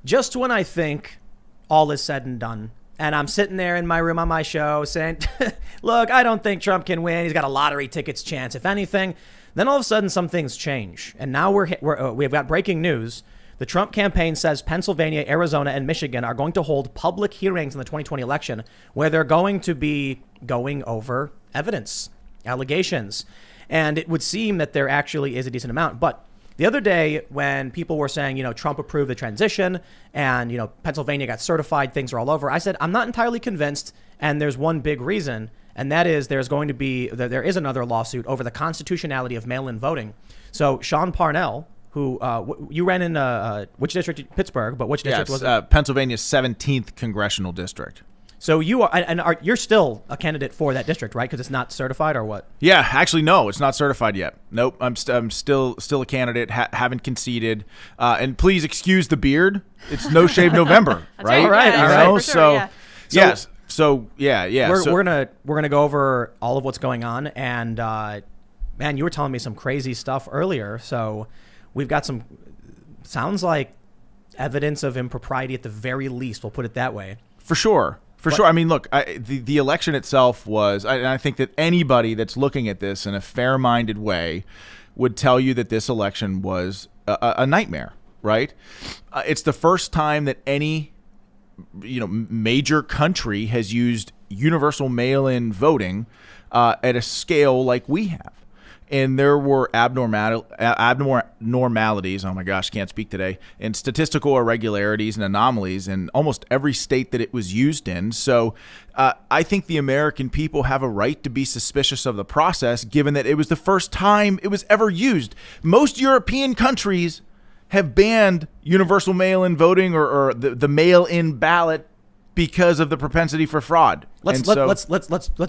just when I think all is said and done, and I'm sitting there in my room on my show saying, look, I don't think Trump can win. He's got a lottery tickets chance, if anything. Then all of a sudden, some things change. And now we've got breaking news. The Trump campaign says Pennsylvania, Arizona, and Michigan are going to hold public hearings in the 2020 election where they're going to be going over evidence, allegations. And it would seem that there actually is a decent amount. But the other day when people were saying, Trump approved the transition and, Pennsylvania got certified, things are all over, I said, I'm not entirely convinced. And there's one big reason, and that is there is another lawsuit over the constitutionality of mail-in voting. So Sean Parnell, who you ran in which district? Pittsburgh, but which district was it? Pennsylvania's 17th congressional district. So you're still a candidate for that district, right? Because it's not certified, or what? Yeah, actually, no, it's not certified yet. Nope, I'm still a candidate. Haven't conceded. And please excuse the beard. It's No Shave November, right? All right, for sure, yes. So yeah. We're gonna go over all of what's going on, and man, you were telling me some crazy stuff earlier. So we've got some sounds like evidence of impropriety at the very least. We'll put it that way. For sure. I mean, look, the election itself was, and I think that anybody that's looking at this in a fair-minded way would tell you that this election was a nightmare, right? It's the first time that any, major country has used universal mail-in voting at a scale like we have. And there were abnormalities, oh my gosh, can't speak today, and statistical irregularities and anomalies in almost every state that it was used in. So I think the American people have a right to be suspicious of the process, given that it was the first time it was ever used. Most European countries have banned universal mail-in voting or the mail-in ballot because of the propensity for fraud. Let's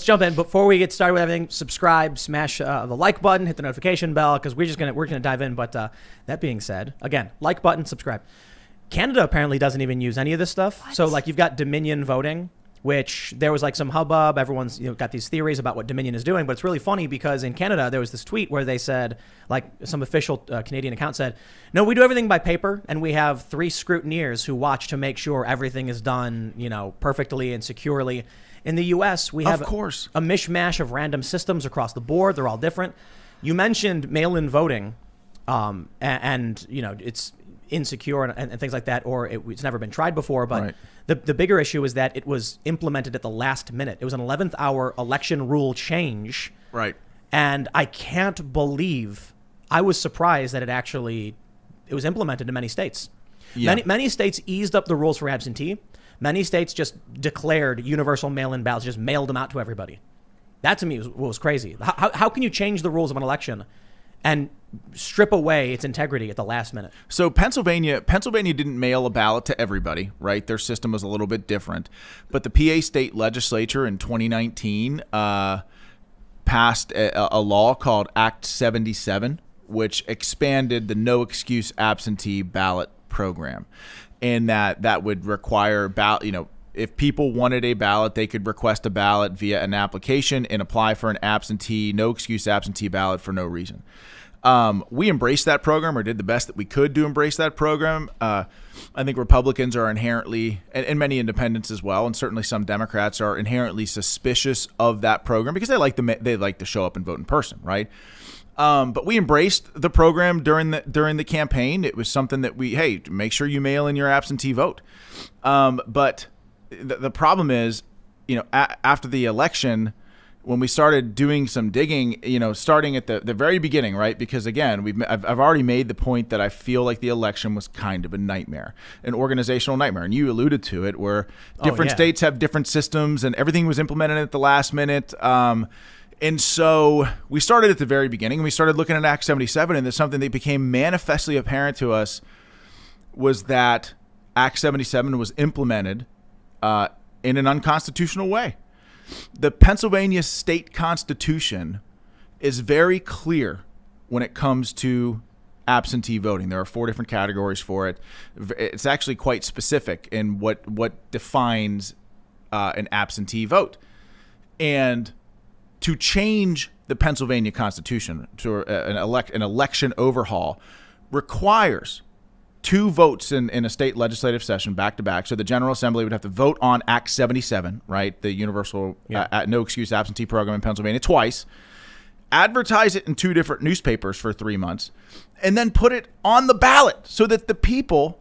jump in. Before we get started with everything, subscribe, smash the like button, hit the notification bell, because we're gonna dive in. But that being said, again, like button, subscribe. Canada apparently doesn't even use any of this stuff. What? So like you've got Dominion voting, which there was like some hubbub. Everyone's got these theories about what Dominion is doing, but it's really funny because in Canada there was this tweet where they said, like some official Canadian account said, no, we do everything by paper, and we have 3 scrutineers who watch to make sure everything is done, perfectly and securely. In the U.S., we have a mishmash of random systems across the board. They're all different. You mentioned mail-in voting, and it's insecure and things like that, or it's never been tried before. But right. The bigger issue is that it was implemented at the last minute. It was an 11th hour election rule change. Right. And I can't believe, I was surprised that it was implemented in many states. Yeah. Many states eased up the rules for absentee. Many states just declared universal mail-in ballots, just mailed them out to everybody. That to me was crazy. How can you change the rules of an election and strip away its integrity at the last minute? So Pennsylvania didn't mail a ballot to everybody, right? Their system was a little bit different. But the PA state legislature in 2019 passed a law called Act 77, which expanded the no excuse absentee ballot program. And that would require if people wanted a ballot, they could request a ballot via an application and apply for an no excuse absentee ballot for no reason. We embraced that program, or did the best that we could to embrace that program. I think Republicans are inherently, and many independents as well, and certainly some Democrats are inherently suspicious of that program because they like to show up and vote in person, right? But we embraced the program during the campaign. It was something that make sure you mail in your absentee vote. But the problem is, after the election, when we started doing some digging, starting at the very beginning, right? Because again, I've already made the point that I feel like the election was kind of a nightmare, an organizational nightmare. And you alluded to it, where different states have different systems and everything was implemented at the last minute. And so we started at the very beginning, and we started looking at Act 77, and there's something that became manifestly apparent to us was that Act 77 was implemented in an unconstitutional way. The Pennsylvania state constitution is very clear when it comes to absentee voting. There are 4 different categories for it. It's actually quite specific in what defines an absentee vote. And to change the Pennsylvania Constitution to an election overhaul requires two votes in a state legislative session back to back. So the General Assembly would have to vote on Act 77, right? The universal no excuse absentee program in Pennsylvania twice, advertise it in two different newspapers for 3 months, and then put it on the ballot so that the people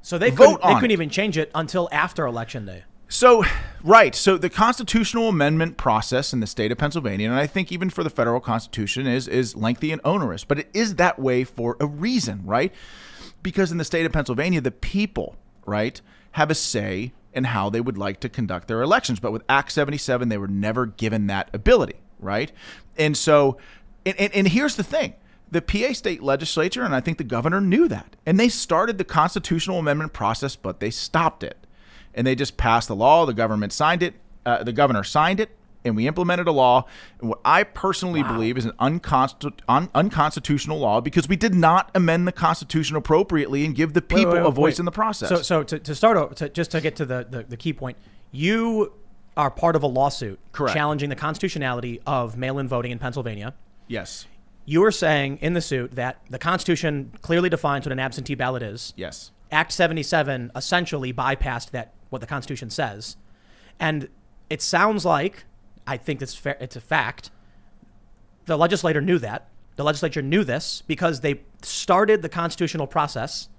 they vote couldn't even change it until after Election Day. So, right. So the constitutional amendment process in the state of Pennsylvania, and I think even for the federal constitution, is lengthy and onerous, but it is that way for a reason, right? Because in the state of Pennsylvania, the people, right, have a say in how they would like to conduct their elections. But with Act 77, they were never given that ability, right? And so, and here's the thing. The PA state legislature, and I think the governor knew that, and they started the constitutional amendment process, but they stopped it. And they just passed the law. The government signed it. The governor signed it, and we implemented a law. And what I personally believe is an unconstitutional law because we did not amend the Constitution appropriately and give the people a voice in the process. So to start, just to get to the key point, you are part of a lawsuit challenging the constitutionality of mail-in voting in Pennsylvania. Yes. You are saying in the suit that the Constitution clearly defines what an absentee ballot is. Yes. Act 77 essentially bypassed what the Constitution says. And it sounds like, I think it's a fact, the legislator knew that. The legislature knew this because they started the constitutional process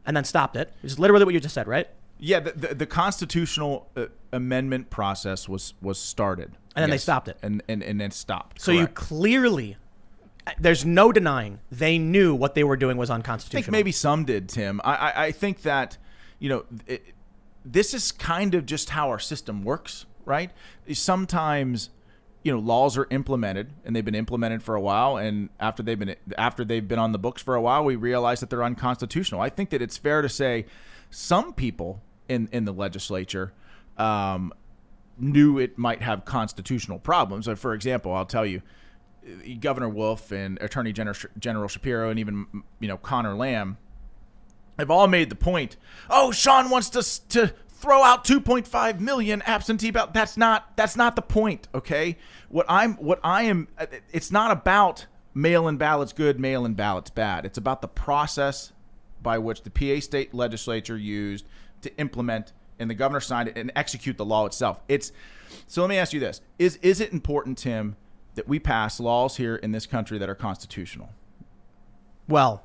and then stopped it. It's literally what you just said, right? Yeah, the constitutional amendment process was started. And then they stopped it. And then stopped. So you clearly, there's no denying they knew what they were doing was unconstitutional. I think maybe some did, Tim. I think that, this is kind of just how our system works, right? Sometimes, laws are implemented and they've been implemented for a while, and after they've been on the books for a while, we realize that they're unconstitutional. I think that it's fair to say some people in the legislature knew it might have constitutional problems. So for example, I'll tell you, Governor Wolf and Attorney General Shapiro and even Connor Lamb have all made the point. Oh, Sean wants to throw out 2.5 million absentee ballots. That's not the point. Okay, it's not about mail-in ballots good, mail-in ballots bad. It's about the process by which the PA state legislature used to implement, and the governor signed it and execute the law itself. So let me ask you this: Is it important, Tim, that we pass laws here in this country that are constitutional? Well,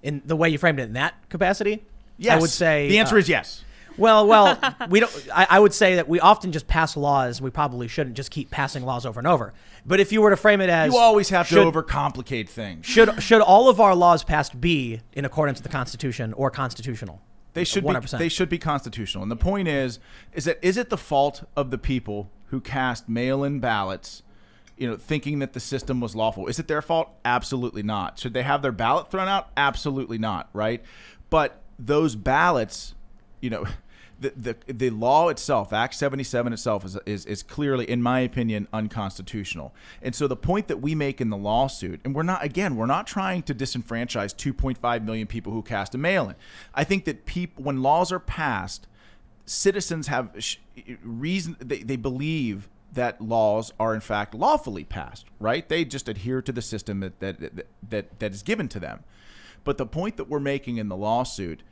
in the way you framed it in that capacity, yes. I would say the answer is yes. Well, we don't. I would say that we often just pass laws. We probably shouldn't just keep passing laws over and over. But if you were to frame it as, you always have to overcomplicate things. Should all of our laws passed be in accordance with the Constitution or constitutional? They should 100%. They should be constitutional. And the point is that is it the fault of the people who cast mail-in ballots, thinking that the system was lawful? Is it their fault? Absolutely not. Should they have their ballot thrown out? Absolutely not, right? But those ballots, the law itself, Act 77 itself, is clearly, in my opinion, unconstitutional. And so the point that we make in the lawsuit, and we're not trying to disenfranchise 2.5 million people who cast a mail-in. I think that when laws are passed, citizens have reason, they believe that laws are in fact lawfully passed, right? They just adhere to the system that is given to them. But the point that we're making in the lawsuit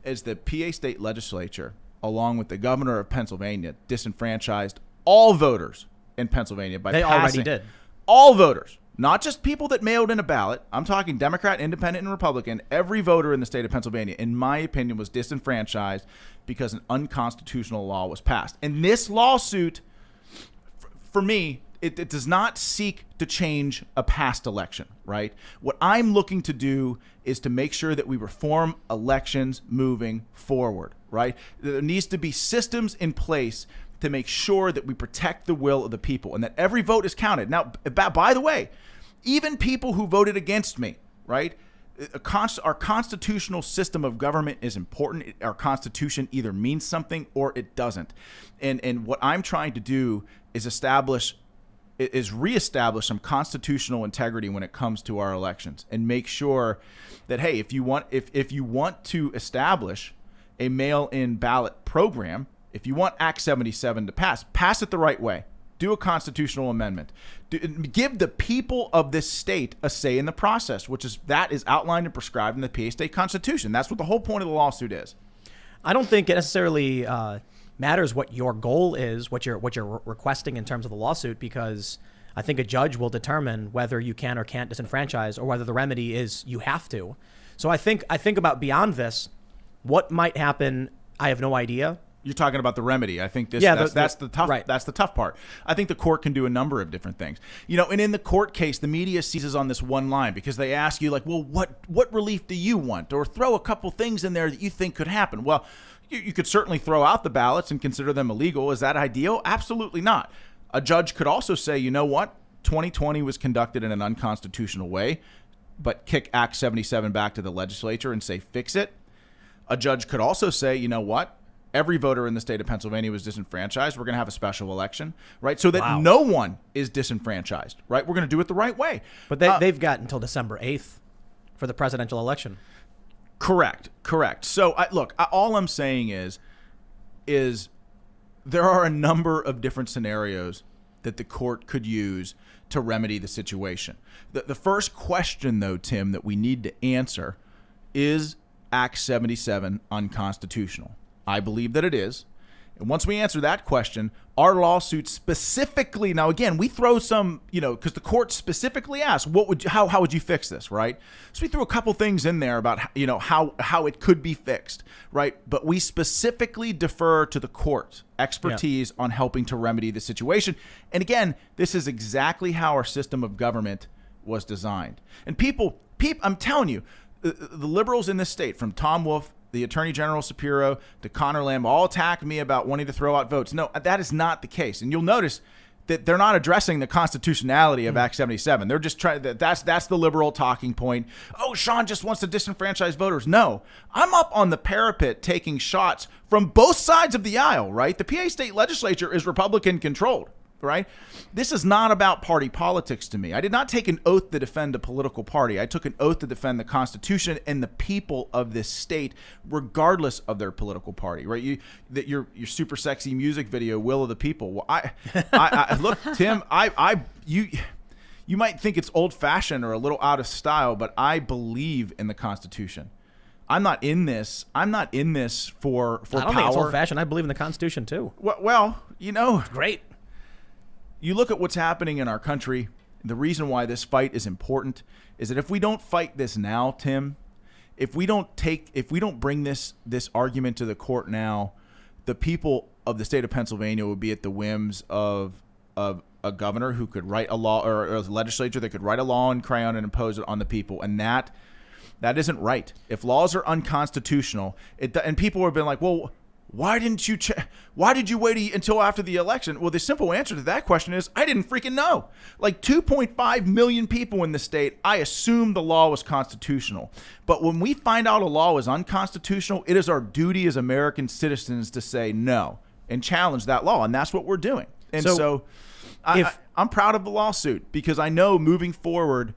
is that PA state legislature, along with the governor of Pennsylvania, disenfranchised all voters in Pennsylvania by They already did. All voters, not just people that mailed in a ballot. I'm talking Democrat, Independent, and Republican. Every voter in the state of Pennsylvania, in my opinion, was disenfranchised because an unconstitutional law was passed. And this lawsuit, for me, it does not seek to change a past election, right? What I'm looking to do is to make sure that we reform elections moving forward, right? There needs to be systems in place to make sure that we protect the will of the people and that every vote is counted. Now, by the way, even people who voted against me, right? Our constitutional system of government is important. Our Constitution either means something or it doesn't. And what I'm trying to do is reestablish some constitutional integrity when it comes to our elections and make sure that, hey, if you want to establish a mail-in ballot program, if you want Act 77 to pass it the right way. Do a constitutional amendment. Give the people of this state a say in the process, that is outlined and prescribed in the PA state constitution. That's what the whole point of the lawsuit is. I don't think it necessarily matters what your goal is, what you're requesting in terms of the lawsuit, because I think a judge will determine whether you can or can't disenfranchise, or whether the remedy is you have to. So I think about beyond this, what might happen. I have no idea. You're talking about the remedy. I think that's the tough. Right. That's the tough part. I think the court can do a number of different things. And in the court case, the media seizes on this one line because they ask you, like, well, what relief do you want? Or throw a couple things in there that you think could happen. Well, you could certainly throw out the ballots and consider them illegal. Is that ideal? Absolutely not. A judge could also say, you know what? 2020 was conducted in an unconstitutional way, but kick Act 77 back to the legislature and say, fix it. A judge could also say, you know what? Every voter in the state of Pennsylvania was disenfranchised. We're going to have a special election, right? So that no one is disenfranchised, right? We're going to do it the right way. But they've got until December 8th for the presidential election. Correct. So look, all I'm saying is there are a number of different scenarios that the court could use to remedy the situation. The first question, though, Tim, that we need to answer is Act 77 unconstitutional? I believe that it is. And once we answer that question, our lawsuit specifically, now again, we throw some, because the court specifically asked, how would you fix this, right? So we threw a couple things in there about, how it could be fixed, right? But we specifically defer to the court's expertise on helping to remedy the situation. And again, this is exactly how our system of government was designed. And people, I'm telling you, the liberals in this state, from Tom Wolf, the Attorney General Shapiro, to Connor Lamb, all attack me about wanting to throw out votes. No, that is not the case. And you'll notice that they're not addressing the constitutionality of Act 77. They're just trying. That's the liberal talking point. Oh, Sean just wants to disenfranchise voters. No, I'm up on the parapet taking shots from both sides of the aisle, right? The PA state legislature is Republican controlled, right? This is not about party politics to me. I did not take an oath to defend a political party. I took an oath to defend the Constitution and the people of this state, regardless of their political party, right? Your super sexy music video, "Will of the People." Well, I look, Tim, you might think it's old fashioned or a little out of style, but I believe in the Constitution. I'm not in this for I don't think it's old fashioned. I believe in the Constitution too. Well, It's great. You look at what's happening in our country. The reason why this fight is important is that if we don't fight this now, Tim, if we don't bring this argument to the court now, the people of the state of Pennsylvania would be at the whims of a governor who could write a law, or a legislature that could write a law in crayon and impose it on the people, and that isn't right. If laws are unconstitutional, and people have been like, well, why did you wait until after the election? Well, the simple answer to that question is I didn't freaking know. Like 2.5 million people in the state, I assumed the law was constitutional. But when we find out a law is unconstitutional, it is our duty as American citizens to say no and challenge that law. And that's what we're doing. And so I'm proud of the lawsuit, because I know moving forward,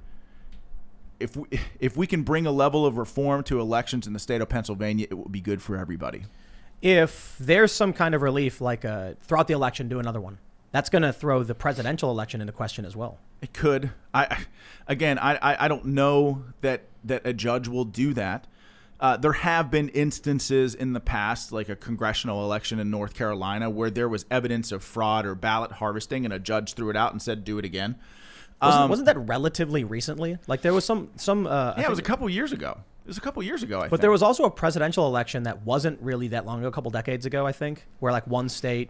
if we can bring a level of reform to elections in the state of Pennsylvania, it will be good for everybody. If there's some kind of relief, like throughout the election, do another one, that's going to throw the presidential election into question as well. It could. I don't know that a judge will do that. There have been instances in the past, like a congressional election in North Carolina, where there was evidence of fraud or ballot harvesting, and a judge threw it out and said, do it again. Wasn't that relatively recently? Like there was some. It was a couple years ago. It was a couple years ago, I think. But there was also a presidential election that wasn't really that long ago, a couple decades ago, I think, where like one state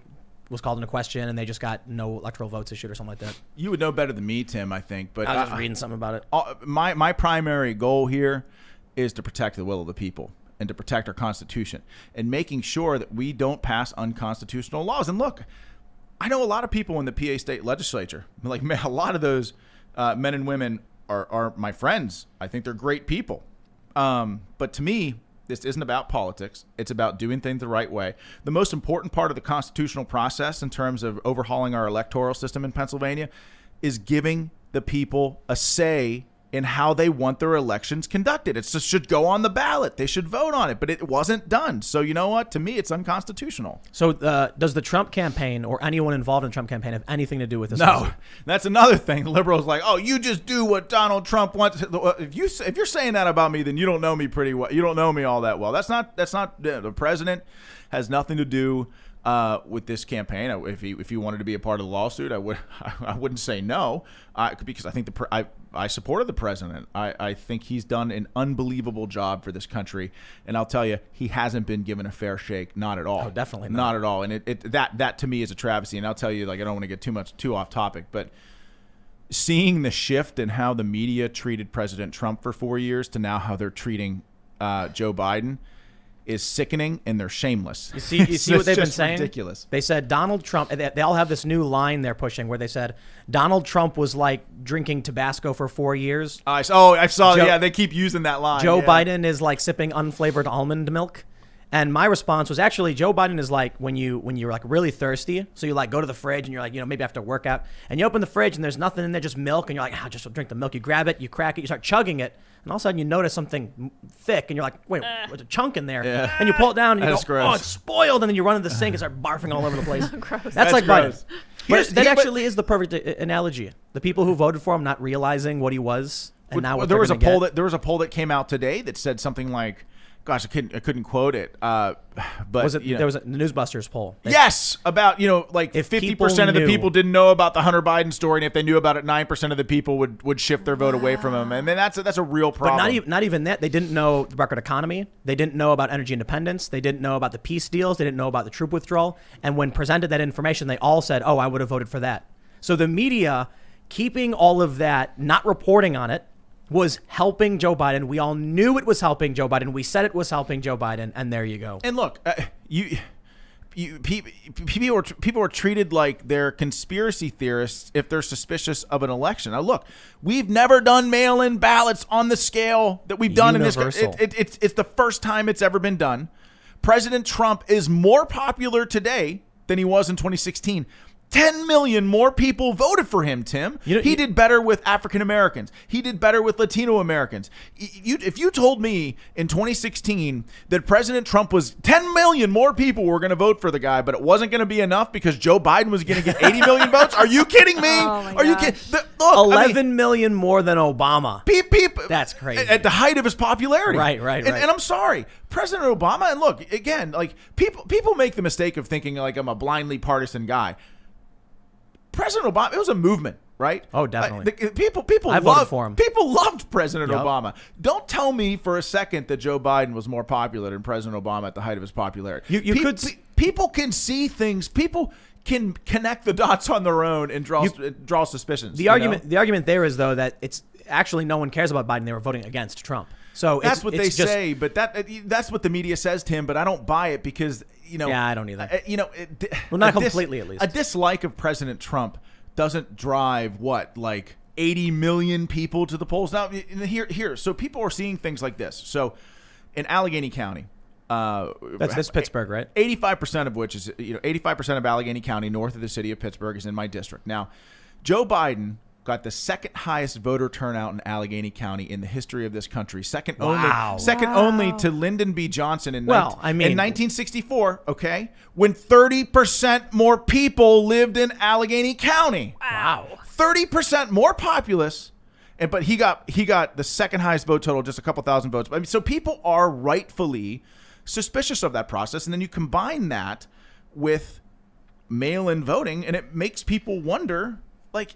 was called into question and they just got no electoral votes issued or something like that. You would know better than me, Tim, I think. But I was just reading something about it. My primary goal here is to protect the will of the people and to protect our Constitution and making sure that we don't pass unconstitutional laws. And look, I know a lot of people in the PA state legislature. Like, man, a lot of those men and women are my friends. I think they're great people. But to me, this isn't about politics. It's about doing things the right way. The most important part of the constitutional process in terms of overhauling our electoral system in Pennsylvania is giving the people a say in how they want their elections conducted. It just should go on the ballot. They should vote on it, but it wasn't done. So you know what? To me, it's unconstitutional. So does the Trump campaign or anyone involved in the Trump campaign have anything to do with this? No, that's another thing. Liberals like, oh, you just do what Donald Trump wants. If you're saying that about me, then you don't know me pretty well. You don't know me all that well. That's not the president has nothing to do with this campaign. If he wanted to be a part of the lawsuit, I wouldn't say no, because I think I supported the president. I think he's done an unbelievable job for this country, and I'll tell you, he hasn't been given a fair shake. Not at all. Oh, definitely not at all. And that to me is a travesty. And I'll tell you, like, I don't want to get too off topic, but seeing the shift in how the media treated President Trump for 4 years to now how they're treating Joe Biden is sickening, and they're shameless. You see what they've been saying? Ridiculous. They said Donald Trump, they all have this new line they're pushing where they said Donald Trump was like drinking Tabasco for 4 years. I saw. Yeah, they keep using that line. Joe Biden is like sipping unflavored almond milk. And my response was actually Joe Biden is like when you're like really thirsty. So you like go to the fridge and you're like, maybe after workout, and you open the fridge and there's nothing in there, just milk. And you're like, just drink the milk. You grab it, you crack it, you start chugging it. And all of a sudden you notice something thick and you're like, wait, there's a chunk in there. Yeah. And you pull it down and you That's go, gross. oh, it's spoiled. And then you run to the sink and start barfing all over the place. Gross. That's like gross. Biden. But that actually is the perfect analogy. The people who voted for him not realizing what he was. And now what there was a poll that came out today that said something like, gosh, I couldn't quote it. But was it there was a Newsbusters poll? Yes, about like if 50% of the people didn't know about the Hunter Biden story, and if they knew about it, 9% of the people would shift their vote away from him. And then that's a real problem. But not even that. They didn't know the record economy. They didn't know about energy independence. They didn't know about the peace deals. They didn't know about the troop withdrawal. And when presented that information, they all said, "Oh, I would have voted for that." So the media keeping all of that, not reporting on it, was helping Joe Biden. We all knew it was helping Joe Biden. We said it was helping Joe Biden, and there you go. And look, people are treated like they're conspiracy theorists if they're suspicious of an election. Now, look, we've never done mail-in ballots on the scale that we've done Universal. in this. It's the first time it's ever been done. President Trump is more popular today than he was in 2016. 10 million more people voted for him, Tim. He did better with African Americans. He did better with Latino Americans. If you told me in 2016 that President Trump was 10 million more people were going to vote for the guy, but it wasn't going to be enough because Joe Biden was going to get 80 million votes, are you kidding me? Are you kidding? Look, 11 million more than Obama. That's crazy. At the height of his popularity. Right. And I'm sorry, President Obama. And look, again, like people make the mistake of thinking like I'm a blindly partisan guy. President Obama, it was a movement, right? Oh, definitely. People voted for him. People loved President Yep. Obama. Don't tell me for a second that Joe Biden was more popular than President Obama at the height of his popularity. People can see things. People can connect the dots on their own and draw suspicions. The argument there is though that it's actually no one cares about Biden. They were voting against Trump. So that's what they say, but that's what the media says, Tim. But I don't buy it because Yeah, I don't either. Well, not completely at least. A dislike of President Trump doesn't drive like 80 million people to the polls. Now here, so people are seeing things like this. So in Allegheny County, that's Pittsburgh, right? 85% of which is 85% of Allegheny County, north of the city of Pittsburgh, is in my district. Now, Joe Biden got the second highest voter turnout in Allegheny County in the history of this country. Second only to Lyndon B. Johnson in 1964, okay, when 30% more people lived in Allegheny County. Wow. 30% more populous. But he got the second highest vote total, just a couple thousand votes. I mean, so people are rightfully suspicious of that process. And then you combine that with mail-in voting, and it makes people wonder, like,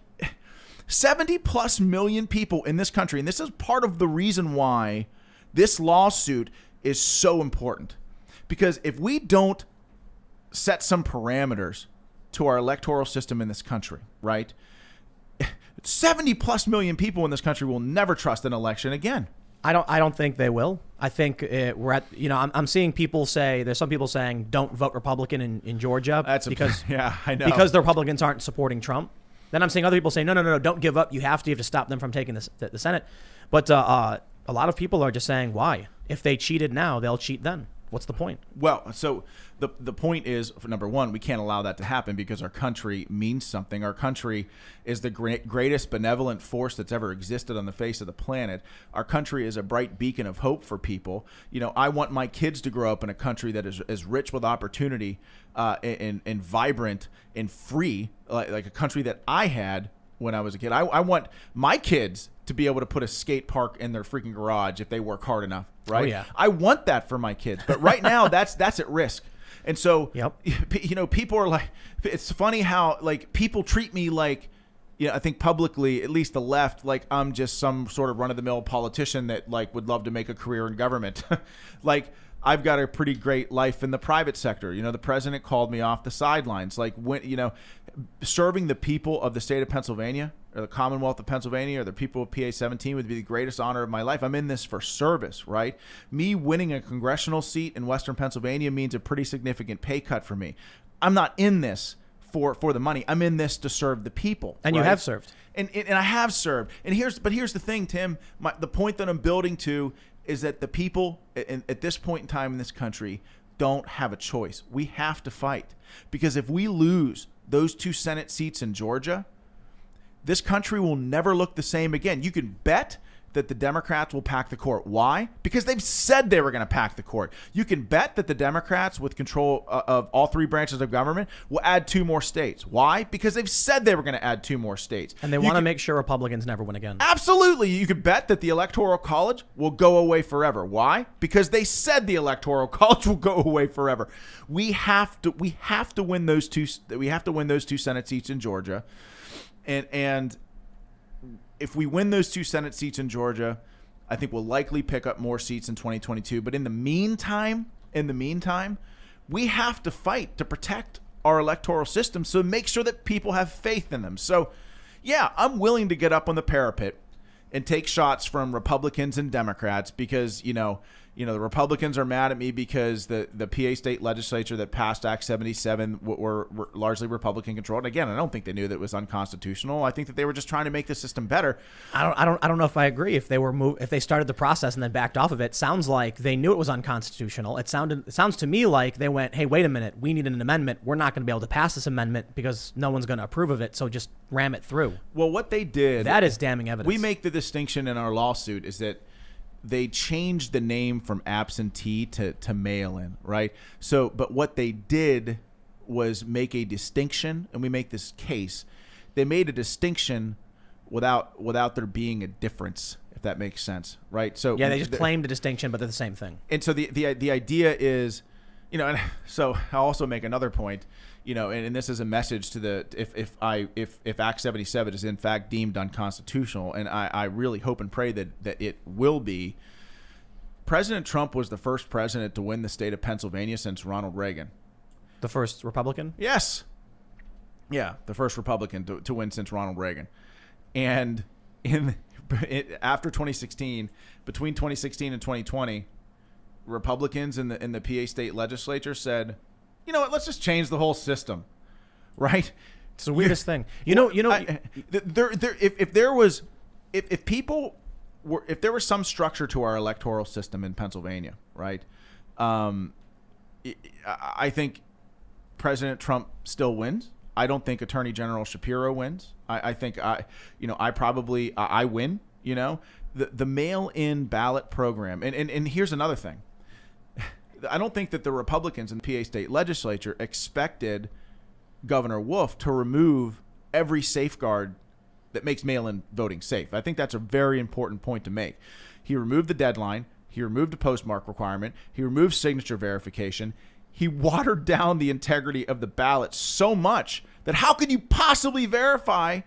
70 plus million people in this country. And this is part of the reason why this lawsuit is so important. Because if we don't set some parameters to our electoral system in this country, right? 70 plus million people in this country will never trust an election again. I don't think they will. I think we're at, I'm seeing people say, there's some people saying don't vote Republican in Georgia yeah, I know. because the Republicans aren't supporting Trump. Then I'm seeing other people say, no, don't give up. You have to stop them from taking the Senate. But a lot of people are just saying, why? If they cheated now, they'll cheat then. what's the point? Well, so the point is, for number one, we can't allow that to happen because our country means something. Our country is the greatest benevolent force that's ever existed on the face of the planet. Our country is a bright beacon of hope for people. I want my kids to grow up in a country that is rich with opportunity and vibrant and free, like a country that I had when I was a kid. I want my kids to be able to put a skate park in their freaking garage if they work hard enough, right? Oh, yeah. I want that for my kids, but right now that's at risk. And so, people are like, it's funny how like people treat me like, I think publicly, at least the left, like I'm just some sort of run-of-the-mill politician that like would love to make a career in government. Like, I've got a pretty great life in the private sector. The president called me off the sidelines. Like, when, serving the people of the state of Pennsylvania or the Commonwealth of Pennsylvania or the people of PA 17 would be the greatest honor of my life. I'm in this for service, right? Me winning a congressional seat in Western Pennsylvania means a pretty significant pay cut for me. I'm not in this for the money. I'm in this to serve the people. And right? you have served. And I have served. And here's the thing, Tim. The point that I'm building to is that the people at this point in time in this country don't have a choice. We have to fight. Because if we lose those 2 Senate seats in Georgia, this country will never look the same again. You can bet that the Democrats will pack the court. Why? Because they've said they were going to pack the court. You can bet that the Democrats, with control of all 3 branches of government, will add 2 more states. Why? Because they've said they were going to add 2 more states. And they want to make sure Republicans never win again. Absolutely. You could bet that the Electoral College will go away forever. Why? Because they said the Electoral College will go away forever. We have to win those 2. We have to win those 2 Senate seats in Georgia, and if we win those 2 Senate seats in Georgia, I think we'll likely pick up more seats in 2022. But in the meantime, we have to fight to protect our electoral system, so make sure that people have faith in them. So, yeah, I'm willing to get up on the parapet and take shots from Republicans and Democrats because, the Republicans are mad at me because the PA state legislature that passed Act 77 were largely Republican controlled. And again, I don't think they knew that it was unconstitutional. I think that they were just trying to make the system better. I don't know if I agree. If they started the process and then backed off of it, sounds like they knew it was unconstitutional. It sounds to me like they went, hey, wait a minute, we need an amendment. We're not going to be able to pass this amendment because no one's going to approve of it. So just ram it through. Well, what they did, that is damning evidence. We make the distinction in our lawsuit is that they changed the name from absentee to mail-in, right? So, but what they did was make a distinction, and we make this case. They made a distinction without there being a difference, if that makes sense, right? So yeah, they just claimed a distinction, but they're the same thing. And so the idea is, and so I'll also make another point, and this is a message to the if Act 77 is in fact deemed unconstitutional, and I really hope and pray that it will be. President Trump was the first president to win the state of Pennsylvania since Ronald Reagan. The first Republican? Yes. Yeah, the first Republican to win since Ronald Reagan. And after 2016, between 2016 and 2020, Republicans in the PA state legislature said, you know what, let's just change the whole system, right? It's the weirdest thing. If there was some structure to our electoral system in Pennsylvania, right? I think President Trump still wins. I don't think Attorney General Shapiro wins. I think I win. The mail-in ballot program, and here's another thing. I don't think that the Republicans in the PA state legislature expected Governor Wolf to remove every safeguard that makes mail-in voting safe. I think that's a very important point to make. He removed the deadline. He removed the postmark requirement. He removed signature verification. He watered down the integrity of the ballot so much that how could you possibly verify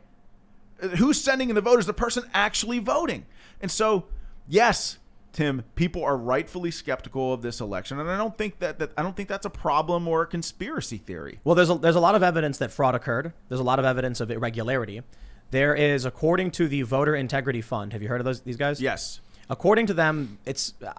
who's sending in the vote is the person actually voting? And so, yes, Tim, people are rightfully skeptical of this election, and I don't think that's a problem or a conspiracy theory. Well, there's a lot of evidence that fraud occurred. There's a lot of evidence of irregularity. There is, according to the Voter Integrity Fund. Have you heard of these guys? Yes. According to them,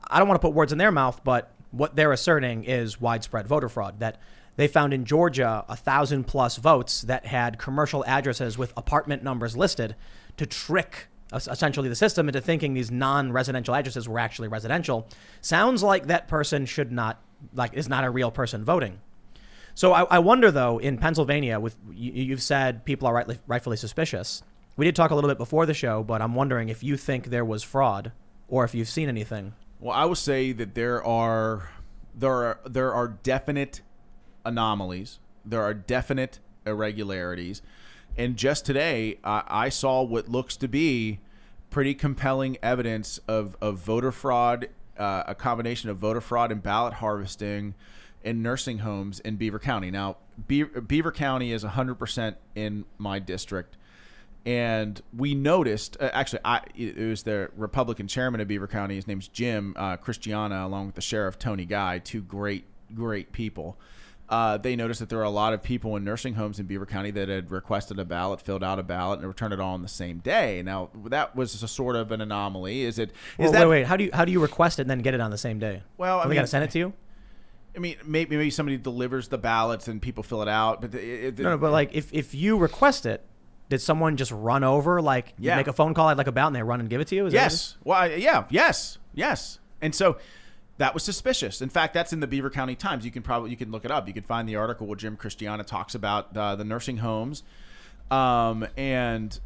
I don't want to put words in their mouth, but what they're asserting is widespread voter fraud. That they found in Georgia 1,000+ votes that had commercial addresses with apartment numbers listed to trick essentially the system into thinking these non-residential addresses were actually residential. Sounds like that person should not like is not a real person voting. So I wonder, though, in Pennsylvania, with you've said people are rightfully suspicious. We did talk a little bit before the show, but I'm wondering if you think there was fraud or if you've seen anything. Well, I will say that there are definite anomalies. There are definite irregularities. And just today, I saw what looks to be pretty compelling evidence of voter fraud, a combination of voter fraud and ballot harvesting in nursing homes in Beaver County. Now, Beaver County is 100% in my district. And we noticed, it was the Republican chairman of Beaver County. His name's Jim Christiana, along with the sheriff, Tony Guy, two great people. They noticed that there are a lot of people in nursing homes in Beaver County that had requested a ballot, filled out a ballot, and returned it all on the same day. Now, that was a sort of an anomaly. Wait. How do you request it and then get it on the same day? Well, they got to send it to you? I mean, maybe somebody delivers the ballots and people fill it out. But but like if you request it, did someone just run over, like you make a phone call, I'd like a ballot, and they run and give it to you? Yes. Yes. And so that was suspicious. In fact, that's in the Beaver County Times. You can look it up. You can find the article where Jim Christiana talks about the nursing homes, and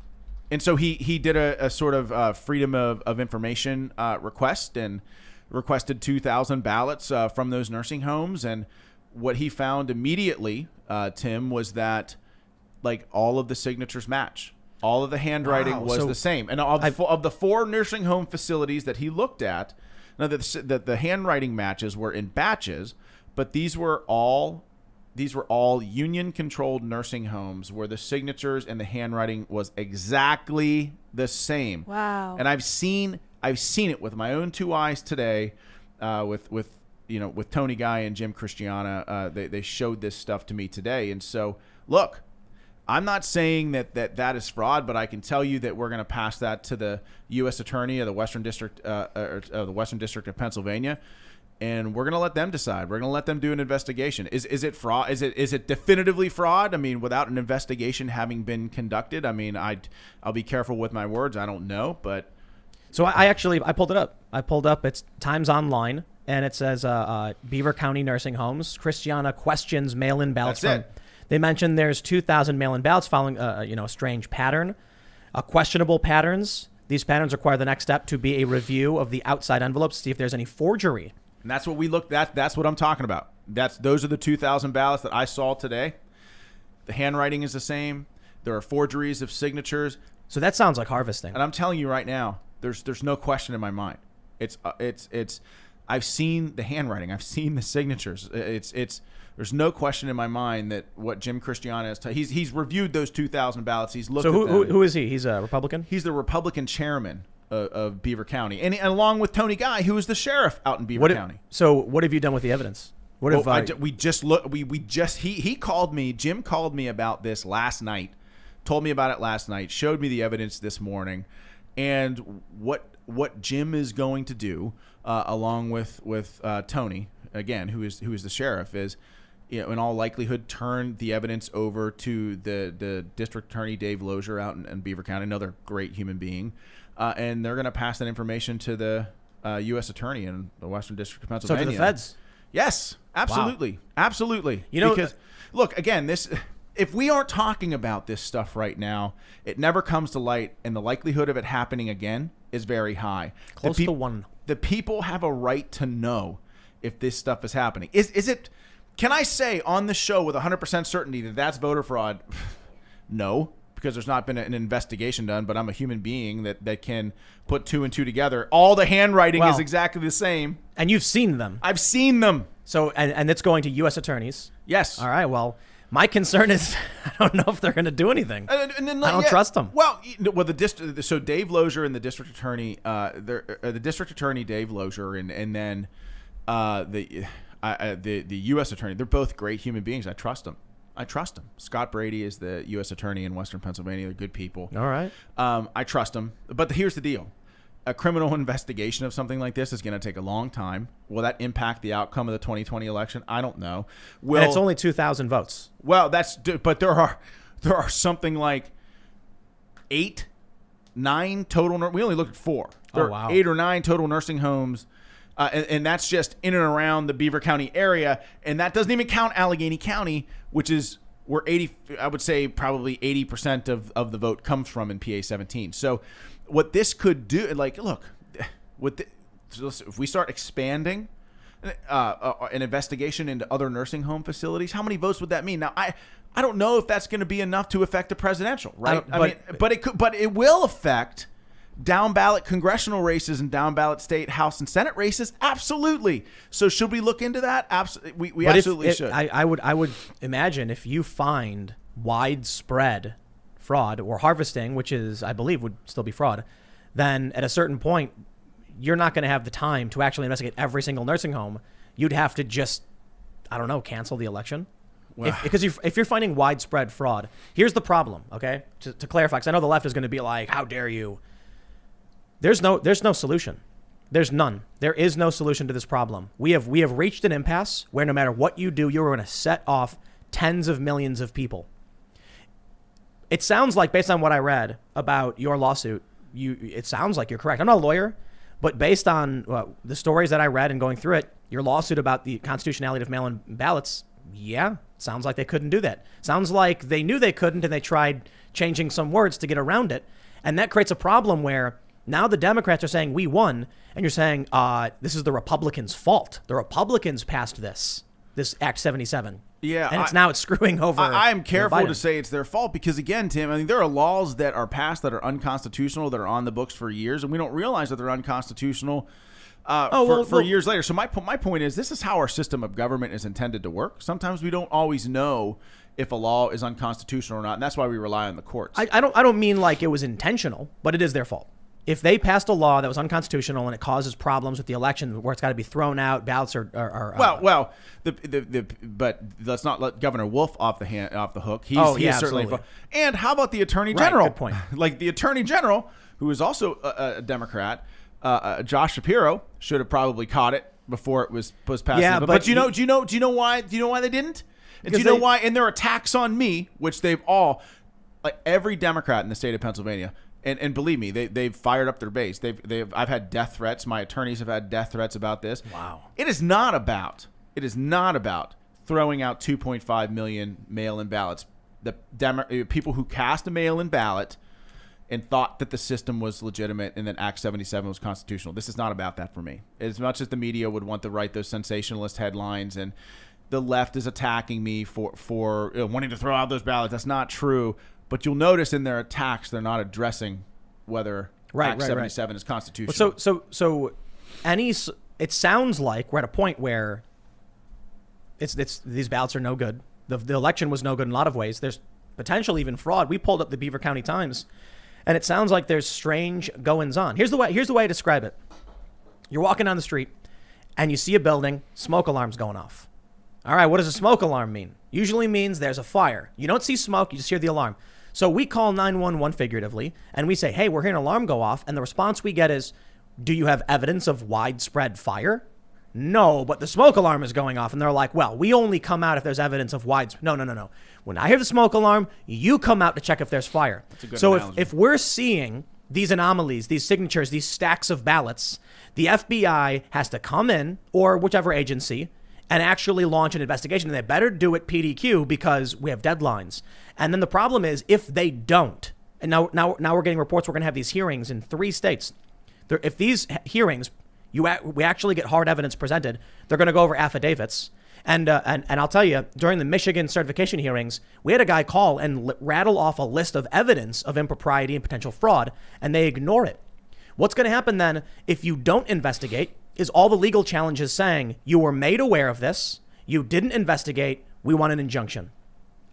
so he did a sort of freedom of information request and requested 2,000 ballots from those nursing homes. And what he found immediately, Tim, was that like all of the signatures match. All of the handwriting was the same. And of the 4 nursing home facilities that he looked at, now the handwriting matches were in batches, but these were all union-controlled nursing homes where the signatures and the handwriting was exactly the same. Wow. And I've seen it with my own 2 eyes today, with Tony Guy and Jim Christiana. They showed this stuff to me today. And so, look, I'm not saying that is fraud, but I can tell you that we're going to pass that to the U.S. Attorney of the Western District of Pennsylvania, and we're going to let them decide. We're going to let them do an investigation. Is it fraud? Is it definitively fraud? I mean, without an investigation having been conducted, I mean, I'll be careful with my words. I don't know, but so I pulled it up. It's Times Online, and it says Beaver County nursing homes. Christiana questions mail-in ballots. That's it. They mentioned there's 2,000 mail-in ballots following a strange pattern, questionable patterns. These patterns require the next step to be a review of the outside envelopes to see if there's any forgery. And that's what we looked at. That's what I'm talking about. Those are the 2,000 ballots that I saw today. The handwriting is the same. There are forgeries of signatures. So that sounds like harvesting. And I'm telling you right now, there's no question in my mind. It's I've seen the handwriting. I've seen the signatures. There's no question in my mind that what Jim Christiana has he's reviewed those 2,000 ballots. He's looked at them. So who is he? He's a Republican? He's the Republican chairman of Beaver County, and along with Tony Guy, who is the sheriff out in Beaver County. So what have you done with the evidence? He called me. Jim called me about this last night, told me about it last night, showed me the evidence this morning, and what Jim is going to do, along with Tony, again, who is the sheriff, is, in all likelihood, turn the evidence over to the district attorney, Dave Lozier, out in Beaver County, another great human being, and they're going to pass that information to the U.S. attorney in the Western District of Pennsylvania. So to the feds? Yes, absolutely. Wow. Absolutely. Because, look, again, if we aren't talking about this stuff right now, it never comes to light, and the likelihood of it happening again is very high. Close to 1. The people have a right to know if this stuff is happening. Is it? Can I say on the show with 100% certainty that that's voter fraud? No, because there's not been an investigation done, but I'm a human being that can put 2 and 2 together. All the handwriting is exactly the same. And you've seen them. I've seen them. So, and it's going to U.S. attorneys. Yes. All right, well, my concern is I don't know if they're going to do anything. I don't trust them. Well, so Dave Lozier and the district attorney, the district attorney Dave Lozier, and then the U.S. attorney. They're both great human beings. I trust them. Scott Brady is the U.S. attorney in Western Pennsylvania. They're good people. All right. I trust them. But here's the deal. A criminal investigation of something like this is going to take a long time. Will that impact the outcome of the 2020 election? I don't know. And it's only 2,000 votes. Well, but there are something like 8, 9 total. We only looked at 4. There are 8 or 9 total nursing homes And that's just in and around the Beaver County area. And that doesn't even count Allegheny County, which is where I would say probably 80% of the vote comes from in PA 17. So what this could do, like, look, if we start expanding an investigation into other nursing home facilities, how many votes would that mean? Now, I don't know if that's going to be enough to affect the presidential, right? But it will affect down ballot congressional races and down ballot state, House, and Senate races. Absolutely. So should we look into that? Absolutely. We absolutely should. I would imagine if you find widespread fraud or harvesting, which is, I believe, would still be fraud, then at a certain point, you're not going to have the time to actually investigate every single nursing home. You'd have to just, I don't know, cancel the election. Well, because if you're finding widespread fraud, here's the problem, okay? To clarify, because I know the left is going to be like, how dare you? There's no solution. There's none. There is no solution to this problem. We have reached an impasse where no matter what you do, you're going to set off tens of millions of people. It sounds like, based on what I read about your lawsuit, it sounds like you're correct. I'm not a lawyer, but based on the stories that I read and going through it, your lawsuit about the constitutionality of mail-in ballots, yeah, sounds like they couldn't do that. Sounds like they knew they couldn't and they tried changing some words to get around it. And that creates a problem where now the Democrats are saying we won, and you're saying this is the Republicans' fault. The Republicans passed this Act 77. Yeah, and it's screwing over. I am careful to say it's their fault because, again, Tim, I mean, there are laws that are passed that are unconstitutional that are on the books for years, and we don't realize that they're unconstitutional for years later. So my point is, this is how our system of government is intended to work. Sometimes we don't always know if a law is unconstitutional or not, and that's why we rely on the courts. I don't mean like it was intentional, but it is their fault. If they passed a law that was unconstitutional and it causes problems with the election where it's got to be thrown out, ballots are but let's not let Governor Wolf off the hook. He's certainly. And how about the Attorney General? Right, good point. Like the Attorney General, who is also a Democrat, Josh Shapiro, should have probably caught it before it was passed. Yeah, but do you know why they didn't? And do you know why? And their attacks on me, which they've all, like every Democrat in the state of Pennsylvania. And believe me, they've fired up their base. I've had death threats. My attorneys have had death threats about this. Wow. It is not about throwing out 2.5 million mail-in ballots. The people who cast a mail-in ballot and thought that the system was legitimate and that Act 77 was constitutional. This is not about that for me. As much as the media would want to write those sensationalist headlines and the left is attacking me for wanting to throw out those ballots, that's not true. But you'll notice in their attacks, they're not addressing whether Act 77 is constitutional. So it sounds like we're at a point where these ballots are no good. The election was no good in a lot of ways. There's potential even fraud. We pulled up the Beaver County Times, and it sounds like there's strange goings on. Here's the way I describe it. You're walking down the street, and you see a building, smoke alarm's going off. All right, what does a smoke alarm mean? Usually means there's a fire. You don't see smoke, you just hear the alarm. So we call 911 figuratively, and we say, hey, we're hearing an alarm go off. And the response we get is, do you have evidence of widespread fire? No, but the smoke alarm is going off. And they're like, well, we only come out if there's evidence of widespread. No. When I hear the smoke alarm, you come out to check if there's fire. That's a good so analogy. if we're seeing these anomalies, these signatures, these stacks of ballots, the FBI has to come in, or whichever agency, and actually launch an investigation. And they better do it PDQ because we have deadlines. And then the problem is if they don't, and now we're getting reports we're going to have these hearings in 3 states. If these hearings, we actually get hard evidence presented, they're going to go over affidavits. And I'll tell you, during the Michigan certification hearings, we had a guy call and rattle off a list of evidence of impropriety and potential fraud, and they ignore it. What's going to happen then if you don't investigate is all the legal challenges saying you were made aware of this, you didn't investigate, we want an injunction.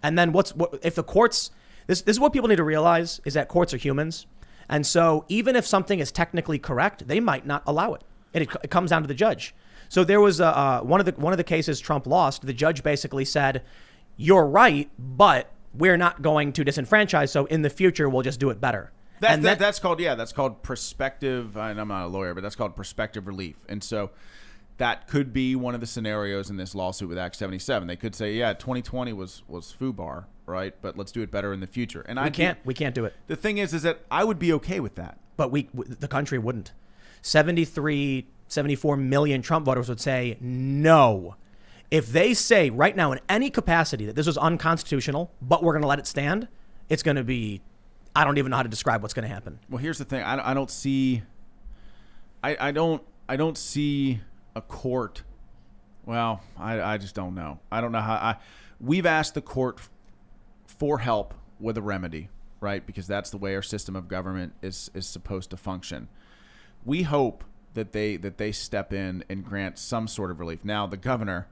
And then what if the courts, this is what people need to realize is that courts are humans. And so even if something is technically correct, they might not allow it. And it comes down to the judge. So there was one of the cases Trump lost. The judge basically said, you're right, but we're not going to disenfranchise. So in the future, we'll just do it better. That's called prospective. And I'm not a lawyer, but that's called prospective relief. And so that could be one of the scenarios in this lawsuit with Act 77. They could say, 2020 was FUBAR, right? But let's do it better in the future. And we can't do it. The thing is that I would be okay with that. But the country wouldn't. 73 74 million Trump voters would say no. If they say right now in any capacity that this was unconstitutional, but we're going to let it stand, it's going to be, I don't even know how to describe what's going to happen. Well, here's the thing. I don't see, I don't see a court. Well, I just don't know. I don't know how. We've asked the court for help with a remedy, right? Because that's the way our system of government is supposed to function. We hope that they step in and grant some sort of relief. Now, the governor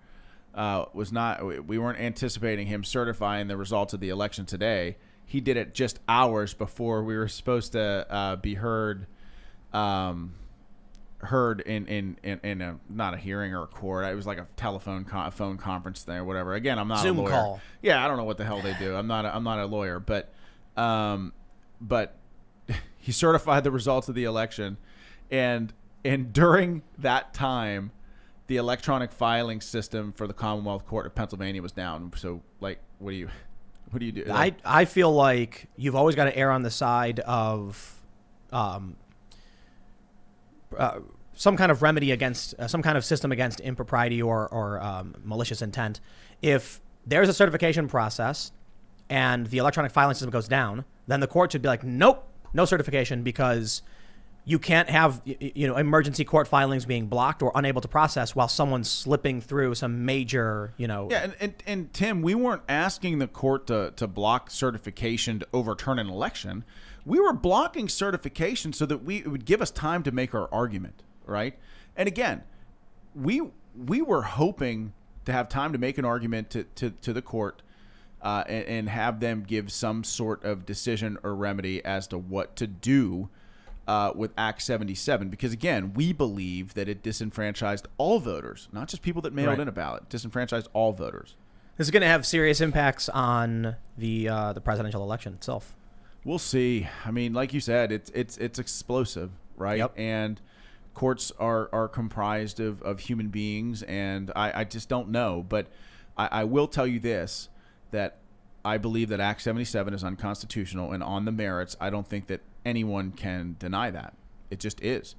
was not. We weren't anticipating him certifying the results of the election today. He did it just hours before we were supposed to be heard. Heard in a, not a hearing or a court. It was like a phone conference thing or whatever. Again, I'm not Zoom a lawyer. Call. Yeah, I don't know what the hell they do. I'm not a lawyer, but he certified the results of the election, and during that time, the electronic filing system for the Commonwealth Court of Pennsylvania was down. So, like, what do you do? Like, I feel like you've always got to err on the side of some kind of remedy against some kind of system against impropriety or malicious intent. If there's a certification process and the electronic filing system goes down, then the court should be like, nope, no certification, because you can't have emergency court filings being blocked or unable to process while someone's slipping through some major Yeah, and Tim, we weren't asking the court to block certification to overturn an election. We were blocking certification so that it would give us time to make our argument, right? And again, we were hoping to have time to make an argument to the court and have them give some sort of decision or remedy as to what to do with Act 77, because again, we believe that it disenfranchised all voters, not just people that mailed in a ballot. Disenfranchised all voters. This is going to have serious impacts on the presidential election itself. We'll see. I mean, like you said, it's explosive, right? Yep. And courts are comprised of human beings, and I just don't know. But I will tell you this, that I believe that Act 77 is unconstitutional, and on the merits, I don't think that anyone can deny that. It just is.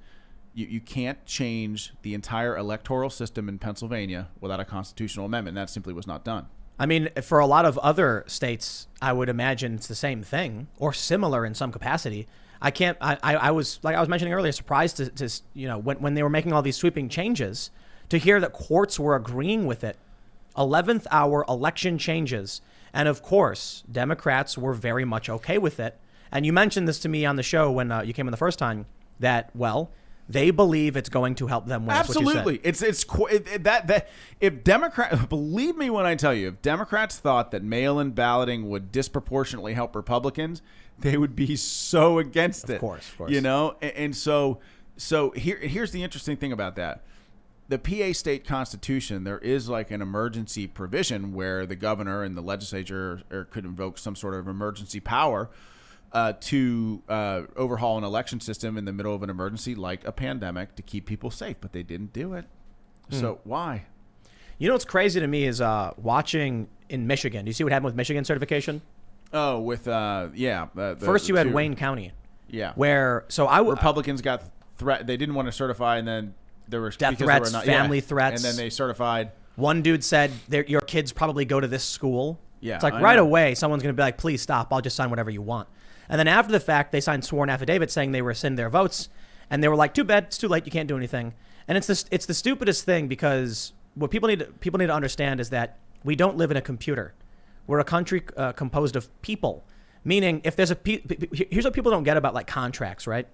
You can't change the entire electoral system in Pennsylvania without a constitutional amendment. That simply was not done. I mean, for a lot of other states, I would imagine it's the same thing or similar in some capacity. I was, like I was mentioning earlier, surprised to when they were making all these sweeping changes, to hear that courts were agreeing with it. 11th hour election changes. And of course, Democrats were very much okay with it. And you mentioned this to me on the show when you came in the first time, that, well, they believe it's going to help them win. Absolutely. If Democrats, believe me when I tell you, if Democrats thought that mail-in balloting would disproportionately help Republicans, they would be so against it. Of course. And so here's the interesting thing about that. The PA state constitution, there is like an emergency provision where the governor and the legislature could invoke some sort of emergency power to overhaul an election system in the middle of an emergency like a pandemic to keep people safe, but they didn't do it. So why? You know what's crazy to me is watching in Michigan. Do you see what happened with Michigan certification? Oh, with first you had Wayne County. Yeah. Where Republicans got they didn't want to certify, and then there were death threats, family threats, and then they certified. One dude said, your kids probably go to this school. Yeah, it's like right away someone's going to be like, please stop, I'll just sign whatever you want. And then after the fact, they signed sworn affidavits saying they rescind their votes, and they were like, too bad, it's too late, you can't do anything. And it's the stupidest thing, because what people need to understand is that we don't live in a computer. We're a country composed of people. Meaning, if there's here's what people don't get about like contracts, right?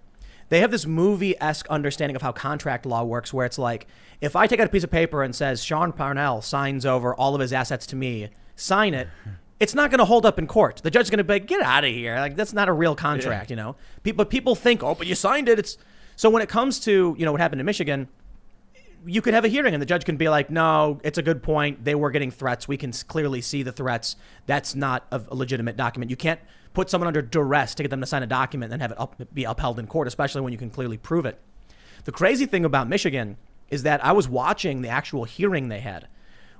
They have this movie-esque understanding of how contract law works, where it's like, if I take out a piece of paper and says Sean Parnell signs over all of his assets to me, sign it, it's not going to hold up in court. The judge is going to be like, get out of here. Like, that's not a real contract, But people think, oh, but you signed it. So when it comes to, what happened in Michigan, you could have a hearing and the judge can be like, no, it's a good point. They were getting threats. We can clearly see the threats. That's not a legitimate document. You can't put someone under duress to get them to sign a document and have it be upheld in court, especially when you can clearly prove it. The crazy thing about Michigan is that I was watching the actual hearing they had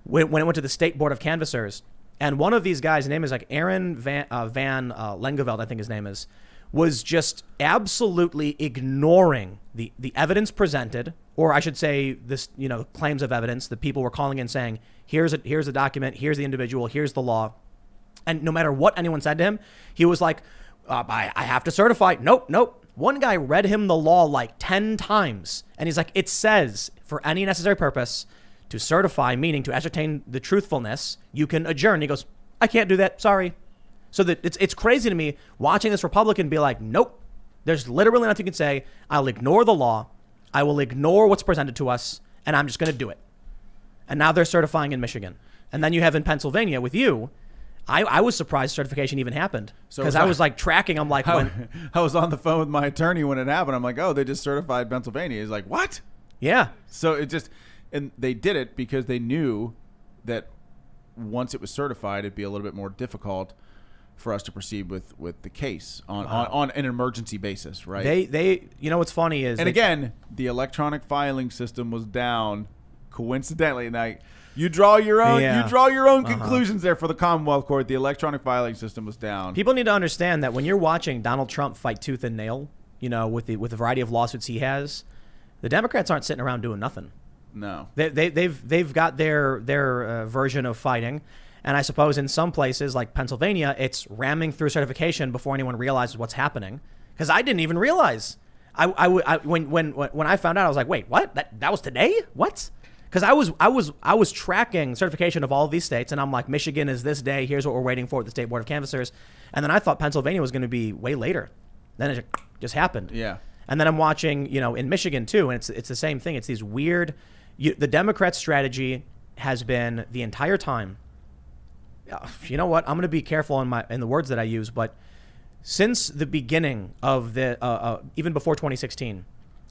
when it went to the State Board of Canvassers. And one of these guys, his name is like Aaron Van Langeveld, I think his name is, was just absolutely ignoring the evidence presented or I should say this, claims of evidence. The people were calling in saying, here's a document, here's the individual, here's the law. And no matter what anyone said to him, he was like, I have to certify. Nope. One guy read him the law like 10 times. And he's like, it says for any necessary purpose to certify, meaning to ascertain the truthfulness, you can adjourn. He goes, I can't do that. Sorry. So that it's crazy to me watching this Republican be like, nope, there's literally nothing you can say. I'll ignore the law. I will ignore what's presented to us, and I'm just going to do it. And now they're certifying in Michigan. And then you have in Pennsylvania with you. I was surprised certification even happened because I was like tracking. I'm like, I was on the phone with my attorney when it happened. I'm like, oh, they just certified Pennsylvania. He's like, what? Yeah. So and they did it because they knew that once it was certified, it'd be a little bit more difficult for us to proceed with the case on an emergency basis, right? They what's funny is, and again, the electronic filing system was down coincidentally, and you draw your own conclusions there for the Commonwealth Court. The electronic filing system was down. People need to understand that when you're watching Donald Trump fight tooth and nail, with the variety of lawsuits he has, the Democrats aren't sitting around doing nothing. No, they've got their version of fighting. And I suppose in some places like Pennsylvania, it's ramming through certification before anyone realizes what's happening. Because I didn't even realize. When I found out, I was like, wait, what? That was today? What? Because I was tracking certification of all of these states, and I'm like, Michigan is this day. Here's what we're waiting for at the State Board of Canvassers. And then I thought Pennsylvania was going to be way later. Then it just happened. Yeah. And then I'm watching, in Michigan too, and it's the same thing. It's these weird. The Democrat strategy has been the entire time. You know what? I'm going to be careful in the words that I use, but since the beginning of even before 2016,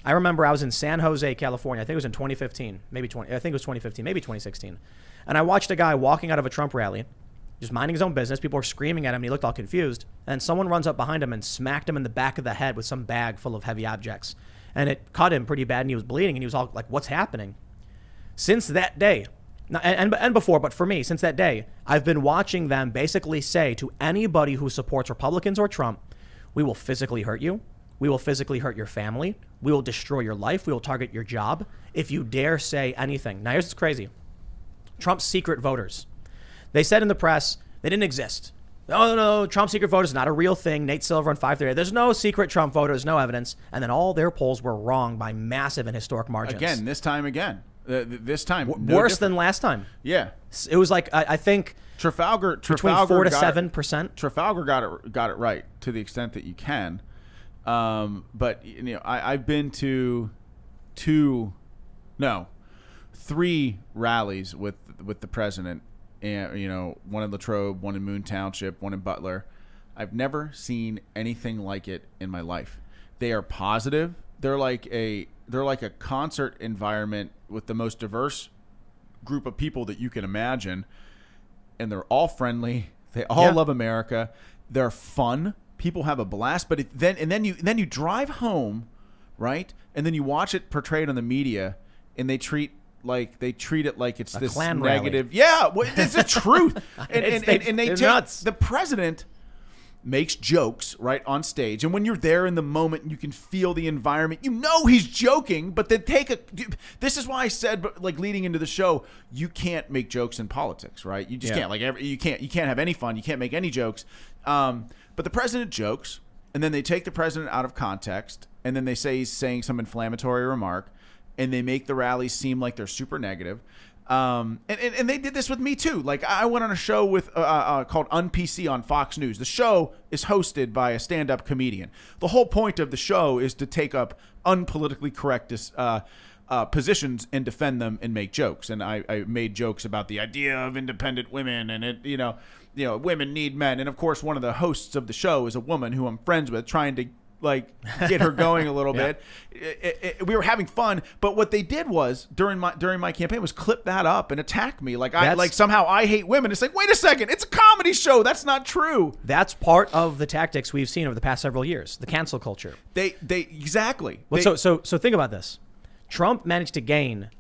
I remember I was in San Jose, California. I think it was in 2015, I think it was 2015, maybe 2016. And I watched a guy walking out of a Trump rally, just minding his own business. People were screaming at him, and he looked all confused. And someone runs up behind him and smacked him in the back of the head with some bag full of heavy objects. And it cut him pretty bad, and he was bleeding, and he was all like, what's happening? Since that day, and before, but for me, since that day, I've been watching them basically say to anybody who supports Republicans or Trump, we will physically hurt you. We will physically hurt your family. We will destroy your life. We will target your job if you dare say anything. Now, here's what's crazy. Trump's secret voters. They said in the press they didn't exist. No, Trump's secret voters is not a real thing. Nate Silver on 538. There's no secret Trump voters, no evidence. And then all their polls were wrong by massive and historic margins. Again, this time worse than last time. Yeah, it was like I think Trafalgar between 4 to 7%. Trafalgar got it right to the extent that you can. But I've been to 3 rallies with the president, and one in Latrobe, one in Moon Township, one in Butler. I've never seen anything like it in my life. They are positive. They're like a concert environment with the most diverse group of people that you can imagine, and they're all friendly. They all love America. They're fun. People have a blast. But then you drive home, right? And then you watch it portrayed on the media, and they treat it like it's this negative. Rally. Yeah, well, it's the truth. And they take nuts. The president makes jokes right on stage, and when you're there in the moment, you can feel the environment. He's joking, but then this is why I said, leading into the show, you can't make jokes in politics, right? You just can't. You can't have any fun. You can't make any jokes. But the president jokes, and then they take the president out of context, and then they say he's saying some inflammatory remark, and they make the rallies seem like they're super negative. And they did this with me too. Like, I went on a show with called UnPC on Fox News. The show is hosted by a stand-up comedian. The whole point of the show is to take up unpolitically correct positions and defend them and make jokes. And I made jokes about the idea of independent women, and women need men. And of course, one of the hosts of the show is a woman who I'm friends with, trying to get her going a little bit. We were having fun, but what they did was during my campaign was clip that up and attack me somehow I hate women. It's like, wait a second, it's a comedy show. That's not true. That's part of the tactics we've seen over the past several years. The cancel culture. They exactly. So think about this. Trump managed to gain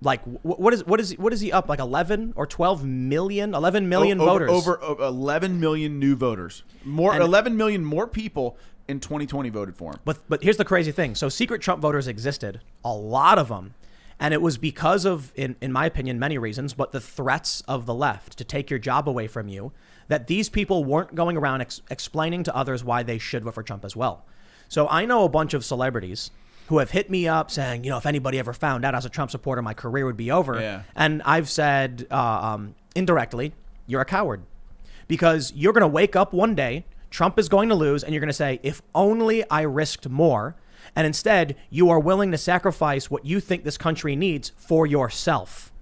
what is he up, like 11 or 12 million, 11 million voters, over 11 million new voters, 11 million more people in 2020 voted for him. But here's the crazy thing. So secret Trump voters existed, a lot of them. And it was because of, in my opinion, many reasons, but the threats of the left to take your job away from you, that these people weren't going around explaining to others why they should vote for Trump as well. So I know a bunch of celebrities who have hit me up saying, if anybody ever found out I was a Trump supporter, my career would be over. Yeah. And I've said indirectly, you're a coward. Because you're going to wake up one day, Trump is going to lose, and you're going to say, if only I risked more. And instead, you are willing to sacrifice what you think this country needs for yourself.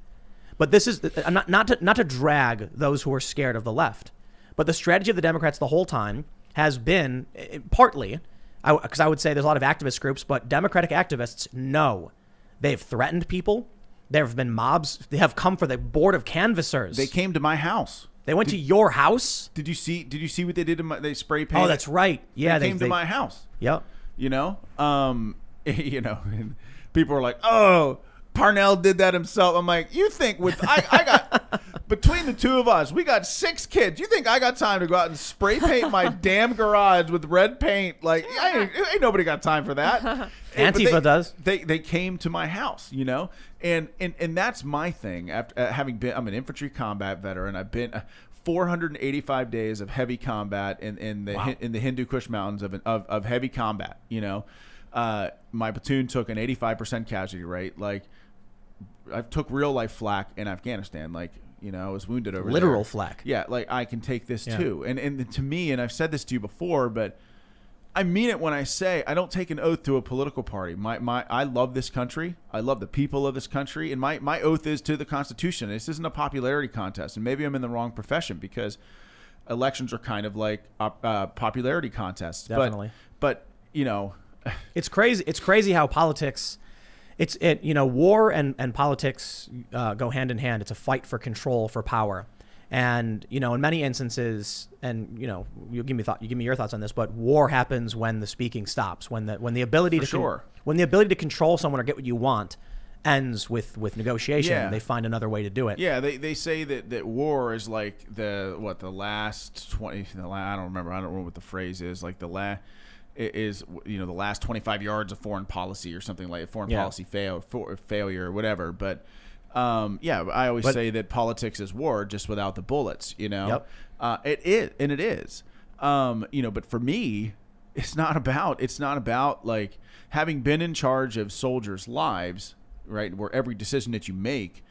But this is not to drag those who are scared of the left. But the strategy of the Democrats the whole time has been partly, because I would say there's a lot of activist groups, but Democratic activists know they've threatened people. There have been mobs. They have come for the board of canvassers. They came to my house. They went to your house. Did you see what they did? They spray painted. Oh, that's right. Yeah, they came to my house. Yep. And people are like, "Oh, Parnell did that himself." I'm like, "You think I got between the two of us, we got 6 kids. You think I got time to go out and spray paint my damn garage with red paint? Like, ain't nobody got time for that." Antifa does. They came to my house, and that's my thing. After having been, I'm an infantry combat veteran. I've been 485 days of heavy combat in the Hindu Kush Mountains of heavy combat. My platoon took an 85% casualty rate. Like, I took real life flak in Afghanistan. Like, I was wounded over literal there. flak. Yeah, like I can take this too. And to me, and I've said this to you before, but I mean it when I say I don't take an oath to a political party. I love this country. I love the people of this country, and my oath is to the Constitution. This isn't a popularity contest, and maybe I'm in the wrong profession because elections are kind of like popularity contests. Definitely. But it's crazy. It's crazy how politics. War and politics go hand in hand. It's a fight for control, for power. And, in many instances, and, you give me your thoughts on this, but war happens when the speaking stops, when the ability when the ability to control someone or get what you want ends with negotiation. Yeah. They find another way to do it. Yeah. They say that war is like the last 20, I don't remember what the phrase is, like the last 25 yards of foreign policy or something like foreign policy failure or whatever. But I always say that politics is war, just without the bullets. Yep. It is. But for me, it's not about like having been in charge of soldiers' lives, right? Where every decision that you make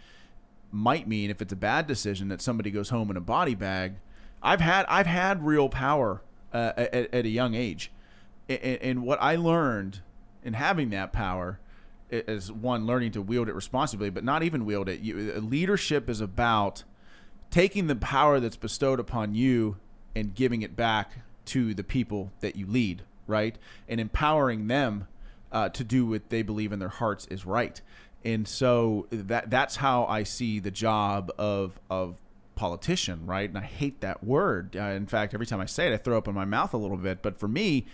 might mean, if it's a bad decision, that somebody goes home in a body bag. I've had real power at a young age. And what I learned in having that power is, one, learning to wield it responsibly, but not even wield it. Leadership is about taking the power that's bestowed upon you and giving it back to the people that you lead, right? And empowering them to do what they believe in their hearts is right. And so that's how I see the job of politician, right? And I hate that word. In fact, every time I say it, I throw up in my mouth a little bit. But for me,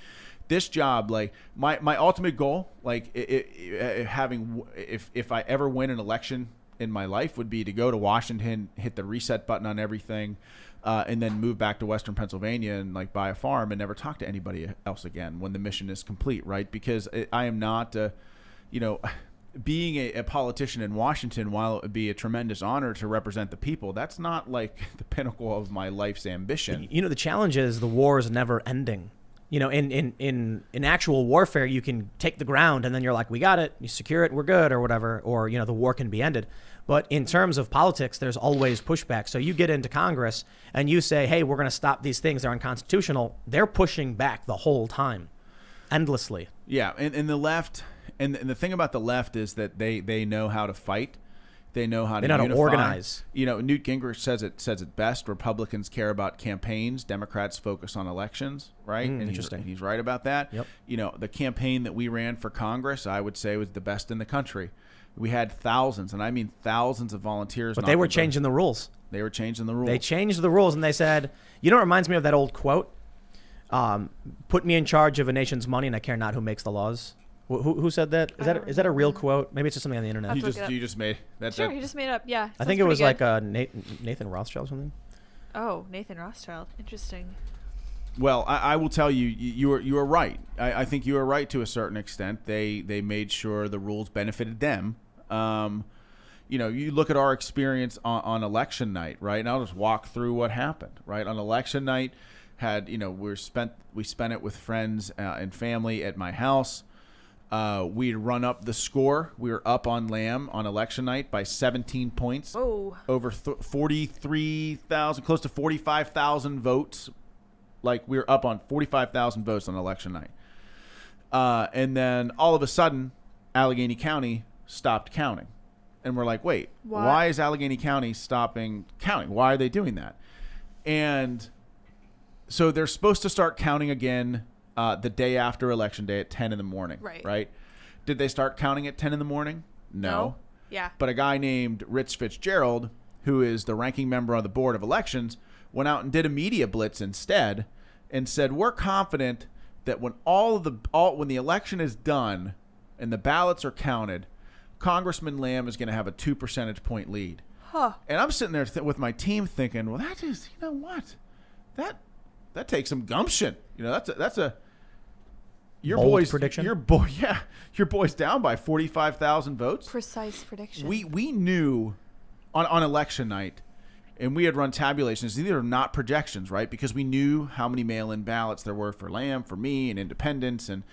this job, like my ultimate goal, like if I ever win an election in my life, would be to go to Washington, hit the reset button on everything, and then move back to Western Pennsylvania and like buy a farm and never talk to anybody else again when the mission is complete, right? Because I am not, being a politician in Washington, while it would be a tremendous honor to represent the people, that's not like the pinnacle of my life's ambition. The challenge is the war is never ending. In actual warfare, you can take the ground and then you're like, we got it, you secure it, we're good, or whatever, or, the war can be ended. But in terms of politics, there's always pushback. So you get into Congress and you say, hey, we're going to stop these things, they're unconstitutional. They're pushing back the whole time, endlessly. Yeah, and the left, and the thing about the left is that they know how to fight. They know how to organize. Newt Gingrich says it best. Republicans care about campaigns. Democrats focus on elections, right? And interesting. He's right about that. Yep. The campaign that we ran for Congress, I would say, was the best in the country. We had thousands, and I mean thousands of volunteers. But they were changing the rules. They were changing the rules. They changed the rules, and they said, it reminds me of that old quote, put me in charge of a nation's money, and I care not who makes the laws. Who said that? Is that a real quote? Maybe it's just something on the internet. You just made that. Sure, you just made it up. Yeah. I think it was like Nathan Rothschild or something. Oh, Nathan Rothschild. Interesting. Well, I will tell you, you are right. I think you are right to a certain extent. They made sure the rules benefited them. You look at our experience on election night, right? And I'll just walk through what happened, right? On election night, we spent it with friends and family at my house. We'd run up the score. We were up on Lamb on election night by 17 points. Oh. Over 43,000, close to 45,000 votes. Like, we were up on 45,000 votes on election night. And then all of a sudden, Allegheny County stopped counting. And we're like, wait, why is Allegheny County stopping counting? Why are they doing that? And so they're supposed to start counting again the day after Election Day at 10 in the morning. Right? Did they start counting at 10 in the morning? No. Yeah. But a guy named Rich Fitzgerald, who is the ranking member on the Board of Elections, went out and did a media blitz instead and said, we're confident that when when the election is done and the ballots are counted, Congressman Lamb is going to have a 2 percentage point lead. Huh. And I'm sitting there with my team thinking, well, that is, you know what? That takes some gumption. That's a your bold boys prediction. Your boy's down by 45,000 votes. Precise prediction. We knew on election night, and we had run tabulations. These are not projections, right? Because we knew how many mail-in ballots there were for Lamb, for me, and independents. And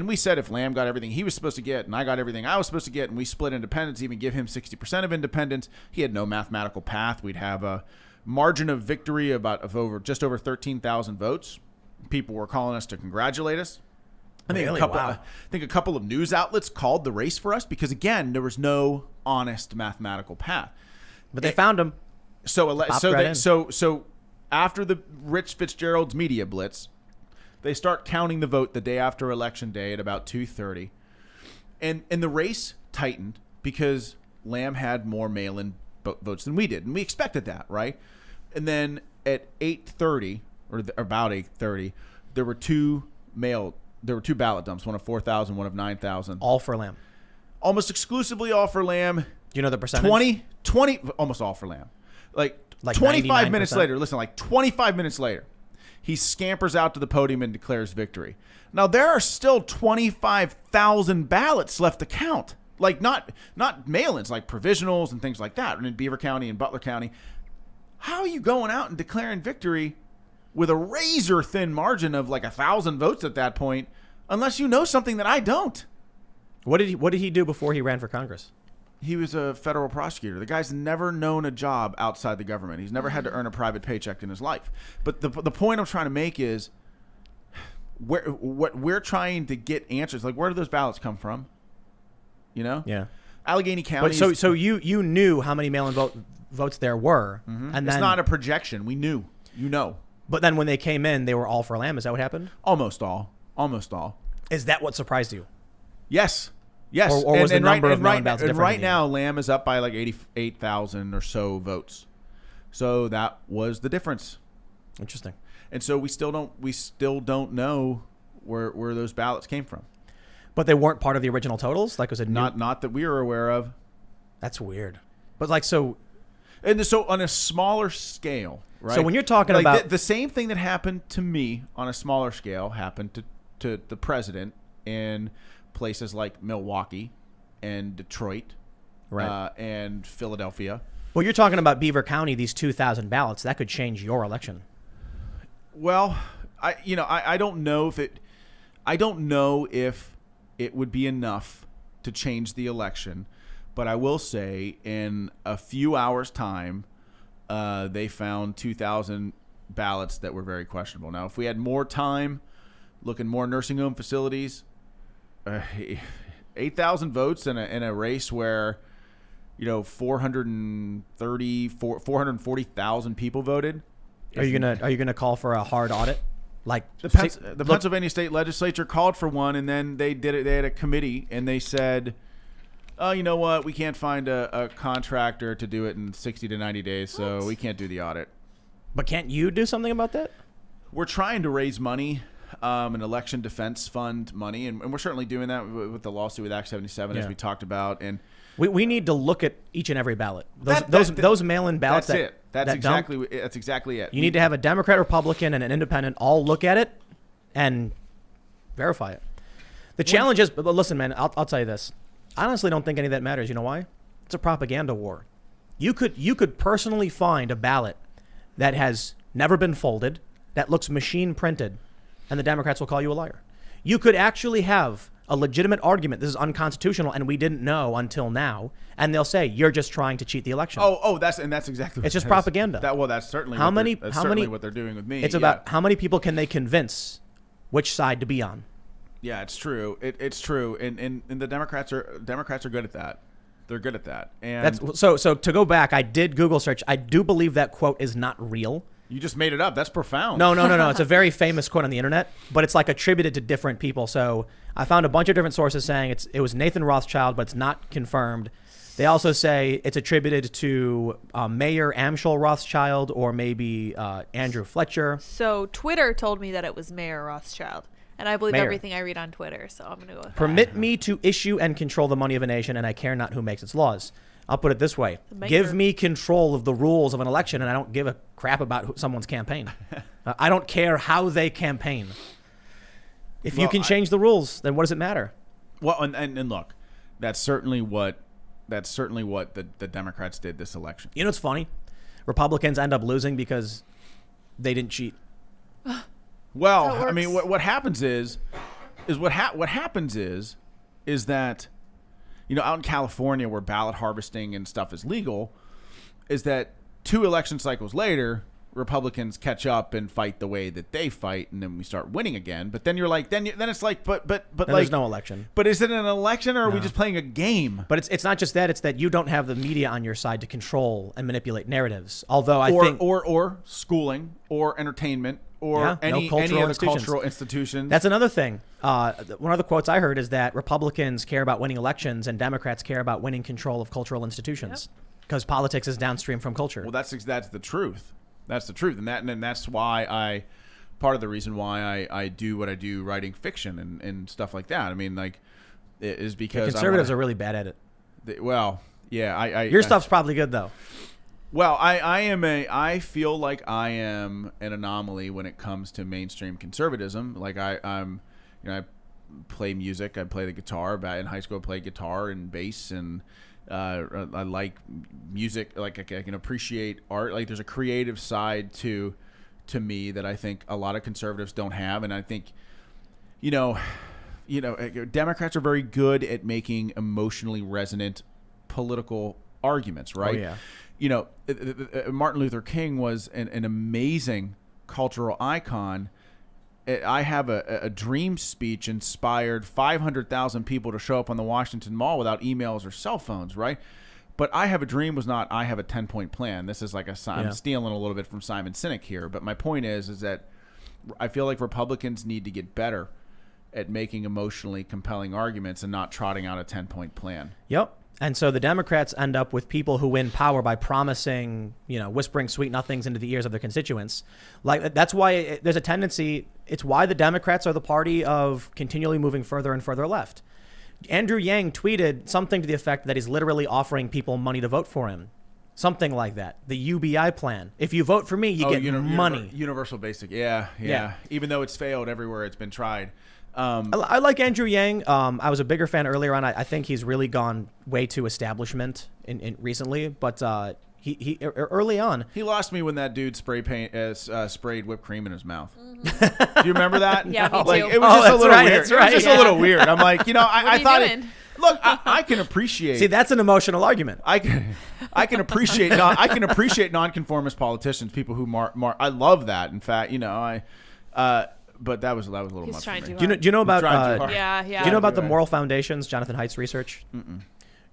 we said if Lamb got everything he was supposed to get, and I got everything I was supposed to get, and we split independents, even give him 60% of independents, he had no mathematical path. We'd have a margin of victory just over 13,000 votes. People were calling us to congratulate us. I think a couple of news outlets called the race for us because, again, there was no honest mathematical path. But they found him. So after the Rich Fitzgerald's media blitz, they start counting the vote the day after Election Day at about 2:30, and the race tightened because Lamb had more mail-in votes than we did, and we expected that, right? And then at 8:30 or about 8:30, there were two ballot dumps, one of 4,000, one of 9,000. All for Lamb. Almost exclusively all for Lamb. Do you know the percentage? 20, almost all for Lamb. Like 25 minutes later, 25 minutes later, he scampers out to the podium and declares victory. Now, there are still 25,000 ballots left to count. Like, not mail-ins, like provisionals and things like that. And in Beaver County and Butler County, how are you going out and declaring victory with a razor-thin margin of like 1,000 votes at that point, unless you know something that I don't? What did he do before he ran for Congress? He was a federal prosecutor. The guy's never known a job outside the government. He's never had to earn a private paycheck in his life. But the point I'm trying to make is, what we're trying to get answers. Like, where do those ballots come from? Yeah. Allegheny County. But so you knew how many mail-in votes there were, and then it's not a projection. We knew. But then when they came in, they were all for Lamb. Is that what happened? Almost all. Is that what surprised you? Yes. Or was the number of mail-in ballots different? And right now, Lamb is up by like 88,000 or so votes. So that was the difference. Interesting. And so we still don't know where those ballots came from. But they weren't part of the original totals? Like, was it not that we were aware of. That's weird. But like, so... And so on a smaller scale, right? So when you're talking like about... The same thing that happened to me on a smaller scale happened to the president in places like Milwaukee and Detroit, right, and Philadelphia. Well, you're talking about Beaver County, these 2,000 ballots. That could change your election. Well, I don't know if it would be enough to change the election, but I will say in a few hours' time, they found 2,000 ballots that were very questionable. Now, if we had more time, looking more nursing home facilities, 8,000 votes in a race where 440,000 people voted. Are you gonna call for a hard audit? Like the Pennsylvania State Legislature called for one, and then they did it. They had a committee, and they said, "Oh, you know what? We can't find a contractor to do it in 60 to 90 days, so we can't do the audit." But can't you do something about that? We're trying to raise money, an election defense fund money, and we're certainly doing that with the lawsuit with Act 77, as we talked about. And we need to look at each and every ballot. Those mail-in ballots. That's that dump. exactly it. You need to have a Democrat, Republican, and an independent all look at it and verify it. The challenge is, but listen, man, I'll tell you this. I honestly don't think any of that matters. You know why? It's a propaganda war. You could personally find a ballot that has never been folded, that looks machine printed, and the Democrats will call you a liar. You could actually have a legitimate argument. This is unconstitutional, and we didn't know until now. And they'll say you're just trying to cheat the election. That's exactly. What it's just propaganda. That's certainly what they're doing with me. It's about how many people can they convince which side to be on. Yeah, it's true. It's true, and the Democrats are good at that. They're good at that. And that's so to go back, I did Google search. I do believe that quote is not real. You just made it up. That's profound. No. It's a very famous quote on the internet, but it's like attributed to different people. So I found a bunch of different sources saying it was Nathan Rothschild, but it's not confirmed. They also say it's attributed to Mayor Amschel Rothschild or maybe Andrew Fletcher. So Twitter told me that it was Mayor Rothschild. And I believe everything I read on Twitter, so I'm going to go with Permit me to issue and control the money of a nation, and I care not who makes its laws. I'll put it this way. Give me control of the rules of an election, and I don't give a crap about someone's campaign. I don't care how they campaign. If you can change the rules, then what does it matter? Well, and look, that's certainly what the Democrats did this election. You know what's funny? Republicans end up losing because they didn't cheat. Well, I mean, what happens is that, you know, out in California where ballot harvesting and stuff is legal, is that 2 election cycles later, Republicans catch up and fight the way that they fight, and then we start winning again. But then you're like, then it's like, but then like, there's no election. But is it an election, or are we just playing a game? But it's not just that; it's that you don't have the media on your side to control and manipulate narratives. Although I think, or schooling, or entertainment, or any other cultural institutions. That's another thing. One of the quotes I heard is that Republicans care about winning elections and Democrats care about winning control of cultural institutions because politics is downstream from culture. Well, that's the truth. That's the truth, and that's why part of the reason why I do what I do, writing fiction and stuff like that. I mean, like, is because conservatives are really bad at it. Your stuff's probably good though. Well, I feel like I am an anomaly when it comes to mainstream conservatism. Like I play music. I play the guitar. In high school, I played guitar and bass, and I like music. Like I can appreciate art. Like there's a creative side to me that I think a lot of conservatives don't have, and I think, you know, Democrats are very good at making emotionally resonant political arguments, right? Oh, yeah. You know, Martin Luther King was an amazing cultural icon. I have a dream speech inspired 500,000 people to show up on the Washington Mall without emails or cell phones, right? But I Have a Dream was not I Have a 10-point plan. This is like I'm stealing a little bit from Simon Sinek here. But my point is that I feel like Republicans need to get better at making emotionally compelling arguments and not trotting out a 10-point plan. Yep. And so the Democrats end up with people who win power by promising, whispering sweet nothings into the ears of their constituents. Like that's why there's a tendency. It's why the Democrats are the party of continually moving further and further left. Andrew Yang tweeted something to the effect that he's literally offering people money to vote for him. Something like that. The UBI plan. If you vote for me, you get money. Universal basic. Yeah. Even though it's failed everywhere it's been tried. I like Andrew Yang. I was a bigger fan earlier on. I think he's really gone way too establishment in recently, but he early on he lost me when that dude sprayed whipped cream in his mouth. Mm-hmm. Do you remember that? Yeah, me too. Like, it was just a little weird. That's right. It was just a little weird. I'm like, I thought doing? Look, I can appreciate. See, that's an emotional argument. I can appreciate nonconformist politicians, people who I love that. In fact, but that was a little much for me. Do you know about yeah. Do you know about the moral foundations, Jonathan Haidt's research? Mm-mm.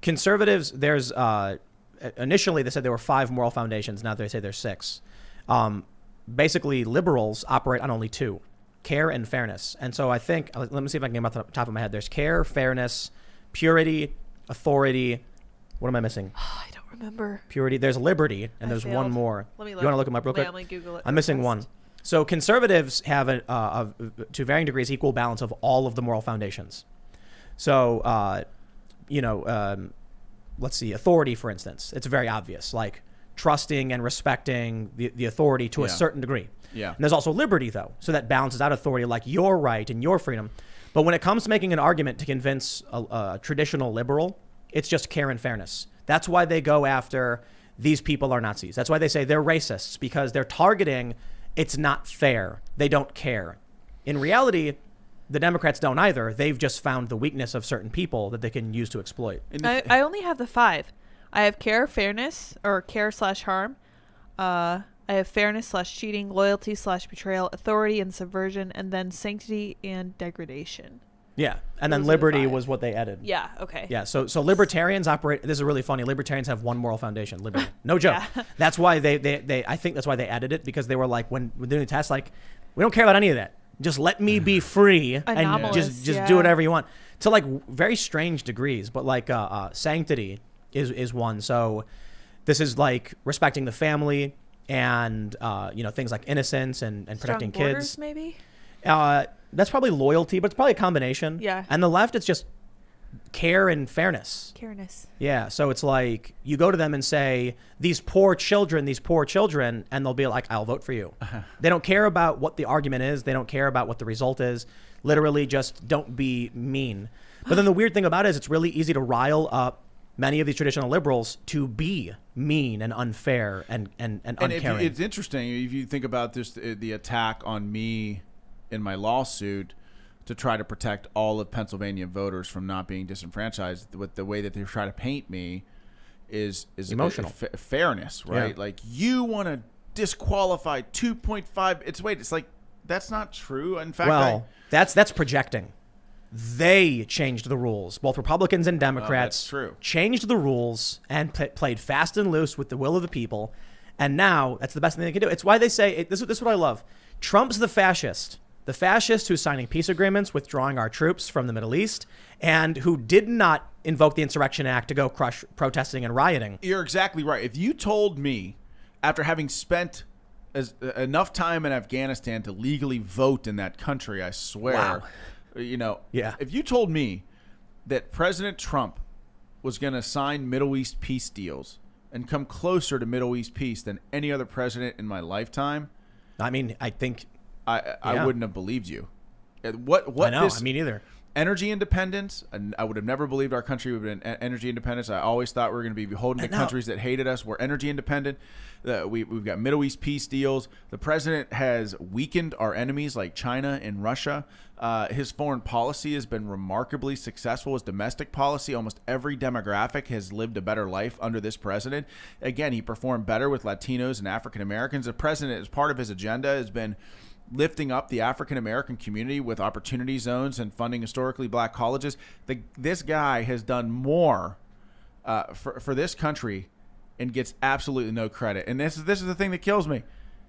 Conservatives, there's initially they said there were 5 moral foundations. Now they say there's 6. Basically, liberals operate on only 2, care and fairness. And so I think, let me see if I can get them off the top of my head. There's care, fairness, purity, authority. What am I missing? I don't remember. Purity. There's liberty, and there's one more. Let me look. You want to look them up real quick? Let me Google it. I'm missing one. So conservatives have, to varying degrees, equal balance of all of the moral foundations. So, let's see, authority, for instance. It's very obvious. Like, trusting and respecting the authority to a certain degree. Yeah. And there's also liberty, though, so that balances out authority, like your right and your freedom. But when it comes to making an argument to convince a traditional liberal, it's just care and fairness. That's why they go after these people are Nazis. That's why they say they're racists, because they're targeting it's not fair. They don't care. In reality, the Democrats don't either. They've just found the weakness of certain people that they can use to exploit. I only have the 5. I have care, fairness, or care/harm. I have fairness/cheating, loyalty/betrayal, authority and subversion, and then sanctity and degradation. Yeah. And then Those are the liberty 5. was what they added. Yeah, okay. Yeah, so libertarians operate. This is really funny. Libertarians have one moral foundation: liberty. No joke. Yeah. That's why they. I think that's why they added it, because they were like, when doing the test, like, we don't care about any of that. Just let me be free and Anomalous, just do whatever you want. To like very strange degrees, but like sanctity is one. So this is like respecting the family and things like innocence and protecting Strong borders, kids. maybe. That's probably loyalty, but it's probably a combination. Yeah. And the left, it's just care and fairness. Careness. Yeah. So it's like you go to them and say, these poor children, and they'll be like, I'll vote for you. They don't care about what the argument is. They don't care about what the result is. Literally just don't be mean. But then the weird thing about it is it's really easy to rile up many of these traditional liberals to be mean and unfair and uncaring. It's interesting if you think about this, the attack on me in my lawsuit to try to protect all of Pennsylvania voters from not being disenfranchised. With the way that they try to paint me is emotional fairness, right? Yeah. Like, you want to disqualify 2.5. It's like, that's not true. In fact, that's projecting. They changed the rules. Both Republicans and Democrats that's true. Changed the rules and played fast and loose with the will of the people. And now that's the best thing they can do. It's why they say this is what I love. Trump's the fascist. The fascist who's signing peace agreements, withdrawing our troops from the Middle East, and who did not invoke the Insurrection Act to go crush protesting and rioting. You're exactly right. If you told me, after having spent enough time in Afghanistan to legally vote in that country, I swear, Yeah. if you told me that President Trump was going to sign Middle East peace deals and come closer to Middle East peace than any other president in my lifetime, I mean, I think I wouldn't have believed you. What I know. this I mean, either. energy independence, and I would have never believed our country would have been energy independence. I always thought we were going to be beholden to countries that hated us. We're energy independent. We've got Middle East peace deals. The president has weakened our enemies like China and Russia. His foreign policy has been remarkably successful. His domestic policy, almost every demographic has lived a better life under this president. Again, he performed better with Latinos and African Americans. The president, as part of his agenda, has been lifting up the African-American community with opportunity zones and funding historically black colleges. This guy has done more for this country and gets absolutely no credit. And this is the thing that kills me.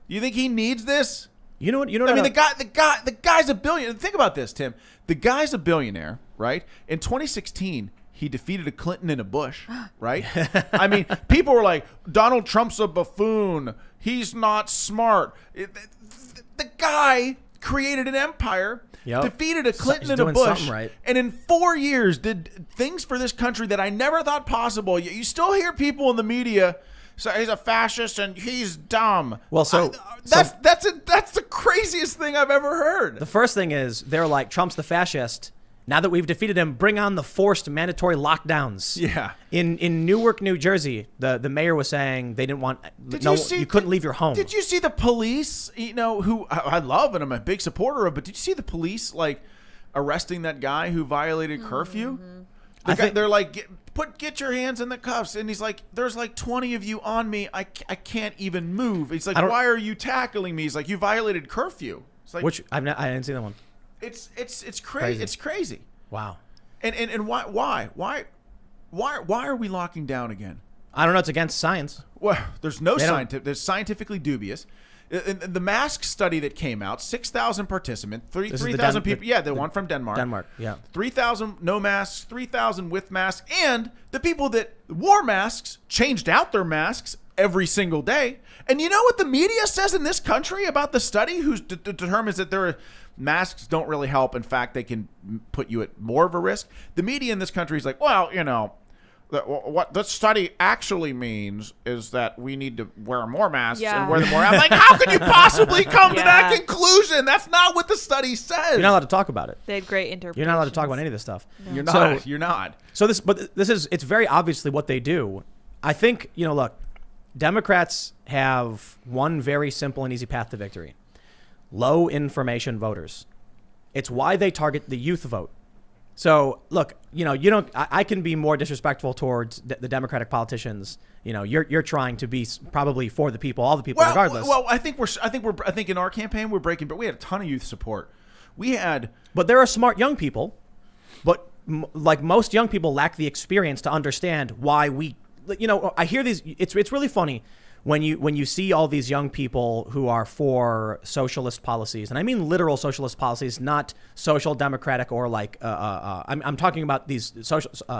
You think he needs this? You know what? I mean, the guy's a billionaire. Think about this, Tim. The guy's a billionaire, right? In 2016, he defeated a Clinton and a Bush, right? I mean, people were like, Donald Trump's a buffoon. He's not smart. The guy created an empire, defeated a Clinton and a Bush, right. and in 4 years did things for this country that I never thought possible. You still hear people in the media say he's a fascist and he's dumb. Well, that's the craziest thing I've ever heard. The first thing is they're like, Trump's the fascist. Now that we've defeated him, bring on the forced mandatory lockdowns. Yeah. In Newark, New Jersey, the mayor was saying they didn't want you couldn't leave your home. Did you see the police, who I love and I'm a big supporter of, but did you see the police like arresting that guy who violated curfew? They're like, get your hands in the cuffs, and he's like, there's like 20 of you on me. I can't even move. He's like, why are you tackling me? He's like, you violated curfew. It's like, which I didn't see that one. It's crazy. It's crazy. Wow. And why are we locking down again? I don't know. It's against science. Well, there's there's scientifically dubious. The mask study that came out, 6,000 participants, 3,000 people. The one from Denmark. Denmark, yeah. 3,000 no masks, 3,000 with masks, and the people that wore masks changed out their masks every single day. And you know what the media says in this country about the study, who determines that their masks don't really help. In fact, they can put you at more of a risk. The media in this country is like, well, what this study actually means is that we need to wear more masks Yeah. and wear them more. I'm like, how could you possibly come to that Yeah. conclusion? That's not what the study says. You're not allowed to talk about it. They had great interpretations. You're not allowed to talk about any of this stuff. No. You're not. You're not. So it's very obviously what they do. I think, look, Democrats have one very simple and easy path to victory. Low information voters. It's why they target the youth vote. So look, I can be more disrespectful towards the Democratic politicians. You're trying to be probably for the people, all the people, regardless. Well, I think in our campaign but we had a ton of youth support. But there are smart young people, but like most young people lack the experience to understand why I hear these. It's really funny when you see all these young people who are for socialist policies, and I mean literal socialist policies, not social democratic or like I'm talking about these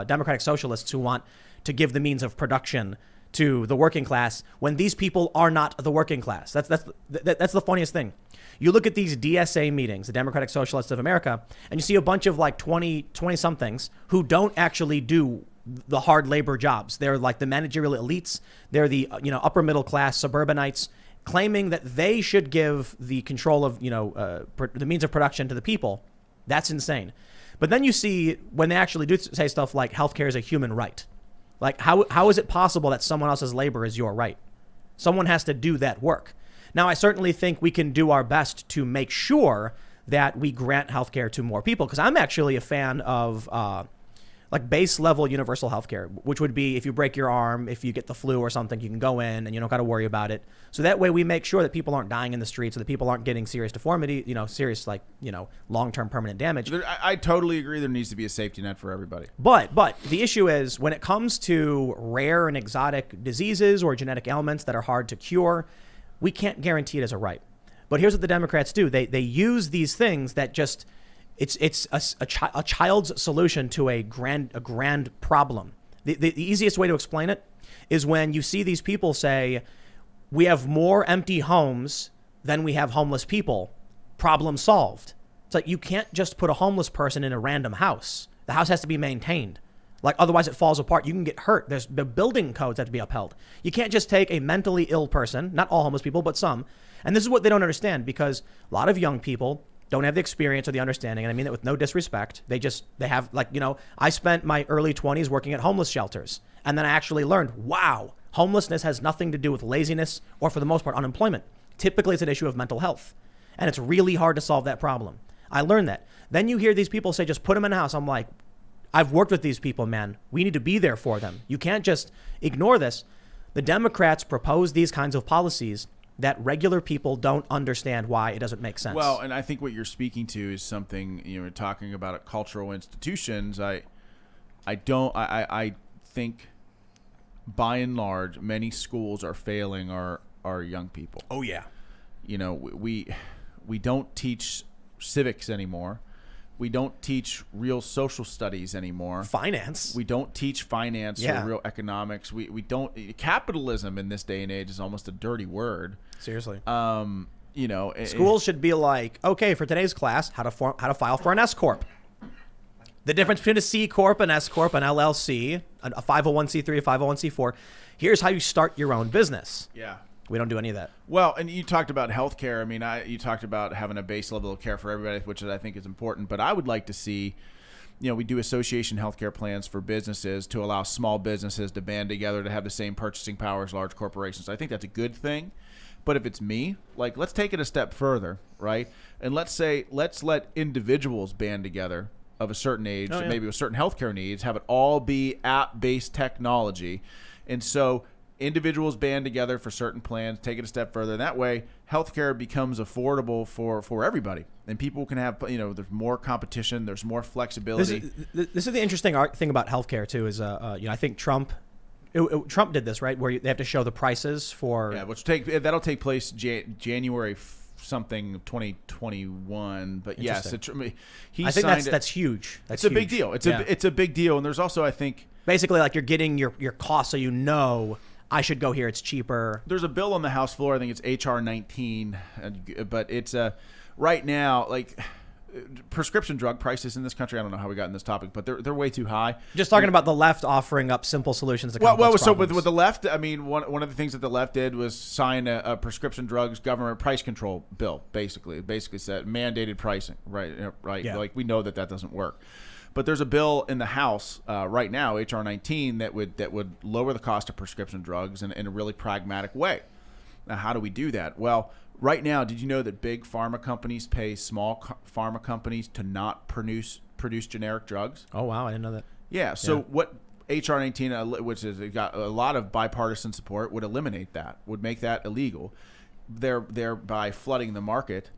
democratic socialists who want to give the means of production to the working class when these people are not the working class. That's the funniest thing. You look at these DSA meetings, the Democratic Socialists of America, and you see a bunch of like 20 somethings who don't actually do the hard labor jobs. They're like the managerial elites. They're the upper middle class suburbanites, claiming that they should give the control of the means of production to the people. That's insane. But then you see when they actually do say stuff like healthcare is a human right. Like how is it possible that someone else's labor is your right? Someone has to do that work. Now, I certainly think we can do our best to make sure that we grant healthcare to more people, because I'm actually a fan of like base level universal healthcare, which would be if you break your arm, if you get the flu or something, you can go in and you don't got to worry about it. So that way we make sure that people aren't dying in the streets, so that people aren't getting serious deformity, serious long-term permanent damage. I totally agree. There needs to be a safety net for everybody. But the issue is when it comes to rare and exotic diseases or genetic ailments that are hard to cure, we can't guarantee it as a right. But here's what the Democrats do. They use these things that just... It's a child's solution to a grand problem. The easiest way to explain it is when you see these people say, we have more empty homes than we have homeless people. Problem solved. It's like you can't just put a homeless person in a random house. The house has to be maintained. Like otherwise it falls apart. You can get hurt. There's the building codes have to be upheld. You can't just take a mentally ill person, not all homeless people, but some. And this is what they don't understand, because a lot of young people don't have the experience or the understanding, and I mean that with no disrespect. They have I spent my early 20s working at homeless shelters, and then I actually learned, wow, homelessness has nothing to do with laziness or, for the most part, unemployment. Typically, it's an issue of mental health, and it's really hard to solve that problem. I learned that. Then you hear these people say, just put them in a house. I'm like, I've worked with these people, man. We need to be there for them. You can't just ignore this. The Democrats propose these kinds of policies that regular people don't understand why it doesn't make sense. Well, and I think what you're speaking to is something, we're talking about cultural institutions. I think by and large, many schools are failing our young people. Oh yeah. We don't teach civics anymore. We don't teach real social studies anymore. Finance. We don't teach finance or real economics. We don't. Capitalism in this day and age is almost a dirty word. Seriously. Schools should be like, okay, for today's class, how to file for an S corp. The difference between a C corp, an S corp, an LLC, a 501c3, a 501c4. Here's how you start your own business. Yeah. We don't do any of that. Well, and you talked about healthcare. I mean, you talked about having a base level of care for everybody, which I think is important. But I would like to see, we do association healthcare plans for businesses to allow small businesses to band together to have the same purchasing power as large corporations. I think that's a good thing. But if it's me, like, let's take it a step further, right? And let's let individuals band together of a certain age, maybe with certain healthcare needs, have it all be app-based technology. And so individuals band together for certain plans, take it a step further. And that way, healthcare becomes affordable for everybody. And people can have, there's more competition, there's more flexibility. This is the interesting thing about healthcare, too, is, I think Trump did this, right? Where they have to show the prices for... Yeah, that'll take place January something 2021. But yes, I think that's huge. It's a big deal. It's a big deal. And there's also, I think... Basically, like you're getting your cost so I should go here. It's cheaper. There's a bill on the House floor. I think it's HR 19, but it's right now, like, prescription drug prices in this country, I don't know how we got in this topic, but they're way too high. Just talking about the left offering up simple solutions to Well, complex so problems. with the left, I mean, one of the things that the left did was sign a prescription drugs government price control bill. Basically, it basically said mandated pricing, right? Right. Yeah. Like we know that doesn't work. But there's a bill in the House right now, HR 19, that would lower the cost of prescription drugs in a really pragmatic way. Now, how do we do that? Well, right now, did you know that big pharma companies pay small pharma companies to not produce generic drugs? Oh, wow. I didn't know that. Yeah. So Yeah. what HR 19, which is it got a lot of bipartisan support, would eliminate that, would make that illegal, thereby flooding the market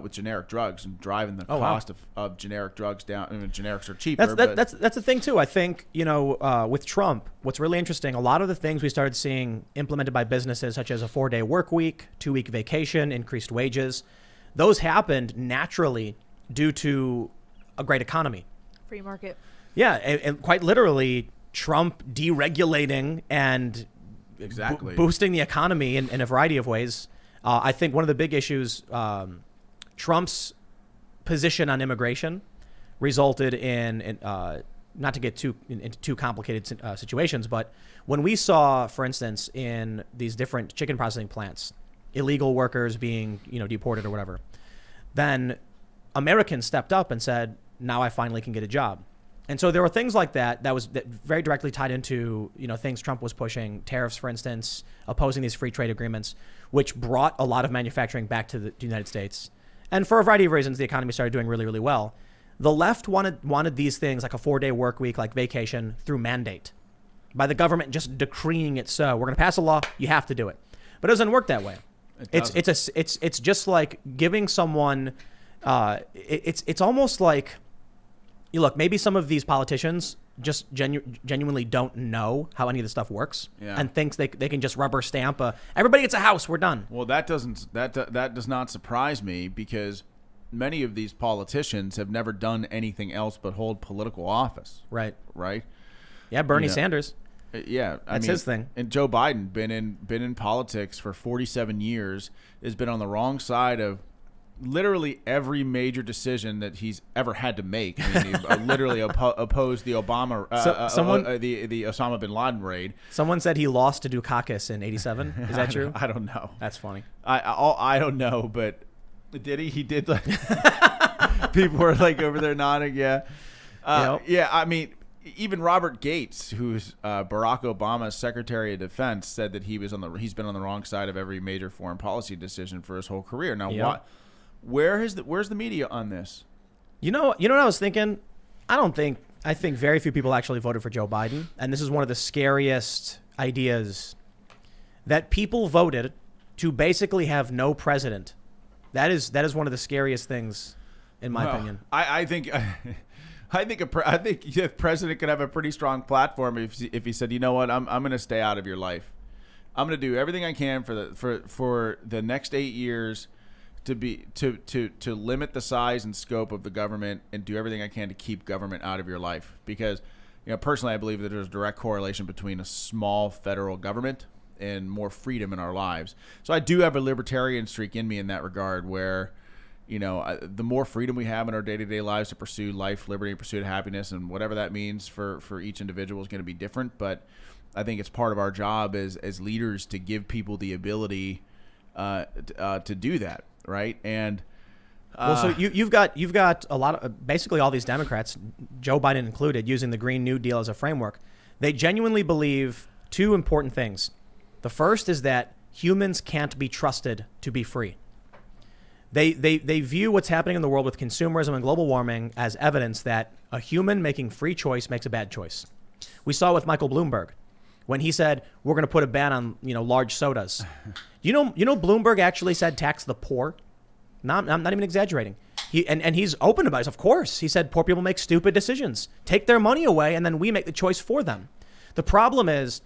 with generic drugs and driving the cost of generic drugs down. I mean, generics are cheaper. That's the thing too. I think with Trump, what's really interesting, a lot of the things we started seeing implemented by businesses, such as a 4-day work week, 2-week vacation, increased wages, those happened naturally due to a great economy. Free market. Yeah, and quite literally, Trump deregulating and Exactly. boosting the economy in a variety of ways. I think one of the big issues. Trump's position on immigration resulted in not to get into too complicated situations, but when we saw, for instance, in these different chicken processing plants, illegal workers being deported or whatever, then Americans stepped up and said, now I finally can get a job. And so there were things like that that very directly tied into things Trump was pushing, tariffs, for instance, opposing these free trade agreements, which brought a lot of manufacturing back to the United States. And for a variety of reasons, the economy started doing really, really well. The left wanted these things like a 4-day work week, like vacation, through mandate, by the government just decreeing it. So we're going to pass a law, you have to do it. But it doesn't work that way. It's just like giving someone. It's almost like, look, maybe some of these politicians just genuinely don't know how any of this stuff works, and thinks they can just rubber stamp everybody gets a house, we're done. Well, that does not surprise me, because many of these politicians have never done anything else but hold political office. Right. Yeah, Bernie Sanders. Yeah, I mean, his thing. And Joe Biden been in politics for 47 years, has been on the wrong side of literally every major decision that he's ever had to make. I mean, he literally opposed the Obama, the Osama bin Laden raid. Someone said he lost to Dukakis in '87. Is that true? I don't know. That's funny. I don't know, but did he? He did. Like, people were like over there nodding. Yeah. Yeah. I mean, even Robert Gates, who's Barack Obama's Secretary of Defense, said that he's been on the wrong side of every major foreign policy decision for his whole career. Now, where's the media on this? You know what I was thinking? I think very few people actually voted for Joe Biden, and this is one of the scariest ideas, that people voted to basically have no president. That is one of the scariest things, in my opinion. I think the president could have a pretty strong platform if he said, you know what, I'm going to stay out of your life. I'm going to do everything I can for the next 8 years to limit the size and scope of the government, and do everything I can to keep government out of your life. Because, personally, I believe that there's a direct correlation between a small federal government and more freedom in our lives. So I do have a libertarian streak in me in that regard, where, the more freedom we have in our day-to-day lives to pursue life, liberty, and pursuit of happiness, and whatever that means for each individual is going to be different. But I think it's part of our job as leaders to give people the ability to do that. Right. And so you've got a lot of basically all these Democrats, Joe Biden included, using the Green New Deal as a framework. They genuinely believe two important things. The first is that humans can't be trusted to be free. They view what's happening in the world with consumerism and global warming as evidence that a human making free choice makes a bad choice. We saw with Michael Bloomberg when he said we're going to put a ban on large sodas. You know Bloomberg actually said tax the poor. I'm not even exaggerating. He's open about it. Of course, he said poor people make stupid decisions. Take their money away, and then we make the choice for them. The problem is,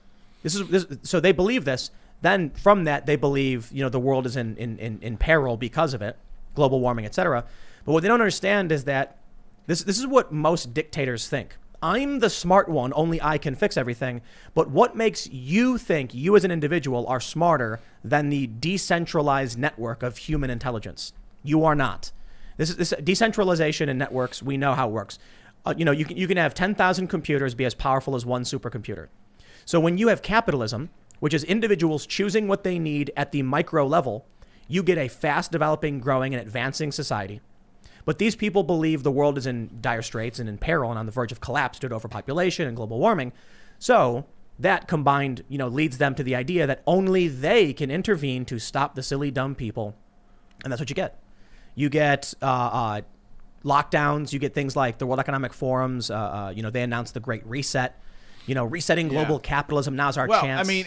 so they believe this. Then from that, they believe the world is in peril because of it, global warming, etc. But what they don't understand is that this is what most dictators think. I'm the smart one, only I can fix everything. But what makes you think you as an individual are smarter than the decentralized network of human intelligence? You are not. This decentralization in networks. We know how it works. You can have 10,000 computers be as powerful as one supercomputer. So when you have capitalism, which is individuals choosing what they need at the micro level, you get a fast developing, growing, and advancing society. But these people believe the world is in dire straits and in peril and on the verge of collapse due to overpopulation and global warming. So that combined, leads them to the idea that only they can intervene to stop the silly, dumb people. And that's what you get. You get lockdowns. You get things like the World Economic Forum's, they announced the Great Reset. Resetting global capitalism. Now's our chance. I mean,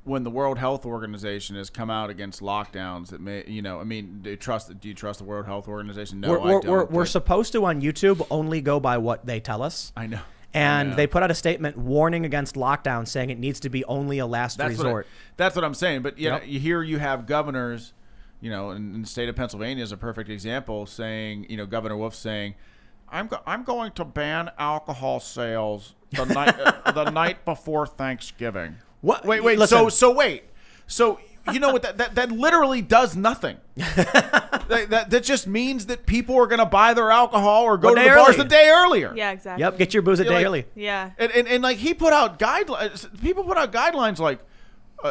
when the World Health Organization has come out against lockdowns, that may, do you trust the World Health Organization? No, I don't. We're supposed to on YouTube only go by what they tell us. I know. And they put out a statement warning against lockdown, saying it needs to be only a last resort. That's what I'm saying. But you have governors, in the state of Pennsylvania is a perfect example, saying, Governor Wolf saying, I'm going to ban alcohol sales the night before Thanksgiving. What? Wait. Listen. So you know what? That literally does nothing. that just means that people are going to buy their alcohol or go to the bars the day earlier. Yeah, exactly. Yep, get your booze a day early. Yeah. And like he put out guidelines. People put out guidelines like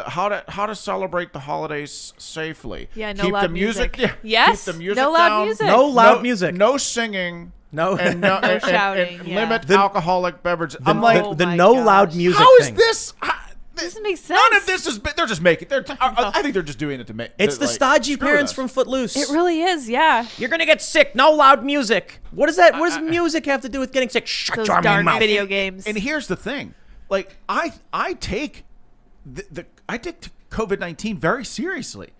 how to celebrate the holidays safely. Yeah, no keep loud the music. music. Yeah, Yes. keep the music No loud down. music. No loud music. No singing. No. And No shouting. and Yeah. limit alcoholic beverages. The, I'm like, Oh the my no gosh. loud music how is thing. this? Doesn't make sense. None of this is. They're just making. I think they're just doing it to make. It's the stodgy screw parents us. from Footloose. It really is. Yeah. You're gonna get sick. No loud music. What is that? What does music have to do with getting sick? Shut Those your darn mouth. video games. And here's the thing, like I take I take COVID-19 very seriously.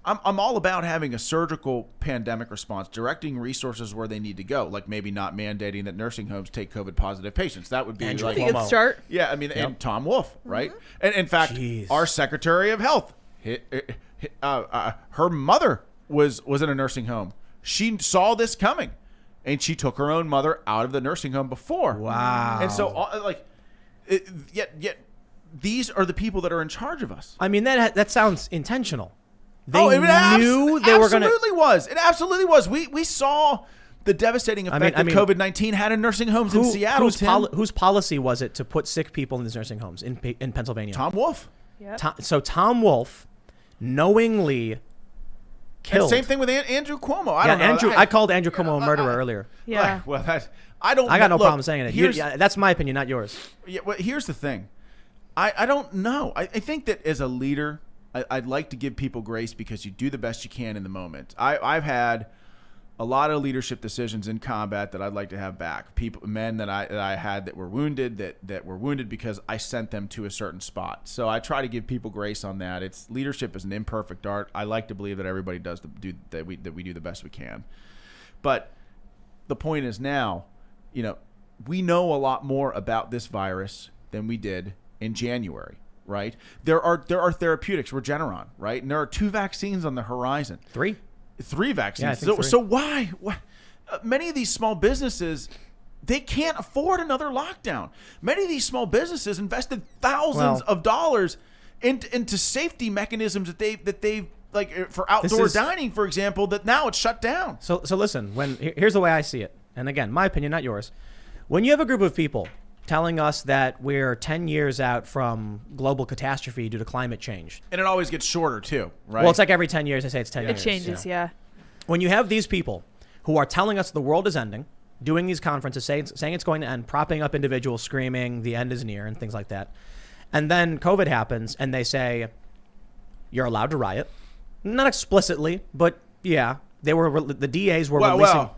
I'm all about having a surgical pandemic response, directing resources where they need to go, like maybe not mandating that nursing homes take COVID positive patients. That would be Andrew like Pretty good start. yeah, I mean, and Tom Wolf, right? And in fact, Jeez. our Secretary of Health, her mother was in a nursing home. She saw this coming, and she took her own mother out of the nursing home before. Wow. And so, yet these are the people that are in charge of us. I mean, that sounds intentional. They it knew they were going to. Absolutely was. It absolutely was. We saw the devastating effect that COVID-19 had in nursing homes in Seattle. Whose policy was it to put sick people in these nursing homes in Pennsylvania? Tom Wolf. Yep. So Tom Wolf knowingly killed. And same thing with Andrew Cuomo. I don't know. I called Andrew Cuomo a murderer earlier. Yeah. Well, I don't. I got no look, problem saying it. That's my opinion, not yours. Yeah, well, here's the thing. I don't know. I think that as a leader, I'd like to give people grace because you do the best you can in the moment. I've had a lot of leadership decisions in combat that I'd like to have back. Men that I had that were wounded, that were wounded because I sent them to a certain spot. So I try to give people grace on that. Leadership is an imperfect art. I like to believe that everybody does that we do the best we can. But the point is now, we know a lot more about this virus than we did in January. Right, there are therapeutics, Regeneron, right, and there are 2 vaccines on the horizon. 3 vaccines. Yeah, I think 3. So why? Many of these small businesses, they can't afford another lockdown. Many of these small businesses invested thousands of dollars into safety mechanisms that they've like for outdoor dining, for example. That now it's shut down. So listen. Here's the way I see it, and again, my opinion, not yours. When you have a group of people telling us that we're 10 years out from global catastrophe due to climate change. And it always gets shorter too, right? Well, it's like every 10 years they say it's 10 It years. changes, yeah. When you have these people who are telling us the world is ending, doing these conferences, saying it's going to end, propping up individuals, screaming the end is near and things like that, and then COVID happens and they say, you're allowed to riot. Not explicitly, but yeah, the DAs were releasing...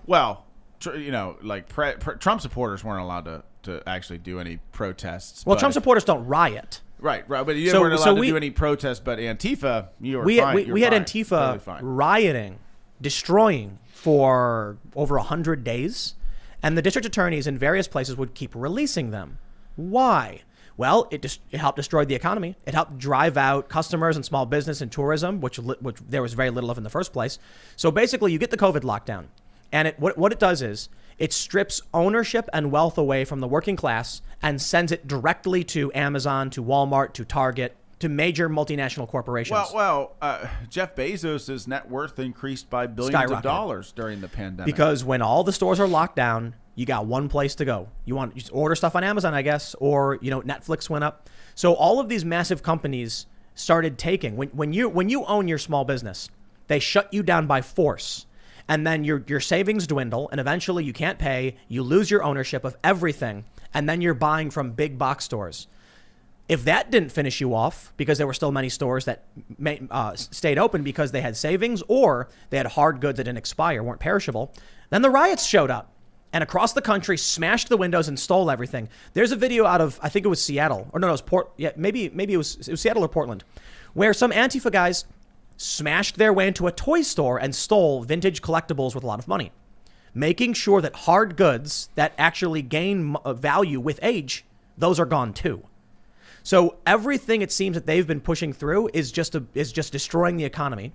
Trump supporters weren't allowed to actually do any protests. Well, Trump supporters don't riot. Right. But you weren't allowed to do any protests. But Antifa, you were fine. We had Antifa rioting, destroying for over 100 days, and the district attorneys in various places would keep releasing them. Why? Well, it helped destroy the economy. It helped drive out customers and small business and tourism, which there was very little of in the first place. So basically, you get the COVID lockdown, and what it does is it strips ownership and wealth away from the working class and sends it directly to Amazon, to Walmart, to Target, to major multinational corporations. Jeff Bezos' net worth increased by billions of dollars during the pandemic. Because when all the stores are locked down, you got one place to go. You just order stuff on Amazon, I guess, or Netflix went up. So all of these massive companies started taking when you own your small business, they shut you down by force, and then your savings dwindle, and eventually you can't pay. You lose your ownership of everything, and then you're buying from big box stores. If that didn't finish you off, because there were still many stores that stayed open because they had savings or they had hard goods that didn't expire, weren't perishable, then the riots showed up and across the country smashed the windows and stole everything. There's a video out of, I think it was Seattle, or no, it was maybe it was Seattle or Portland, where some Antifa guys smashed their way into a toy store and stole vintage collectibles with a lot of money, making sure that hard goods that actually gain value with age, those are gone too. So everything it seems that they've been pushing through is just destroying the economy.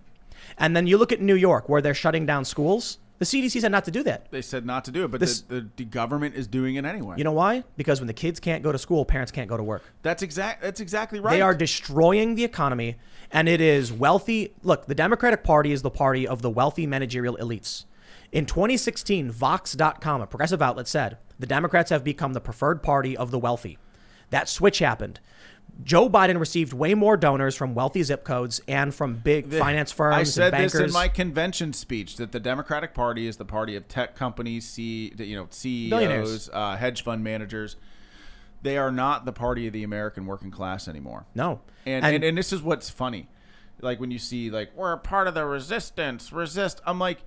And then you look at New York, where they're shutting down schools. The CDC said not to do that. They said not to do it, but the government is doing it anyway. You know why? Because when the kids can't go to school, parents can't go to work. That's exactly right. They are destroying the economy, and it is wealthy. Look, the Democratic Party is the party of the wealthy managerial elites. In 2016, Vox.com, a progressive outlet, said the Democrats have become the preferred party of the wealthy. That switch happened. Joe Biden received way more donors from wealthy zip codes and from big finance firms and bankers. I said this in my convention speech, that the Democratic Party is the party of tech companies, CEOs, hedge fund managers. They are not the party of the American working class anymore. No. And this is what's funny. Like when you see we're a part of the resistance, resist. I'm like,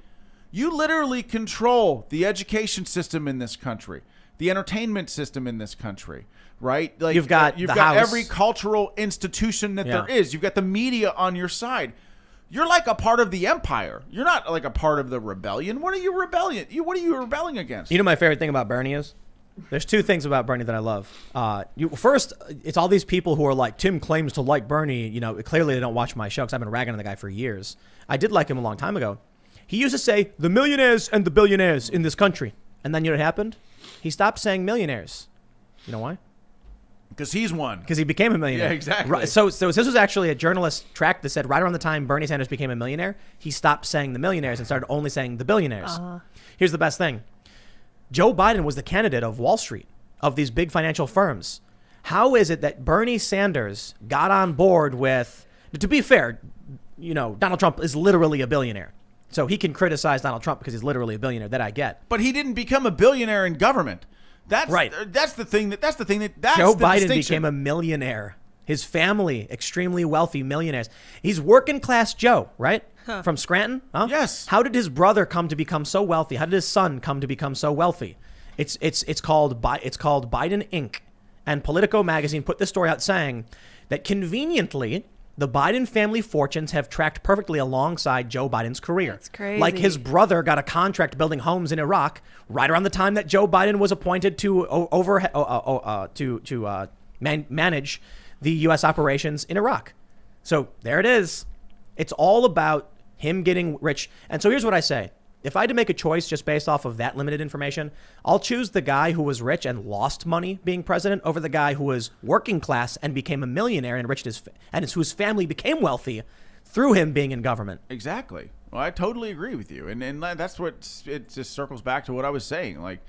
you literally control the education system in this country, the entertainment system in this country. Right? Like you've got every cultural institution that there is. You've got the media on your side. You're like a part of the empire. You're not like a part of the rebellion. What are you rebelling against? You know my favorite thing about Bernie is? There's two things about Bernie that I love. First, it's all these people who are like, Tim claims to like Bernie. Clearly they don't watch my show because I've been ragging on the guy for years. I did like him a long time ago. He used to say the millionaires and the billionaires in this country. And then you know what happened? He stopped saying millionaires. You know why? Because he's one. Because he became a millionaire. Yeah, exactly. Right, so this was actually a journalist track that said right around the time Bernie Sanders became a millionaire, he stopped saying the millionaires and started only saying the billionaires. Here's the best thing. Joe Biden was the candidate of Wall Street, of these big financial firms. How is it that Bernie Sanders got on board with, to be fair, Donald Trump is literally a billionaire. So he can criticize Donald Trump because he's literally a billionaire. That I get. But he didn't become a billionaire in government. That's right. That's the thing that Joe Biden became a millionaire. His family, extremely wealthy millionaires. He's working class Joe, right? Huh. From Scranton? Huh? Yes. How did his brother come to become so wealthy? How did his son come to become so wealthy? It's called Biden Inc. And Politico magazine put this story out saying that conveniently the Biden family fortunes have tracked perfectly alongside Joe Biden's career. That's crazy. Like his brother got a contract building homes in Iraq right around the time that Joe Biden was appointed to manage the U.S. operations in Iraq. So there it is. It's all about him getting rich. And so here's what I say. If I had to make a choice just based off of that limited information, I'll choose the guy who was rich and lost money being president over the guy who was working class and became a millionaire and enriched whose family became wealthy through him being in government. Exactly. Well, I totally agree with you. And that's what it just circles back to what I was saying. Like,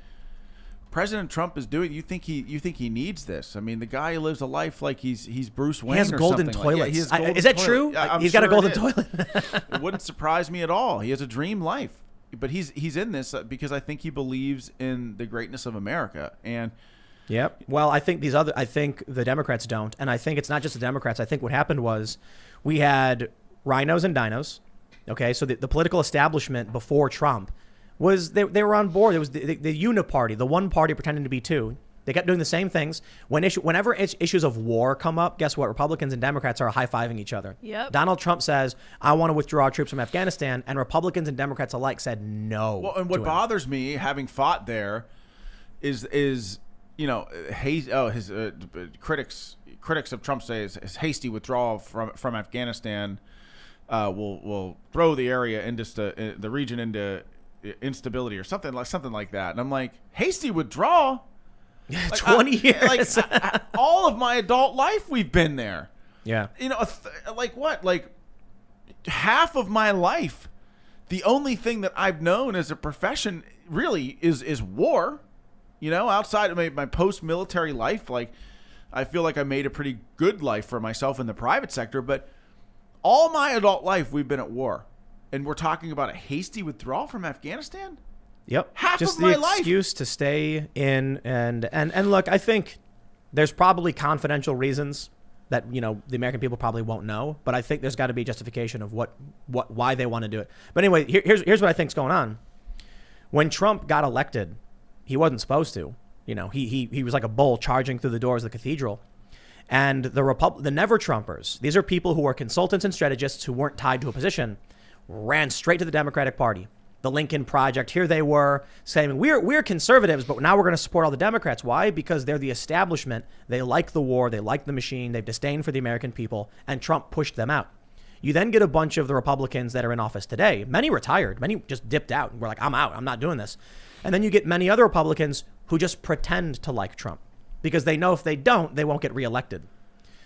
President Trump is doing. You think he needs this? I mean, the guy lives a life like he's Bruce Wayne. He has or golden something. toilets. Like, he has golden is that toilet. true? He's sure got a golden toilet. It wouldn't surprise me at all. He has a dream life. But he's in this because I think he believes in the greatness of America. And yep. Well, I think the Democrats don't, and I think it's not just the Democrats. I think what happened was we had rhinos and dinos. Okay, so the political establishment before Trump was they were on board. It was the uniparty, the one party pretending to be two. They kept doing the same things. Whenever issues of war come up, guess what? Republicans and Democrats are high-fiving each other. Yep. Donald Trump says, I want to withdraw our troops from Afghanistan, and Republicans and Democrats alike said no. Well, and what bothers me, having fought there, is his critics of Trump say his hasty withdrawal from Afghanistan will throw the area into the region into instability or something like that. And I'm like, hasty withdrawal? 20 years. All of my adult life we've been there. Yeah. You know, like what? Like half of my life, the only thing that I've known as a profession really is war. You know, outside of my post-military life, like I feel like I made a pretty good life for myself in the private sector, but all my adult life we've been at war. And we're talking about a hasty withdrawal from Afghanistan? Yep. Half Just of my the life. excuse to stay in and look, I think there's probably confidential reasons that, you know, the American people probably won't know, but I think there's got to be justification of why they want to do it. But anyway, here's what I think's going on. When Trump got elected, he wasn't supposed to. You know, he was like a bull charging through the doors of the cathedral. And the never Trumpers, these are people who are consultants and strategists who weren't tied to a position, ran straight to the Democratic Party. The Lincoln Project, here they were saying, we're conservatives, but now we're going to support all the Democrats. Why? Because they're the establishment. They like the war. They like the machine. They've disdain for the American people. And Trump pushed them out. You then get a bunch of the Republicans that are in office today. Many retired. Many just dipped out and were like, I'm out. I'm not doing this. And then you get many other Republicans who just pretend to like Trump because they know if they don't, they won't get reelected.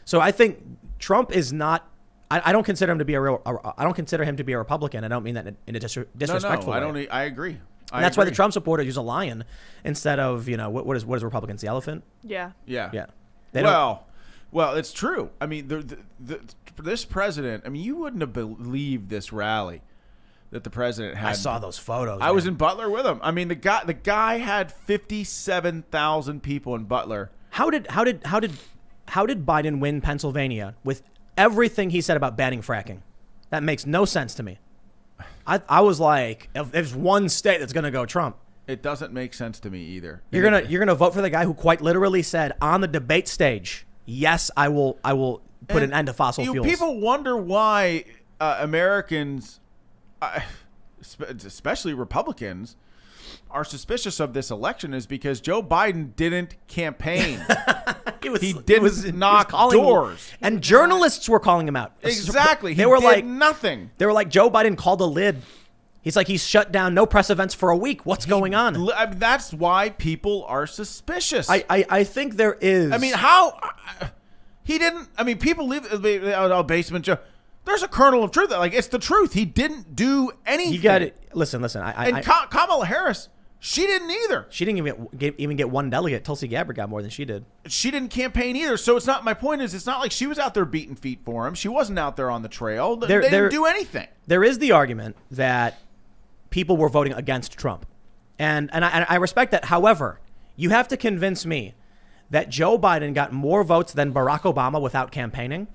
So I think Trump is not. I don't consider him to be I don't consider him to be a Republican. I don't mean that in a disrespectful way. I agree. And that's why the Trump supporters use a lion instead of, you know, what is Republicans? The elephant? Yeah. Yeah. Well, it's true. I mean, this president. I mean, you wouldn't have believed this rally that the president had. I saw those photos. I was in Butler with him. I mean, the guy had 57,000 people in Butler. How did Biden win Pennsylvania with everything he said about banning fracking? That makes no sense to me. I was like, if there's one state that's going to go Trump. It doesn't make sense to me either. You're gonna vote for the guy who quite literally said on the debate stage, yes, I will put an end to fossil fuels. People wonder why Americans, especially Republicans, are suspicious of this election is because Joe Biden didn't campaign. He didn't knock doors. And journalists were calling him out. Exactly. They were like nothing. They were like, Joe Biden called a lid. He's like, he's shut down no press events for a week. What's going on? I mean, that's why people are suspicious. I think there is. I mean, how he didn't. I mean, people leave basement Joe. There's a kernel of truth. Like, it's the truth. He didn't do anything. You got it. Listen. Kamala Harris, she didn't either. She didn't even get one delegate. Tulsi Gabbard got more than she did. She didn't campaign either. So it's not. My point is, it's not like she was out there beating feet for him. She wasn't out there on the trail. They didn't do anything. There is the argument that people were voting against Trump, and I respect that. However, you have to convince me that Joe Biden got more votes than Barack Obama without campaigning.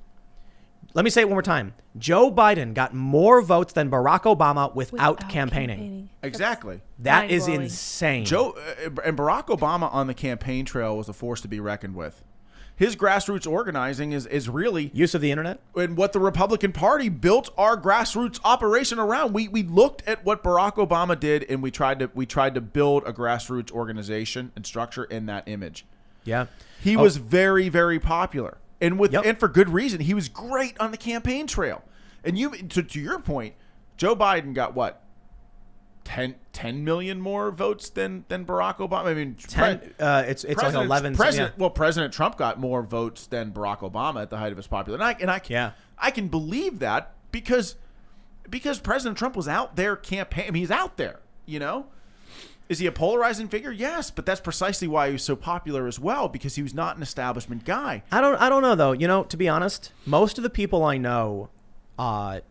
Let me say it one more time. Joe Biden got more votes than Barack Obama without campaigning. Exactly. That is insane. Joe and Barack Obama on the campaign trail was a force to be reckoned with. His grassroots organizing is really use of the internet. And what the Republican Party built our grassroots operation around. We looked at what Barack Obama did, and we tried to build a grassroots organization and structure in that image. Yeah. He was very, very popular. And and for good reason. He was great on the campaign trail. And to your point, Joe Biden got what? 10 million more votes than Barack Obama. I mean, it's like 11. President Trump got more votes than Barack Obama at the height of his popularity. I can believe that because President Trump was out there campaigning. I mean, he's out there, you know. Is he a polarizing figure? Yes, but that's precisely why he was so popular as well, because he was not an establishment guy. I don't know though. You know, to be honest, most of the people I know, and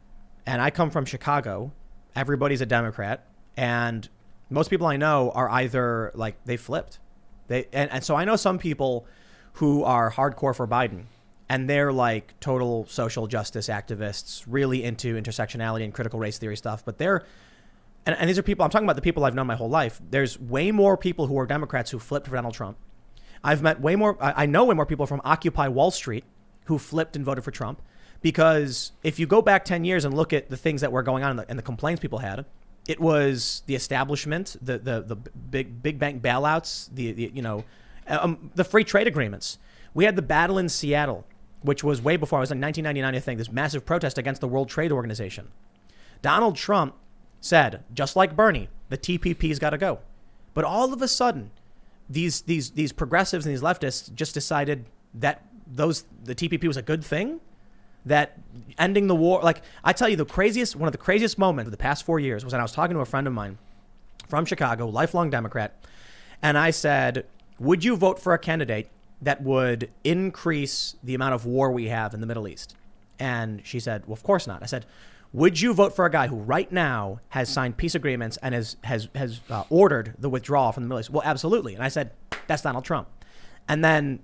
I come from Chicago, everybody's a Democrat, and most people I know are either like they flipped. And so I know some people who are hardcore for Biden, and they're like total social justice activists, really into intersectionality and critical race theory stuff, but they're And these are people, I'm talking about the people I've known my whole life. There's way more people who are Democrats who flipped for Donald Trump. I've met way more, I know way more people from Occupy Wall Street who flipped and voted for Trump. Because if you go back 10 years and look at the things that were going on and the complaints people had, it was the establishment, the big bank bailouts, the free trade agreements. We had the battle in Seattle, which was way before, it was in 1999, I think, this massive protest against the World Trade Organization. Donald Trump said, just like Bernie, the TPP's got to go. But all of a sudden, these progressives and these leftists just decided that the TPP was a good thing. that ending the war, like I tell you, one of the craziest moments of the past 4 years was when I was talking to a friend of mine from Chicago, lifelong Democrat, and I said, would you vote for a candidate that would increase the amount of war we have in the Middle East? And she said, well, of course not. I said, would you vote for a guy who right now has signed peace agreements and has ordered the withdrawal from the Middle East? Well, absolutely. And I said, that's Donald Trump. And then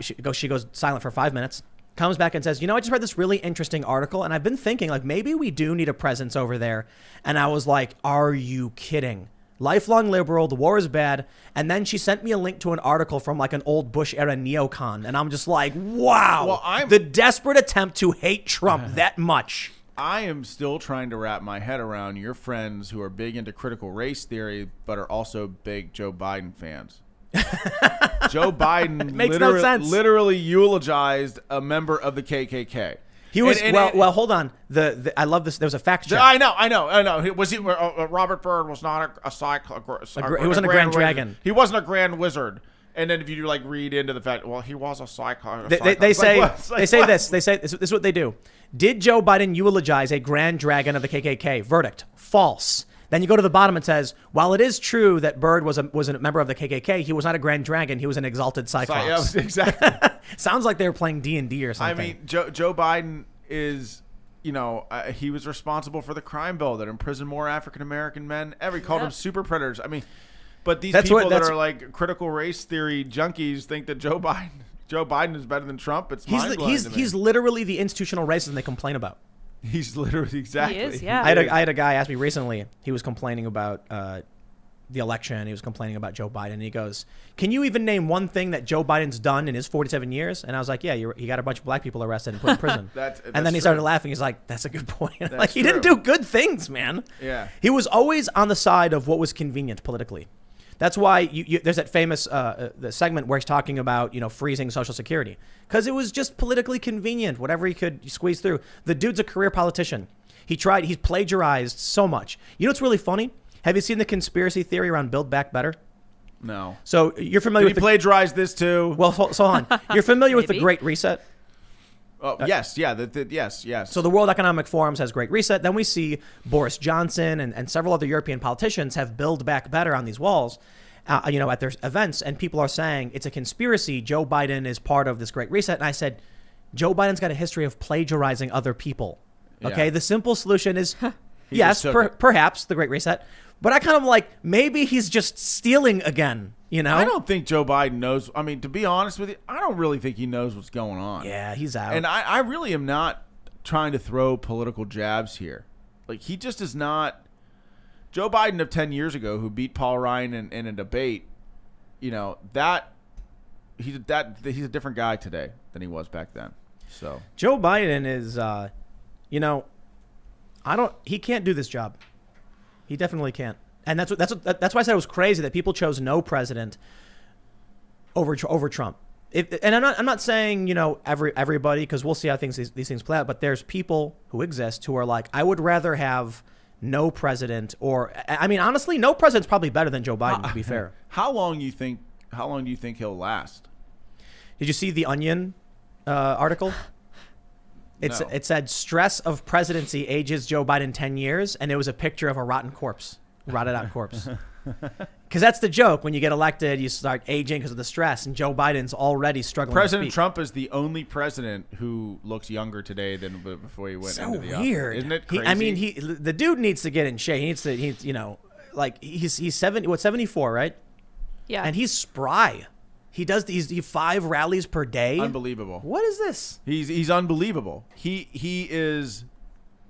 she goes silent for 5 minutes, comes back and says, I just read this really interesting article and I've been thinking like maybe we do need a presence over there. And I was like, are you kidding? Lifelong liberal, the war is bad. And then she sent me a link to an article from like an old Bush era neocon. And I'm just like, wow, the desperate attempt to hate Trump that much. I am still trying to wrap my head around your friends who are big into critical race theory, but are also big Joe Biden fans. Joe Biden literally eulogized a member of the KKK. He was well. Hold on. I love this. There was a fact check. I know. Was he? Robert Byrd was not a he wasn't a grand dragon. He wasn't a grand wizard. And then if you like read into the fact, well, he was a psycho. They say this. This is what they do. Did Joe Biden eulogize a grand dragon of the KKK? Verdict: false. Then you go to the bottom and says, while it is true that Byrd was a member of the KKK, he was not a grand dragon. He was an exalted cyclops. Exactly. Sounds like they were playing D&D or something. I mean, Joe Biden is, he was responsible for the crime bill that imprisoned more African American men ever. He called them super predators. I mean, but these people that are like critical race theory junkies think that Joe Biden is better than Trump. It's mind-blowing to me. He's literally the institutional racism they complain about. He's literally exactly. He is, yeah. I had a guy ask me recently. He was complaining about the election. He was complaining about Joe Biden. And he goes, "Can you even name one thing that Joe Biden's done in his 47 years?" And I was like, "Yeah, he got a bunch of black people arrested and put in prison." And then he started laughing. He's like, "That's a good point." Like he didn't do good things, man. Yeah. He was always on the side of what was convenient politically. That's why there's that famous the segment where he's talking about freezing Social Security because it was just politically convenient, whatever he could squeeze through. The dude's a career politician. He's plagiarized so much. You know what's really funny? Have you seen the conspiracy theory around Build Back Better? No. So you're familiar with plagiarized this too? Well, so hold on. You're familiar with the Great Reset? Yes, yeah, yes. So the World Economic Forum says Great Reset. Then we see Boris Johnson and several other European politicians have Build Back Better on these walls, at their events. And people are saying it's a conspiracy. Joe Biden is part of this Great Reset. And I said, Joe Biden's got a history of plagiarizing other people. Okay, the simple solution is, yes, perhaps the Great Reset. But I kind of like, maybe he's just stealing again, I don't think Joe Biden knows. I mean, to be honest with you, I don't really think he knows what's going on. Yeah, he's out. And I really am not trying to throw political jabs here. Like, he just is not. Joe Biden of 10 years ago, who beat Paul Ryan in a debate, he's a different guy today than he was back then. So Joe Biden is, he can't do this job. He definitely can't. And that's why I said it was crazy that people chose no president over Trump. And I'm not saying everybody, because we'll see how these things play out. But there's people who exist who are like, I would rather have no president, or I mean, honestly, no president's probably better than Joe Biden. To be fair, how long do you think he'll last? Did you see the Onion article? No. It said stress of presidency ages Joe Biden 10 years, and it was a picture of a rotted out corpse. Because that's the joke. When you get elected, you start aging because of the stress, and Joe Biden's already struggling. President Trump is the only president who looks younger today than before he went into the weird. Office. Isn't it crazy? The dude needs to get in shape. He's 74, right? Yeah. And he's spry. He does these 5 rallies per day. Unbelievable. What is this? He's unbelievable. He is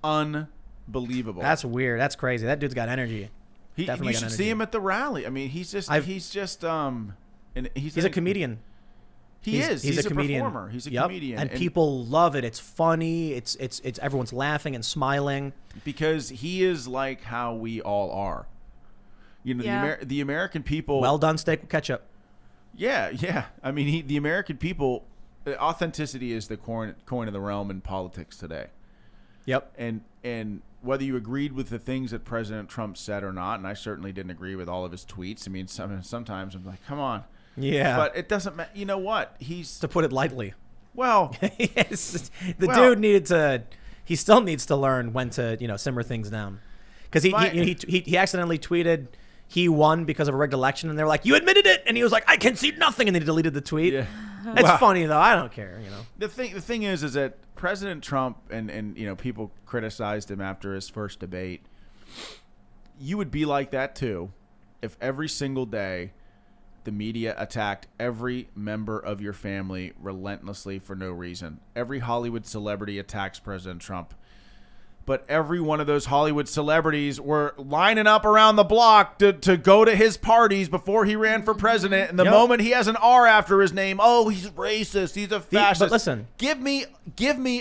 unbelievable. That's weird. That's crazy. That dude's got energy. You should see him at the rally. I mean, he's a comedian. He's a comedian. Performer. He's a comedian, and people love it. It's funny. It's everyone's laughing and smiling because he is like how we all are. The American people. Well done steak with ketchup. Yeah. I mean, the American people, authenticity is the coin of the realm in politics today. Yep. And whether you agreed with the things that President Trump said or not, and I certainly didn't agree with all of his tweets. I mean, sometimes I'm like, come on. Yeah. But it doesn't matter. You know what? To put it lightly. Well, Yes, the dude needed to. He still needs to learn when to simmer things down, because he accidentally tweeted he won because of a rigged election, and they were like, "You admitted it," and he was like, "I concede nothing," and they deleted the tweet. Yeah. It's funny though. I don't care. The thing is that President Trump and people criticized him after his first debate. You would be like that too, if every single day the media attacked every member of your family relentlessly for no reason. Every Hollywood celebrity attacks President Trump. But every one of those Hollywood celebrities were lining up around the block to go to his parties before he ran for president. And the moment he has an R after his name, oh, he's racist. He's a fascist. But listen. Give me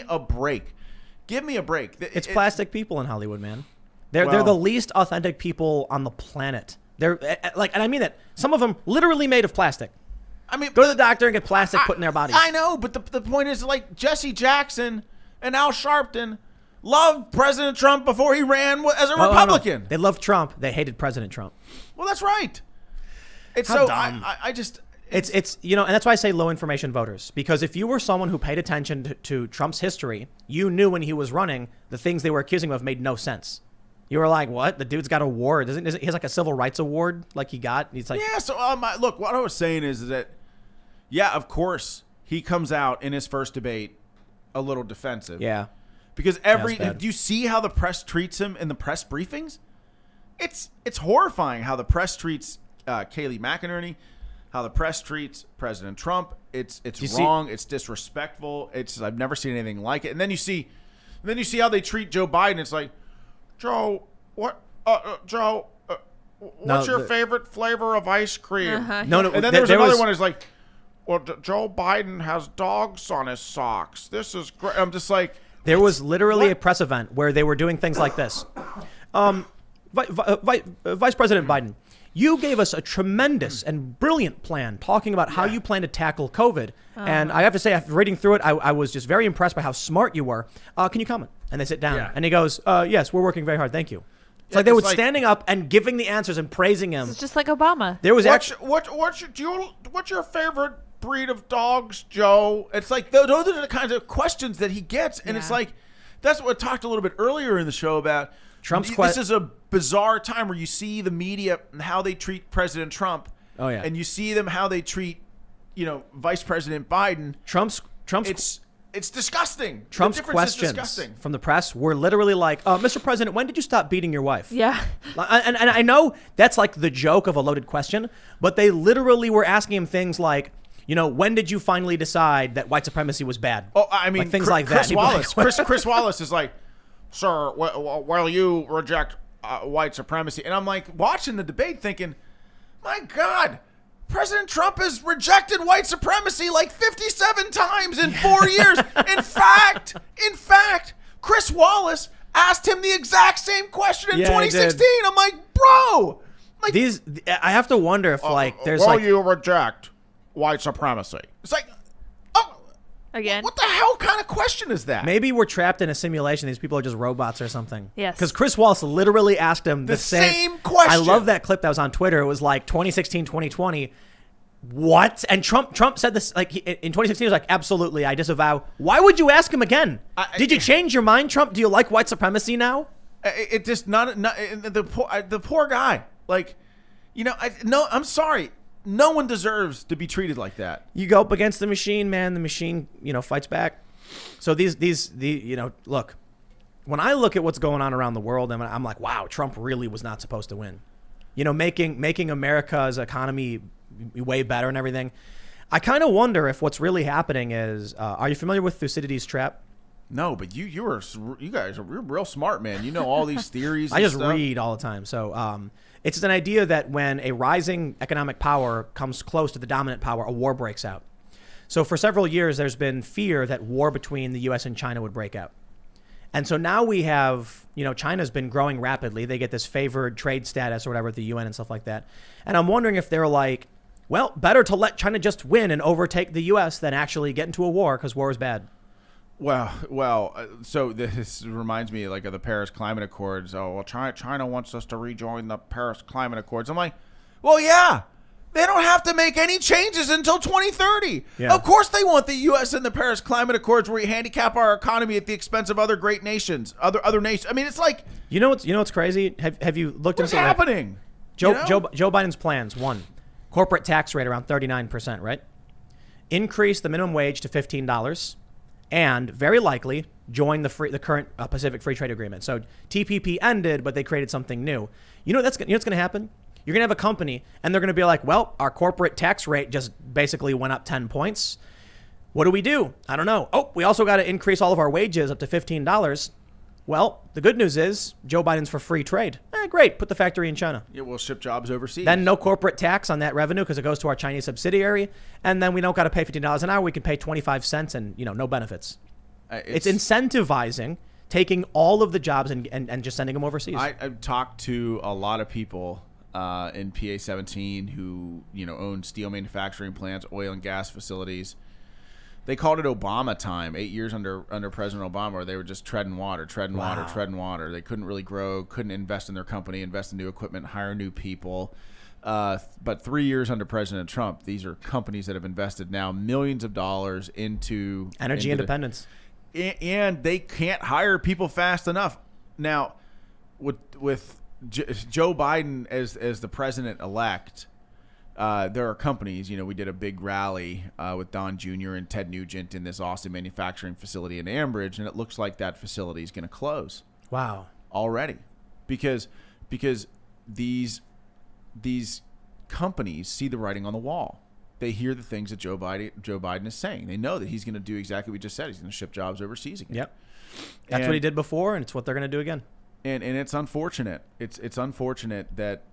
a break. Give me a break. It's plastic people in Hollywood, man. They're the least authentic people on the planet. They're and I mean that. Some of them literally made of plastic. I mean, go to the doctor and get plastic put in their bodies. I know, but the point is, like, Jesse Jackson and Al Sharpton loved President Trump before he ran as a Republican. No. They loved Trump. They hated President Trump. Well, that's right. It's How so dumb. I just it's and that's why I say low information voters, because if you were someone who paid attention to Trump's history, you knew when he was running the things they were accusing him of made no sense. You were like, what? The dude's got an award. He has like a civil rights award like he got. He's like, yeah. So look, what I was saying is that, yeah, of course he comes out in his first debate a little defensive. Yeah. Because do you see how the press treats him in the press briefings? It's horrifying how the press treats Kayleigh McEnroe, how the press treats President Trump. It's wrong. It's disrespectful. I've never seen anything like it. And then you see how they treat Joe Biden. It's like, Joe, what's your favorite flavor of ice cream? Uh-huh. No. And then there was another one. Is like, well, Joe Biden has dogs on his socks. This is great. I'm just like. There was literally a press event where they were doing things like this. Vice President Biden, you gave us a tremendous and brilliant plan talking about how you plan to tackle COVID. And I have to say, after reading through it, I was just very impressed by how smart you were. Can you comment? And they sit down. And he goes, yes, we're working very hard. Thank you. It's like they were standing up and giving the answers and praising him. It's just like Obama. There was what's your favorite breed of dogs, Joe? It's like those are the kinds of questions that he gets, and it's like that's what I talked a little bit earlier in the show about. This is a bizarre time where you see the media and how they treat President Trump. Oh yeah, and you see them how they treat, Vice President Biden. Trump's. It's disgusting. Trump's questions from the press were literally like, Mr. President, when did you stop beating your wife? Yeah. And I know that's like the joke of a loaded question, but they literally were asking him things like, when did you finally decide that white supremacy was bad? Oh, I mean, things like that. Chris Wallace is like, sir, will you reject white supremacy? And I'm like watching the debate thinking, my God, President Trump has rejected white supremacy like 57 times in 4 years. In fact, Chris Wallace asked him the exact same question in 2016. I'm like, bro. Like, I have to wonder if there's will you reject white supremacy? It's like, again, what the hell kind of question is that? Maybe we're trapped in a simulation. These people are just robots or something. Yes. Because Chris Wallace literally asked him the same question. I love that clip that was on Twitter. It was like 2016, 2020. What? And Trump said this like in 2016. He was like, absolutely, I disavow. Why would you ask him again? Did you change your mind, Trump? Do you like white supremacy now? It just not the poor guy. Like, I'm sorry. No one deserves to be treated like that. You go up against the machine, man. The machine, fights back. So look, when I look at what's going on around the world, I'm like, wow, Trump really was not supposed to win. Making America's economy way better and everything. I kind of wonder if what's really happening is, are you familiar with Thucydides' trap? No, but you guys are real smart, man. You know all these theories. I just read all the time. So it's an idea that when a rising economic power comes close to the dominant power, a war breaks out. So for several years, there's been fear that war between the U.S. and China would break out. And so now we have, China's been growing rapidly. They get this favored trade status or whatever at the UN and stuff like that. And I'm wondering if they're like, well, better to let China just win and overtake the U.S. than actually get into a war because war is bad. Well, so this reminds me of the Paris Climate Accords. Oh, well, China wants us to rejoin the Paris Climate Accords. I'm like, well, yeah, They don't have to make any changes until 2030. Yeah. Of course they want the U.S. and the Paris Climate Accords where we handicap our economy at the expense of other great nations, other nations. I mean, it's like, You know what's crazy? Have you looked what's into happening? Joe You know? Joe Biden's plans? One, corporate tax rate around 39%, right? Increase the minimum wage to $15, and very likely join the current Pacific Free Trade Agreement. So TPP ended, but they created something new. You know what's going to happen? You're going to have a company, and they're going to be like, well, our corporate tax rate just basically went up 10 points. What do? I don't know. Oh, we also got to increase all of our wages up to $15. Well, the good news is Joe Biden's for free trade. Great. Put the factory in China. Yeah, we'll ship jobs overseas. Then no corporate tax on that revenue because it goes to our Chinese subsidiary. And then we don't got to pay $15 an hour. We can pay 25 cents and, no benefits. It's incentivizing taking all of the jobs and just sending them overseas. I've talked to a lot of people in PA 17 who, own steel manufacturing plants, oil and gas facilities. They called it Obama time, 8 years under President Obama, where they were just treading water. They couldn't really grow, couldn't invest in their company, invest in new equipment, hire new people. But 3 years under President Trump, these are companies that have invested now millions of dollars into energy independence. And they can't hire people fast enough. Now, with Joe Biden as the president-elect, there are companies, we did a big rally with Don Jr. and Ted Nugent in this Austin manufacturing facility in Ambridge, and it looks like that facility is going to close. Wow. Already. Because these companies see the writing on the wall. They hear the things that Joe Biden is saying. They know that he's going to do exactly what we just said. He's going to ship jobs overseas again. Yep. That's what he did before, and it's what they're going to do again. And it's unfortunate. It's unfortunate that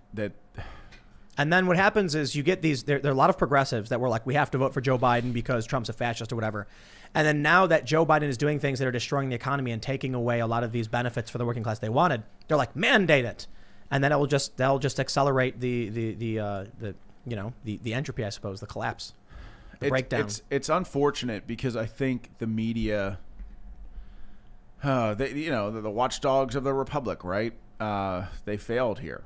And then what happens is you get these, there are a lot of progressives that were like, we have to vote for Joe Biden because Trump's a fascist or whatever. And then now that Joe Biden is doing things that are destroying the economy and taking away a lot of these benefits for the working class they wanted, they're like, mandate it. And then that'll just accelerate the entropy, I suppose, the collapse, the breakdown. It's unfortunate because I think the media, the watchdogs of the republic, right? They failed here.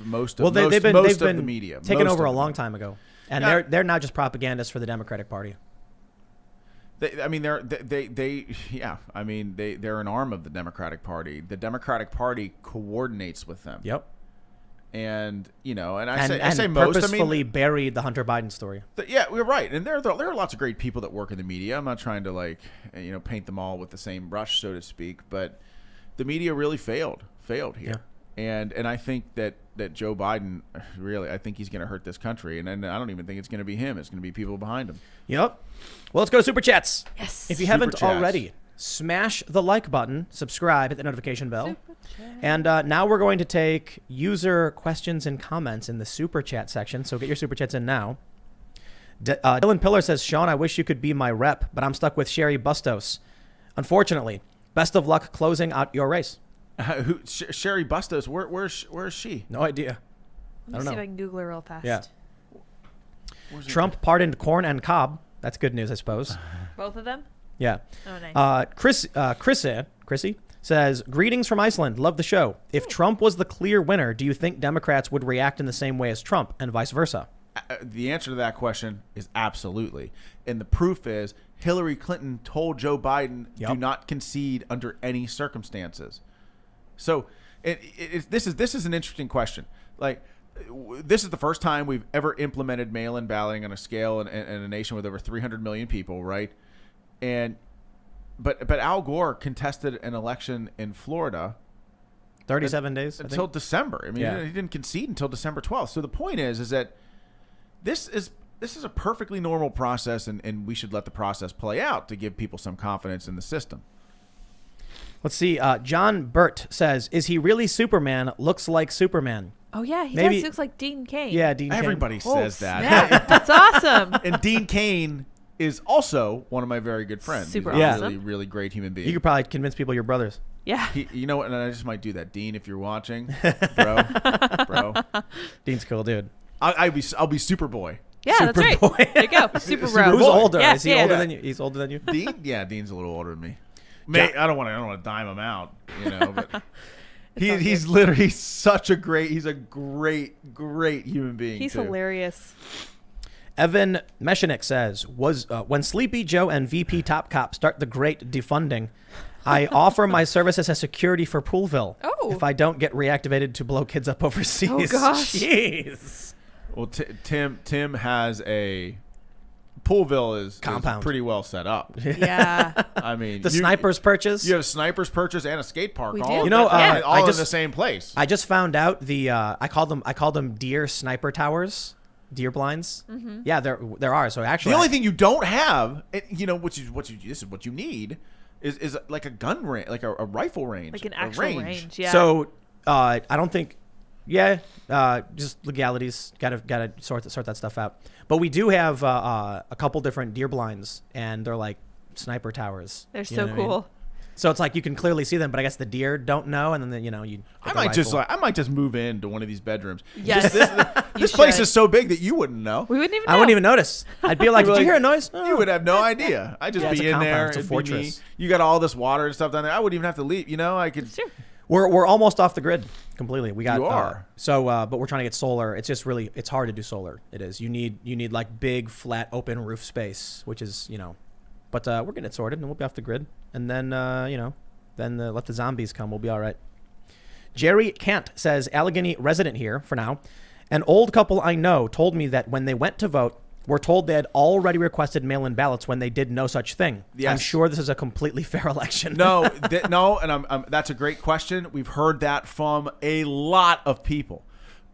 Most of the media taken over a long time ago, and they're not just propagandists for the Democratic Party. They're an arm of the Democratic Party. The Democratic Party coordinates with them. Yep. And I say most. Purposefully buried the Hunter Biden story. Yeah, we're right. And there are lots of great people that work in the media. I'm not trying to paint them all with the same brush, so to speak. But the media really failed here. Yeah. And I think that Joe Biden, really, I think he's going to hurt this country. And I don't even think it's going to be him. It's going to be people behind him. Yep. Well, let's go to Super Chats. Yes. If you haven't already, smash the like button, subscribe, hit the notification bell. And now we're going to take user questions and comments in the Super Chat section. So get your Super Chats in now. Dylan Pillar says, Sean, I wish you could be my rep, but I'm stuck with Sherry Bustos. Unfortunately, best of luck closing out your race. Sherry Bustos, where is she? No idea. Let me see if I can Google her real fast. Yeah. Trump pardoned Corn and Cobb. That's good news, I suppose. Both of them? Yeah. Oh, nice. Chrissy says, greetings from Iceland. Love the show. If Trump was the clear winner, do you think Democrats would react in the same way as Trump and vice versa? The answer to that question is absolutely. And the proof is Hillary Clinton told Joe Biden, do not concede under any circumstances. So this is an interesting question. This is the first time we've ever implemented mail-in balloting on a scale in a nation with over 300 million people, right? But Al Gore contested an election in Florida 37 days until December. I mean, he didn't concede until December 12th. So the point is that this is a perfectly normal process, and we should let the process play out to give people some confidence in the system. Let's see. John Burt says, is he really Superman? Looks like Superman. Oh, yeah. He Maybe, does looks like Dean Cain. Yeah, Dean Cain. Everybody says that. Yeah, that's awesome. And Dean Cain is also one of my very good friends. Super He's a awesome. really, really great human being. You could probably convince people you're brothers. Yeah. You know what? And I just might do that. Dean, if you're watching, bro. Dean's cool, dude. I'll be Superboy. Yeah, that's right. Superboy. There you go. Super bro. Who's older? Yeah, is he older than you? He's older than you? Dean? Yeah, Dean's a little older than me. I don't want to dime him out, but He's literally such a great human being. He's too. hilarious. Evan Meshinik says, when Sleepy Joe and VP Top Cop start the great defunding, I offer my services as security for Poolville. Oh. If I don't get reactivated to blow kids up overseas. Oh, gosh. Jeez. Well, Tim has a Poolville is Compound. pretty well set up. Yeah. I mean, The sniper's purchase. You have a sniper's purchase and a skate park. We all do. You know, Yeah. all I in just- the same place. I just found out I called them deer sniper towers, deer blinds. Mm-hmm. Yeah, there are. So actually, The only thing you don't have, this is what you need, is like a gun range, like a rifle range, Like an a actual range. Yeah. So I don't think. Yeah, just legalities. Gotta sort that stuff out. But we do have a couple different deer blinds, and they're like sniper towers. They're You so know what I mean? cool. So it's like you can clearly see them, but I guess the deer don't know, and then you. I might just move into one of these bedrooms. Yes. This place is so big that you wouldn't know. We wouldn't even know. I wouldn't even notice. I'd be like, You'd "Did be you like, hear a noise?" No. You would have no idea. I'd just Yeah, it's be a in compound. there. It's a It'd be me. fortress. You got all this water and stuff down there. I wouldn't even have to leave. I could. It's true. We're almost off the grid completely. We got You are. but we're trying to get solar. It's just really it's hard to do solar. It is. You need like big flat open roof space, which is but we're getting it sorted and we'll be off the grid. And then let the zombies come. We'll be all right. Jerry Kant says, Allegheny resident here for now. An old couple I know told me that when they went to vote, were told they had already requested mail-in ballots when they did no such thing. Yes. I'm sure this is a completely fair election. No, and that's a great question. We've heard that from a lot of people.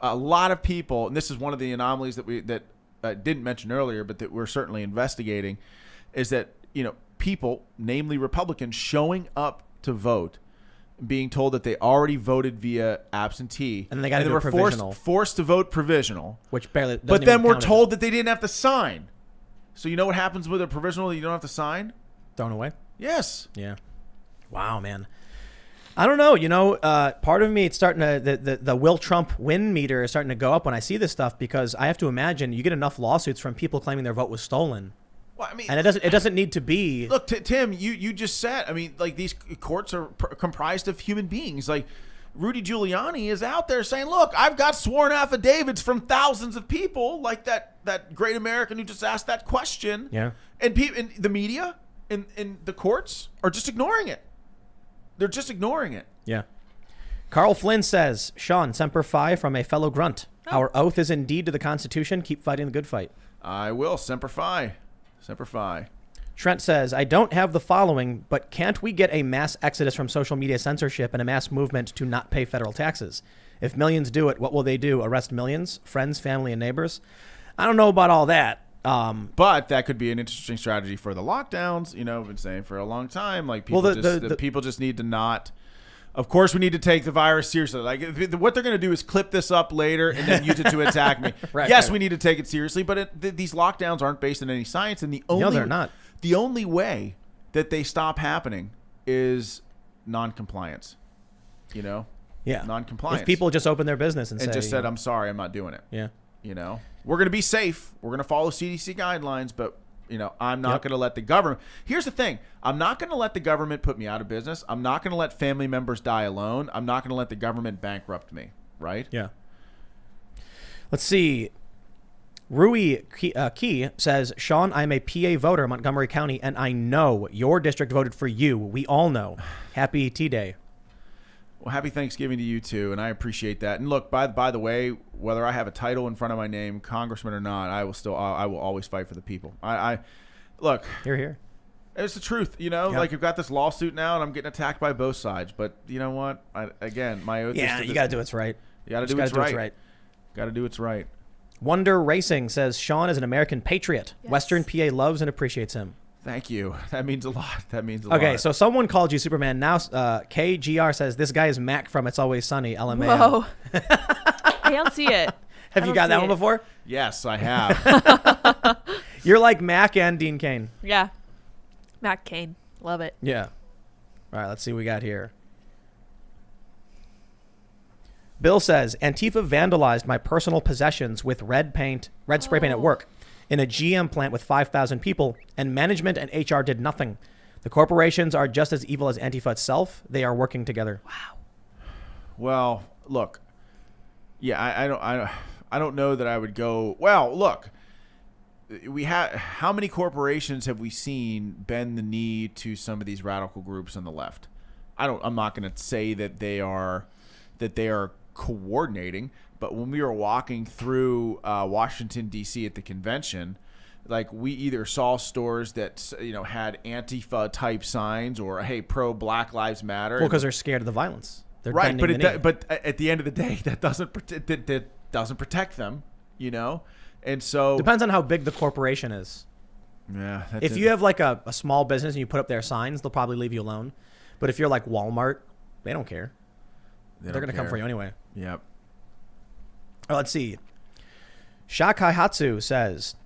And this is one of the anomalies that we didn't mention earlier, but that we're certainly investigating, is that people, namely Republicans, showing up to vote, being told that they already voted via absentee, And then they gotta do were a provisional. forced to vote provisional. Which barely. doesn't But even then we're count it. told that they didn't have to sign. So you know what happens with a provisional that you don't have to sign? Thrown away. Yes. Yeah. Wow, man. I don't know. Part of me, it's starting to the Will Trump win meter is starting to go up when I see this stuff, because I have to imagine you get enough lawsuits from people claiming their vote was stolen, Well, I mean, and it doesn't need to be. look, Tim, you just said. I mean, like, these courts are comprised of human beings. Like, Rudy Giuliani is out there saying, "Look, I've got sworn affidavits from thousands of people, like that great American who just asked that question." Yeah. And in the media and the courts are just ignoring it. They're just ignoring it. Yeah. Carl Flynn says, Sean, Semper Fi from a fellow grunt. Our oath is indeed to the Constitution. Keep fighting the good fight. I will. Semper Fi. Semper Fi. Trent says, I don't have the following, but can't we get a mass exodus from social media censorship and a mass movement to not pay federal taxes? If millions do it, what will they do? Arrest millions? Friends, family, and neighbors? I don't know about all that. But that could be an interesting strategy for the lockdowns. I've been saying for a long time, like, people people just need to not. Of course, we need to take the virus seriously. Like, what they're going to do is clip this up later and then use it to attack me. Right, yes, right. we need to take it seriously, but these lockdowns aren't based on any science, and No, they're not. The only way that they stop happening is non-compliance. Yeah. Non-compliance. If people just open their business and say, just said, "I'm sorry, I'm not doing it." yeah. We're going to be safe. We're going to follow CDC guidelines, but I'm not going to let the government. Here's the thing. I'm not going to let the government put me out of business. I'm not going to let family members die alone. I'm not going to let the government bankrupt me, right? Yeah. Let's see. Rui Key says, Sean, I'm a PA voter in Montgomery County, and I know your district voted for you. We all know. Happy T-Day. Well, happy Thanksgiving to you too, and I appreciate that. And look, by the way, whether I have a title in front of my name, congressman or not, I will always fight for the people. I look. Here. It's the truth, Like, you've got this lawsuit now, and I'm getting attacked by both sides. But you know what? My oath. Yeah, is to you got to do what's right. You got to do what's right. Got to do what's right. Wonder Racing says, Sean is an American patriot. Yes. Western PA loves and appreciats him. Thank you. That means a lot. Okay, so someone called you Superman. Now, KGR says, this guy is Mac from It's Always Sunny, LMAO. Whoa. I don't see it. Have you got that one before? Yes, I have. You're like Mac and Dean Cain. Yeah. Matt Cain. Love it. Yeah. All right, let's see what we got here. Bill says, Antifa vandalized my personal possessions with red spray paint at work in a GM plant with 5,000 people, and management and HR did nothing. The corporations are just as evil as Antifa itself. They are working together. Wow. Well, look. Yeah, I don't know that I would go. Well, look. How many corporations have we seen bend the knee to some of these radical groups on the left? I'm not going to say that they are coordinating, but when we were walking through Washington D.C. at the convention, like we either saw stores that had Antifa type signs or hey, pro Black Lives Matter. Well, because they're scared of the violence. They're right, bending the knee. But at the end of the day, that doesn't protect them, And so depends on how big the corporation is. Yeah. If you have like a small business and you put up their signs, they'll probably leave you alone. But if you're like Walmart, they don't care. They're going to come for you anyway. Yep. Let's see. Shakai Hatsu says,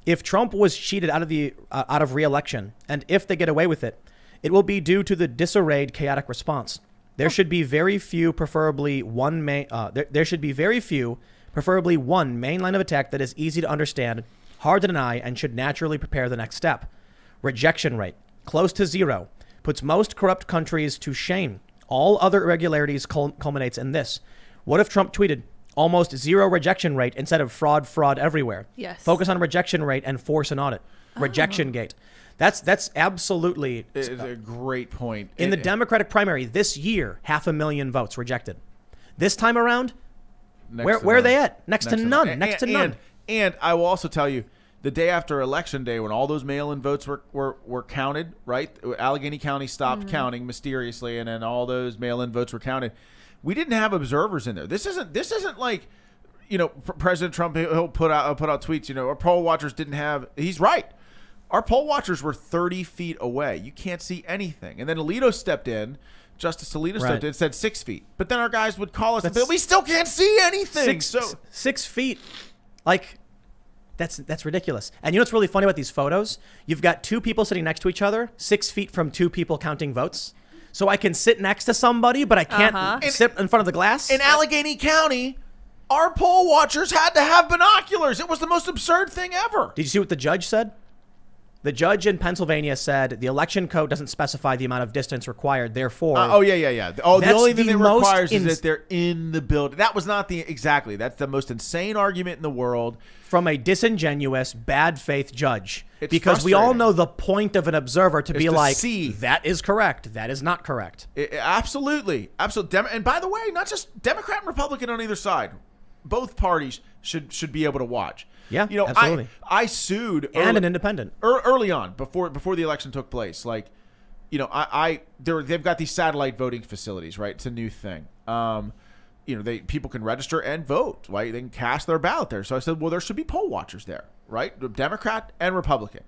if Trump was cheated out of re-election, and if they get away with it, it will be due to the disarrayed, chaotic response. There should be very few, preferably one there should be very few, preferably one main line of attack that is easy to understand, hard to deny, and should naturally prepare the next step. Rejection rate, close to 0, puts most corrupt countries to shame. All other irregularities culminates in this. What if Trump tweeted, almost 0 rejection rate instead of fraud everywhere? Yes. Focus on rejection rate and force an audit. Rejection gate. That's absolutely it's a great point. In the Democratic primary this year, 500,000 votes rejected. This time around, where are they at? Next to none. Next to none. And I will also tell you, the day after Election Day, when all those mail-in votes were counted, right? Allegheny County stopped counting mysteriously, and then all those mail-in votes were counted. We didn't have observers in there. This isn't like, President Trump. He'll put out tweets. Our poll watchers didn't have. He's right. Our poll watchers were 30 feet away. You can't see anything. And then Alito stepped in. Justice Alito stepped in and said 6 feet. But then our guys would call us and say, we still can't see anything. 6 feet. Like, that's ridiculous. And you know what's really funny about these photos? You've got 2 people sitting next to each other, 6 feet from 2 people counting votes. So I can sit next to somebody, but I can't sit in front of the glass. In Allegheny County, our poll watchers had to have binoculars. It was the most absurd thing ever. Did you see what the judge said? The judge in Pennsylvania said the election code doesn't specify the amount of distance required. Therefore, the only thing it requires is that they're in the building. That was not that's the most insane argument in the world from a disingenuous, bad faith judge. It's because we all frustrating. know the point of an observer to be to like, see. that is correct, that is not correct. Absolutely. And by the way, not just Democrat and Republican on either side. Both parties should be able to watch. Yeah, absolutely. I sued and an independent early on before the election took place. Like, they've got these satellite voting facilities, right? It's a new thing. People can register and vote, right? They can cast their ballot there. So I said, well, there should be poll watchers there, right? Democrat and Republican.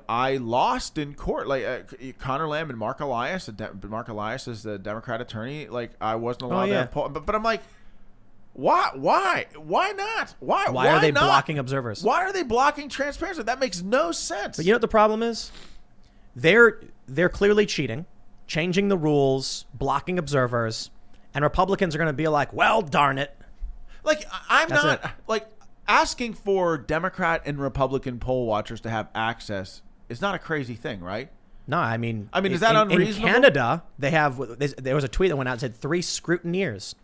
I lost in court. Like Connor Lamb and Mark Elias. Mark Elias is the Democrat attorney. Like I wasn't allowed to have poll, but I'm like. Why not? Why are they not? blocking observers? Why are they blocking transparency? That makes no sense. But you know what the problem is? They're clearly cheating, changing the rules, blocking observers, and Republicans are going to be like, well, darn it. Like asking for Democrat and Republican poll watchers to have access is not a crazy thing, right? No, I mean, is that unreasonable? In Canada, there was a tweet that went out and said 3 scrutineers.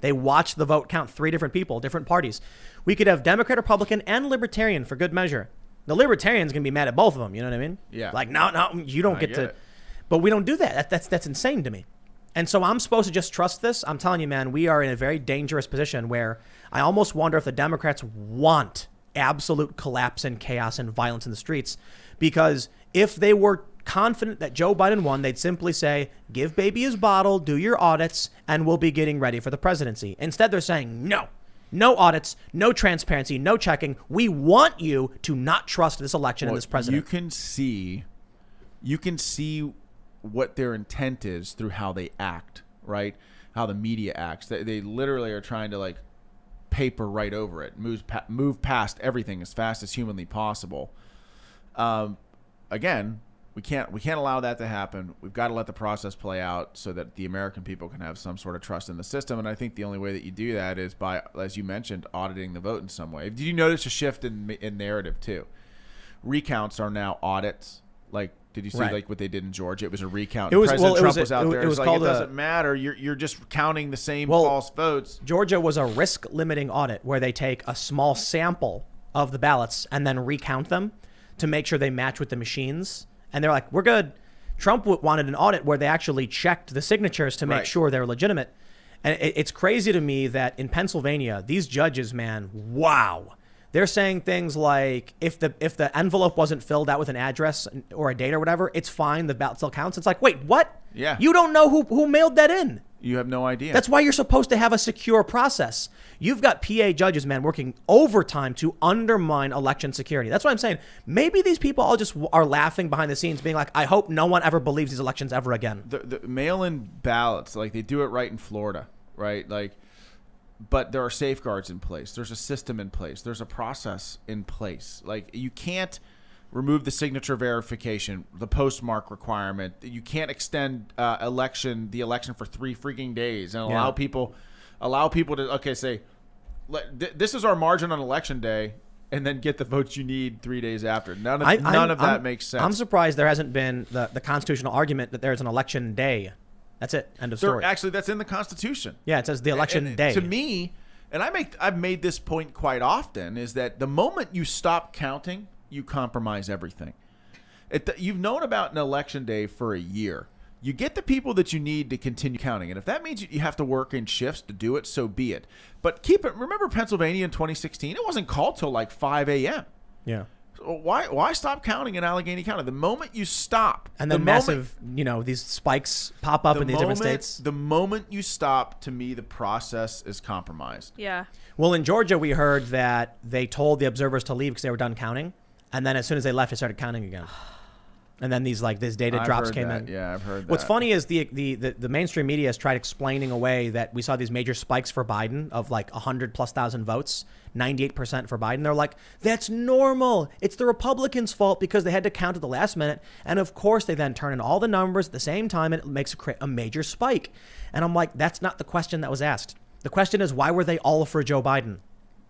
They watch the vote count, 3 different people, different parties. We could have Democrat, Republican, and Libertarian for good measure. The Libertarians can be mad at both of them. You know what I mean? Yeah. Like, no, you don't get to. It. But we don't do that. That's insane to me. And so I'm supposed to just trust this? I'm telling you, man, we are in a very dangerous position where I almost wonder if the Democrats want absolute collapse and chaos and violence in the streets. Because if they were confident that Joe Biden won, they'd simply say, give baby his bottle, do your audits, and we'll be getting ready for the presidency. Instead, they're saying, no audits, no transparency, no checking. We want you to not trust this election and this president. You can see what their intent is through how they act, right? How the media acts. They literally are trying to like paper right over it, move past everything as fast as humanly possible. Again, we can't allow that to happen. We've got to let the process play out so that the American people can have some sort of trust in the system. And I think the only way that you do that is by, as you mentioned, auditing the vote in some way. Did you notice a shift in narrative too? Recounts are now audits, Like, did you see Right. like what they did in Georgia? It was a recount. It was- President well, it Trump was was a- out it- there. it was It's like, called it a- doesn't matter. You're just counting the same Well, false votes. Georgia was a risk limiting audit where they take a small sample of the ballots and then recount them to make sure they match with the machines. And they're like, we're good. Trump wanted an audit where they actually checked the signatures to make Right. sure they're legitimate. And it's crazy to me that in Pennsylvania, these judges, man, wow. They're saying things like if the envelope wasn't filled out with an address or a date or whatever, it's fine. The ballot still counts. It's like, wait, what? Yeah. You don't know who mailed that in. You have no idea. That's why you're supposed to have a secure process. You've got PA judges, man, working overtime to undermine election security. That's what I'm saying. Maybe these people all just are laughing behind the scenes, being like, I hope no one ever believes these elections ever again. the mail-in ballots, like they do it right in Florida, right? Like, but there are safeguards in place. There's a system in place. There's a process in place. Like, you can't remove the signature verification, the postmark requirement. You can't extend the election for 3 freaking days and allow people to say, this is our margin on election day, and then get the votes you need 3 days after. None of that makes sense. I'm surprised there hasn't been the constitutional argument that there's an election day. That's it. End of story. Actually, that's in the Constitution. Yeah, it says the election And day. To me, and I've made this point quite often, is that the moment you stop counting, you compromise everything. You've known about an election day for a year. You get the people that you need to continue counting. And if that means you have to work in shifts to do it, so be it. But remember Pennsylvania in 2016? It wasn't called till like 5 a.m. Yeah. So why stop counting in Allegheny County? The moment you stop. And then massive, these spikes pop up in these different states. The moment you stop, to me, the process is compromised. Yeah. Well, in Georgia, we heard that they told the observers to leave because they were done counting. And then as soon as they left, they started counting again. And then these data drops came in. Yeah, I've heard that. What's funny is the mainstream media has tried explaining away that we saw these major spikes for Biden of like 100,000+ votes, 98% for Biden. They're like, that's normal. It's the Republicans' fault because they had to count at the last minute. And of course, they then turn in all the numbers at the same time and it makes a major spike. And I'm like, that's not the question that was asked. The question is, why were they all for Joe Biden?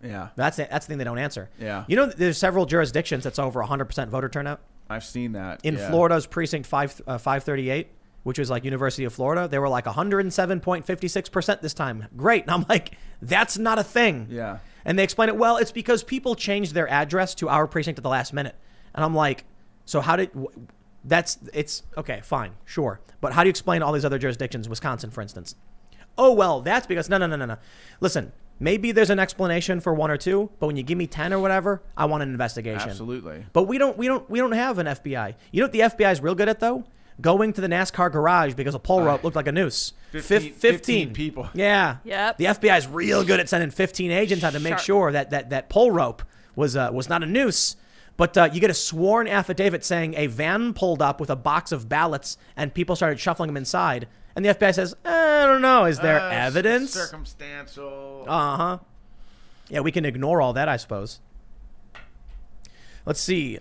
Yeah. That's the thing they don't answer. Yeah. There's several jurisdictions that's over 100% voter turnout. I've seen that. In Florida's precinct 538, which was like University of Florida, they were like 107.56% this time. Great. And I'm like, that's not a thing. Yeah. And they explain it, well, it's because people changed their address to our precinct at the last minute. And I'm like, so it's okay, fine, sure. But how do you explain all these other jurisdictions, Wisconsin, for instance? Oh, well, that's because, no. Listen, maybe there's an explanation for one or two, but when you give me 10 or whatever, I want an investigation. Absolutely. But we don't have an FBI. You know what the FBI is real good at though? Going to the NASCAR garage because a pole rope looked like a noose. 15 people. Yeah. Yep. The FBI is real good at sending 15 agents out to make Sharp. sure that pole rope was not a noose. But you get a sworn affidavit saying a van pulled up with a box of ballots and people started shuffling them inside. And the FBI says, I don't know. Is there evidence? Circumstantial. Uh-huh. Yeah, we can ignore all that, I suppose. Let's see.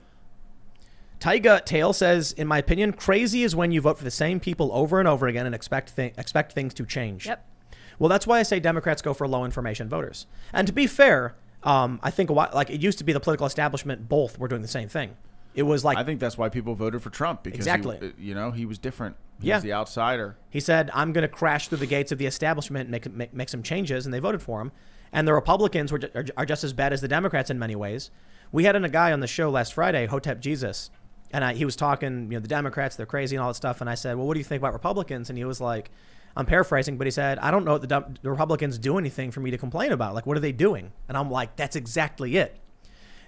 Tyga Tail says, in my opinion, crazy is when you vote for the same people over and over again and expect things to change. Yep. Well, that's why I say Democrats go for low information voters. And to be fair, I think it used to be the political establishment, both were doing the same thing. It was like, I think that's why people voted for Trump, because Exactly. he was different. He Yeah. was the outsider. he said, I'm going to crash through the gates of the establishment and make some changes, and they voted for him. And the Republicans are just as bad as the Democrats in many ways. We had a guy on the show last Friday, Hotep Jesus, and he was talking, the Democrats, they're crazy and all that stuff. And I said, well, what do you think about Republicans? And he was like, I'm paraphrasing, but he said, I don't know if the Republicans do anything for me to complain about. Like, what are they doing? And I'm like, that's exactly it.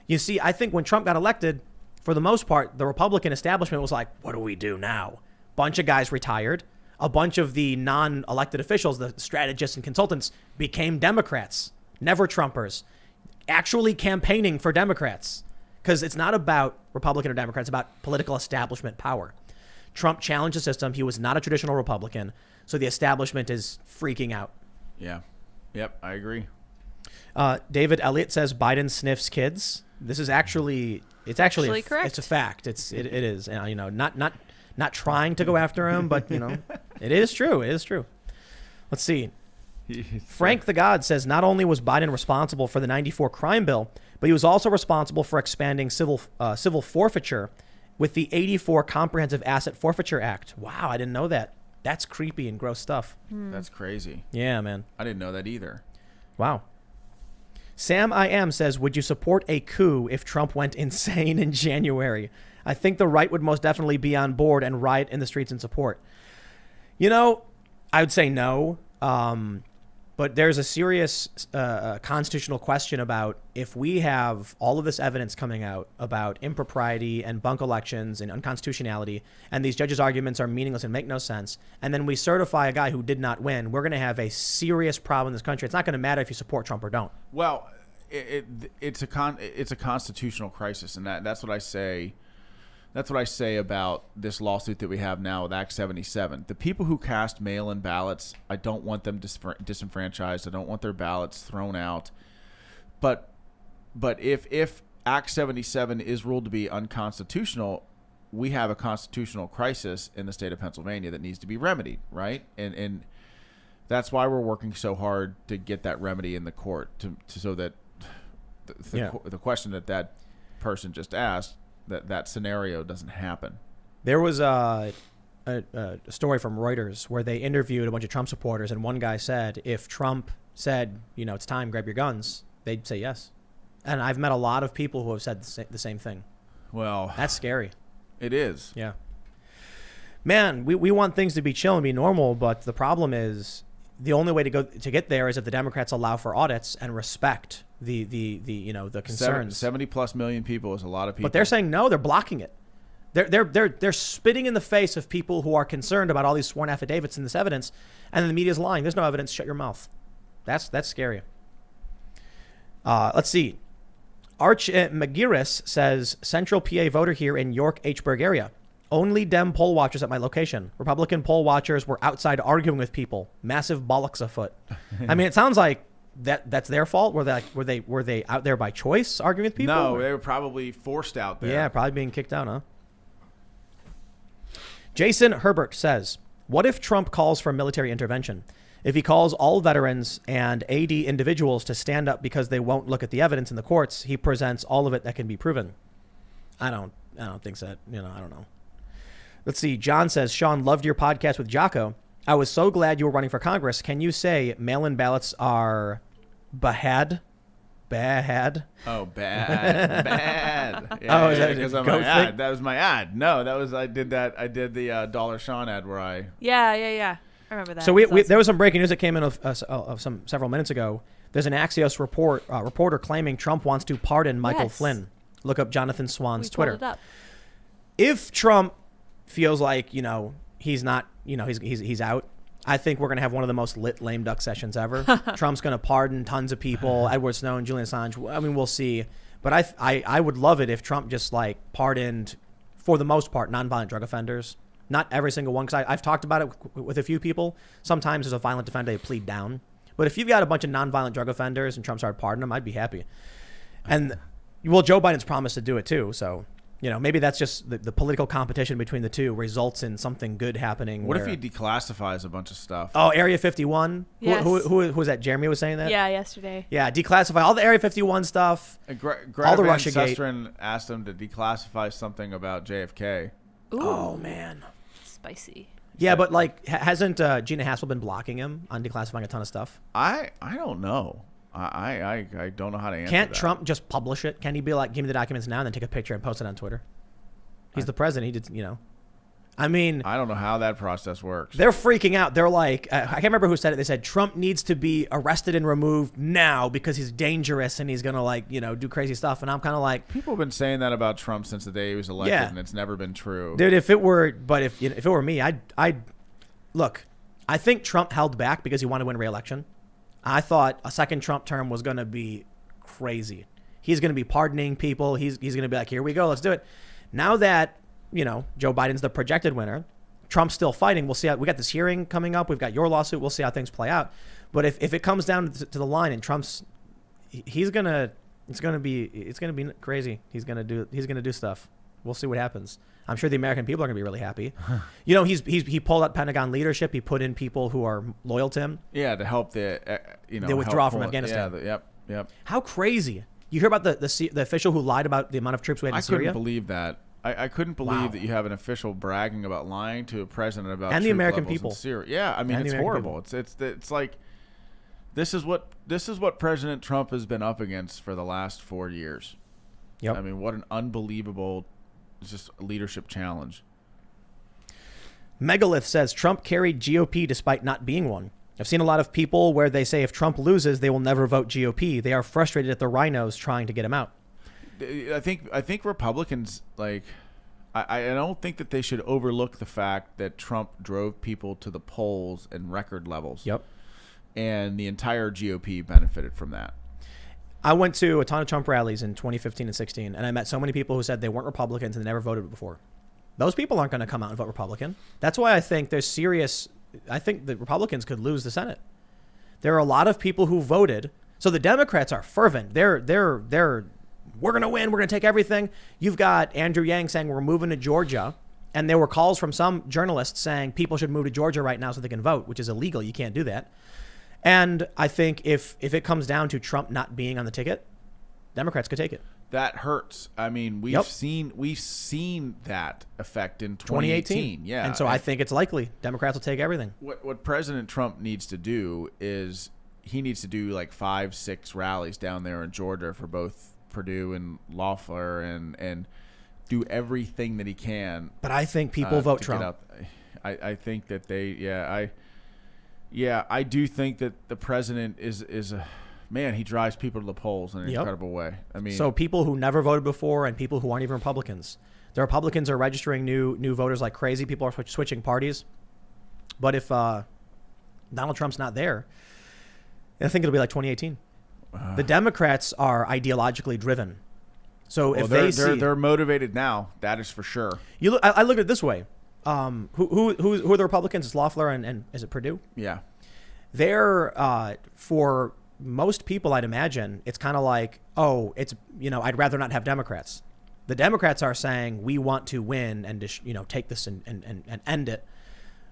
You see, I think when Trump got elected, for the most part, the Republican establishment was like, what do we do now? Bunch of guys retired. A bunch of the non-elected officials, the strategists and consultants, became Democrats, never Trumpers, actually campaigning for Democrats. Because it's not about Republican or Democrats, it's about political establishment power. Trump challenged the system. He was not a traditional Republican. So the establishment is freaking out. Yeah. Yep, I agree. David Elliott says Biden sniffs kids. This is actually correct. It's a fact. It is. Not trying to go after him, but it is true. It is true. Let's see. Frank the God says not only was Biden responsible for the '94 crime bill, but he was also responsible for expanding civil forfeiture with the 84 Comprehensive Asset Forfeiture Act. Wow, I didn't know that. That's creepy and gross stuff. That's crazy. Yeah, man. I didn't know that either. Wow. Sam I Am says, would you support a coup if Trump went insane in January? I think the right would most definitely be on board and riot in the streets in support. You know, I would say no. But there's a serious constitutional question about if we have all of this evidence coming out about impropriety and bunk elections and unconstitutionality, and these judges' arguments are meaningless and make no sense, and then we certify a guy who did not win, we're going to have a serious problem in this country. It's not going to matter if you support Trump or don't. Well, it's a constitutional crisis, and that's what I say. That's what I say about this lawsuit that we have now with Act 77. The people who cast mail-in ballots, I don't want them disenfranchised. I don't want their ballots thrown out. But if Act 77 is ruled to be unconstitutional, we have a constitutional crisis in the state of Pennsylvania that needs to be remedied, right? And that's why we're working so hard to get that remedy in the court, so that the question that person just asked, that scenario doesn't happen. There was a story from Reuters where they interviewed a bunch of Trump supporters, and one guy said if Trump said, you know, it's time, grab your guns, they'd say yes. And I've met a lot of people who have said the same thing. Well, that's scary. It is. Yeah. Man, we want things to be chill and be normal, but the problem is the only way to get there is if the Democrats allow for audits and respect the concerns. 70+ million people is a lot of people. But they're saying no, they're blocking it. They're spitting in the face of people who are concerned about all these sworn affidavits and this evidence, and then the media's lying. There's no evidence. Shut your mouth. That's scary. Let's see. Arch McGirris says, Central PA voter here in York-Hburg area. Only Dem poll watchers at my location. Republican poll watchers were outside arguing with people. Massive bollocks afoot. I mean, it sounds like that's their fault. Were they out there by choice arguing with people? No, they were probably forced out there. Yeah, probably being kicked out, huh? Jason Herbert says, what if Trump calls for military intervention? If he calls all veterans and AD individuals to stand up because they won't look at the evidence in the courts, he presents all of it that can be proven. I don't think so. I don't know. Let's see. John says, Sean, loved your podcast with Jocko. I was so glad you were running for Congress. Can you say mail-in ballots are bad? Oh, bad. Yeah, is that because of my ad? That was my ad. No, that was I did the Dollar Sean ad where I. Yeah. I remember that. So there was some breaking news that came in several minutes ago. There's an Axios reporter claiming Trump wants to pardon Michael Flynn. Look up Jonathan Swan's Twitter. Pulled it up. If Trump feels like he's not he's out, I think we're gonna have one of the most lit lame duck sessions ever. Trump's gonna pardon tons of people, Edward Snowden, Julian Assange. I mean, we'll see, but I would love it if Trump just pardoned, for the most part, nonviolent drug offenders. Not every single one, because I've talked about it with a few people. Sometimes as a violent offender, they plead down. But if you've got a bunch of nonviolent drug offenders and Trump started pardoning them, I'd be happy. And Joe Biden's promised to do it too, so. Maybe that's just the political competition between the two results in something good happening. What if he declassifies a bunch of stuff? Oh, Area 51? Yes. Who was that? Jeremy was saying that? Yeah, yesterday. Yeah, declassify all the Area 51 stuff. All the Russiagate. Sestrin asked him to declassify something about JFK. Ooh. Oh, man. Spicy. Yeah, but hasn't Gina Haspel been blocking him on declassifying a ton of stuff? I don't know. I don't know how to answer Can't that. Trump just publish it? Can he be like, give me the documents now and then take a picture and post it on Twitter? He's the president. He did, I mean, I don't know how that process works. They're freaking out. They're like, I can't remember who said it. They said Trump needs to be arrested and removed now because he's dangerous and he's going to do crazy stuff. And I'm kind of like, people have been saying that about Trump since the day he was elected, and it's never been true. Dude, if it were me, I'd look, I think Trump held back because he wanted to win re-election. I thought a second Trump term was going to be crazy. He's going to be pardoning people. He's going to be like, here we go, let's do it. Now that, Joe Biden's the projected winner, Trump's still fighting. We'll see how, we got this hearing coming up. We've got your lawsuit. We'll see how things play out. But if it comes down to the line and Trump's, it's going to be crazy. He's going to do stuff. We'll see what happens. I'm sure the American people are going to be really happy. He pulled out Pentagon leadership. He put in people who are loyal to him. Yeah, to help the withdrawal from Afghanistan. Yep. How crazy! You hear about the official who lied about the amount of troops we had in Syria? I couldn't believe that. I couldn't believe Wow. that you have an official bragging about lying to a president about And the troop American levels in people. Syria. Yeah, I mean, And the it's American horrible. It's like this is what President Trump has been up against for the last 4 years. Yep. I mean, what an unbelievable just leadership challenge. Megalith says Trump carried GOP despite not being one. I've seen a lot of people where they say if Trump loses, they will never vote GOP. They are frustrated at the rhinos trying to get him out. I think Republicans, like, I don't think that they should overlook the fact that Trump drove people to the polls in record levels. Yep. And the entire GOP benefited from that. I went to a ton of Trump rallies in 2015 and 16, and I met so many people who said they weren't Republicans and they never voted before. Those people aren't going to come out and vote Republican. That's why I think there's serious. I think the Republicans could lose the Senate. There are a lot of people who voted. So the Democrats are fervent. They're we're going to win. We're going to take everything. You've got Andrew Yang saying we're moving to Georgia. And there were calls from some journalists saying people should move to Georgia right now so they can vote, which is illegal. You can't do that. And I think if it comes down to Trump not being on the ticket, Democrats could take it. That hurts. I mean, we've seen that effect in 2018. Yeah. And so I think it's likely Democrats will take everything. What President Trump needs to do is he needs to do like 5-6 rallies down there in Georgia for both Perdue and Loeffler and do everything that he can. But I think people vote Trump. I think that I do think that the president is a man. He drives people to the polls in an incredible way. I mean, so people who never voted before and people who aren't even Republicans. The Republicans are registering new voters like crazy. People are switching parties. But if Donald Trump's not there, I think it'll be like 2018. The Democrats are ideologically driven. So if they're motivated now, that is for sure. I look at it this way. Who are the Republicans? It's Loeffler and is it Perdue? Yeah. They're for most people, I'd imagine, it's kind of like, I'd rather not have Democrats. The Democrats are saying we want to win and take this and end it.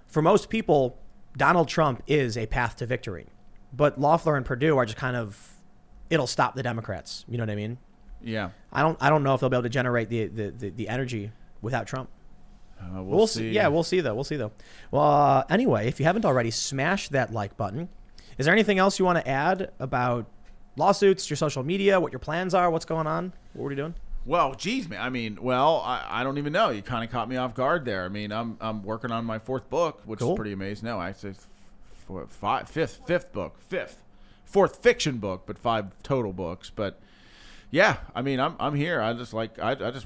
For most people, Donald Trump is a path to victory, but Loeffler and Perdue are just kind of, it'll stop the Democrats. You know what I mean? Yeah. I don't know if they'll be able to generate the energy without Trump. We'll see. Yeah, we'll see though. Well, anyway, if you haven't already, smash that like button. Is there anything else you want to add about lawsuits, your social media, what your plans are, what's going on? What are you doing? Well, geez, man. I mean, I don't even know. You kind of caught me off guard there. I mean, I'm working on my 4th book, which is pretty amazing. No, I say fourth fiction book, but 5 total books. But yeah, I mean, I'm here. I just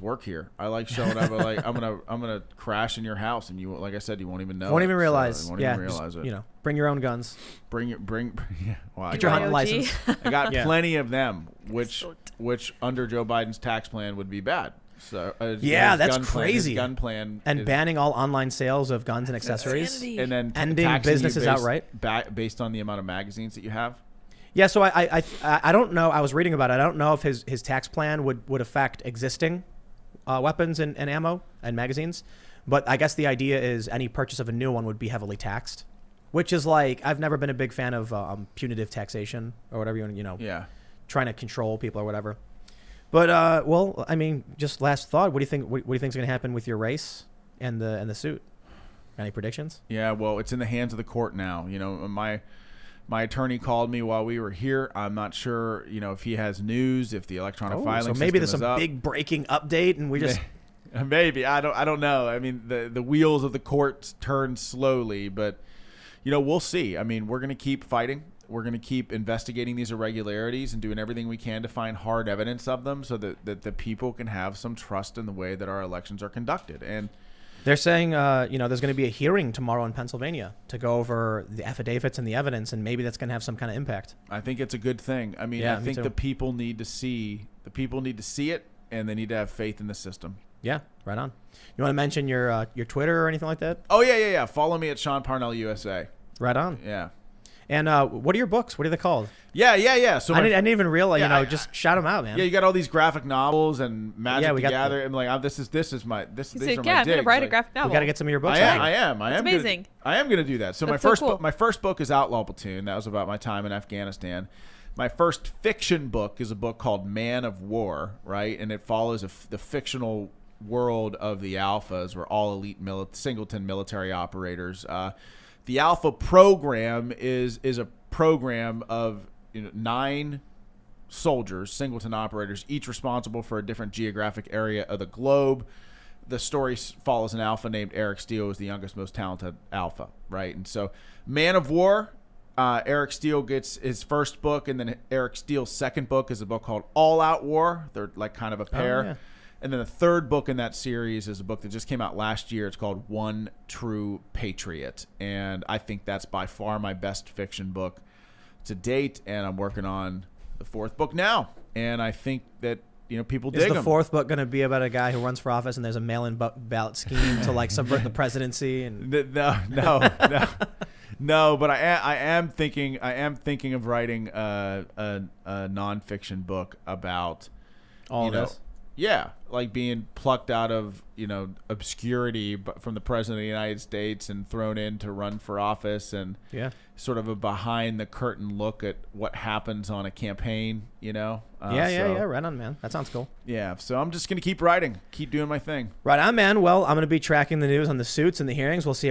work here. I like showing up. I'm gonna crash in your house, and you, like I said, you won't even know. Won't even realize. So won't even realize it. Bring your own guns. Bring. Yeah. Well, Get your hunting license. I got plenty of them, which under Joe Biden's tax plan would be bad. So that's crazy. His gun plan and banning all online sales of guns and accessories, and then ending businesses outright based on the amount of magazines that you have. Yeah, so I don't know. I was reading about it. I don't know if his tax plan would affect existing weapons and ammo and magazines, but I guess the idea is any purchase of a new one would be heavily taxed, which is like, I've never been a big fan of punitive taxation or whatever trying to control people or whatever. But well, I mean, just last thought. What do you think? What do you think is going to happen with your race and the suit? Any predictions? Yeah, well, it's in the hands of the court now. My attorney called me while we were here. I'm not sure, if he has news, if the electronic filing system is up. So maybe there's some big breaking update, and we just maybe I don't know. I mean, the wheels of the courts turn slowly, but we'll see. I mean, we're going to keep fighting. We're going to keep investigating these irregularities and doing everything we can to find hard evidence of them, so that the people can have some trust in the way that our elections are conducted. And they're saying, there's going to be a hearing tomorrow in Pennsylvania to go over the affidavits and the evidence, and maybe that's going to have some kind of impact. I think it's a good thing. I mean, I think the people need to see it, and they need to have faith in the system. Yeah, right on. You want to mention your Twitter or anything like that? Oh yeah. Follow me at Sean Parnell USA. Right on. Yeah. And what are your books? What are they called? Yeah. So I didn't even realize. Just shout them out, man. Yeah, you got all these graphic novels and Magic the Gathering. I'm like, these are my digs. I'm gonna write a graphic novel. We got to get some of your books. I am. It's amazing. I am gonna do that. So That's my first book is Outlaw Platoon. That was about my time in Afghanistan. My first fiction book is a book called Man of War, right? And it follows the fictional world of the alphas. We're all elite singleton military operators. The alpha program is a program of 9 soldiers, singleton operators, each responsible for a different geographic area of the globe. The story follows an alpha named Eric Steele, who's the youngest, most talented alpha, right? And so, Man of War, Eric Steele gets his first book, and then Eric Steele's second book is a book called All Out War. They're like kind of a pair. Oh, yeah. And then the third book in that series is a book that just came out last year. It's called One True Patriot. And I think that's by far my best fiction book to date. And I'm working on the 4th book now. And I think that, people dig Is the them. 4th book going to be about a guy who runs for office and there's a mail-in ballot scheme to like subvert the presidency? And No, but I am thinking of writing a nonfiction book about all this? Yeah, like being plucked out of obscurity from the president of the United States and thrown in to run for office, and sort of a behind the curtain look at what happens on a campaign. Right on, man. That sounds cool. Yeah, so I'm just gonna keep writing, keep doing my thing. Right on, man. Well, I'm gonna be tracking the news on the suits and the hearings. We'll see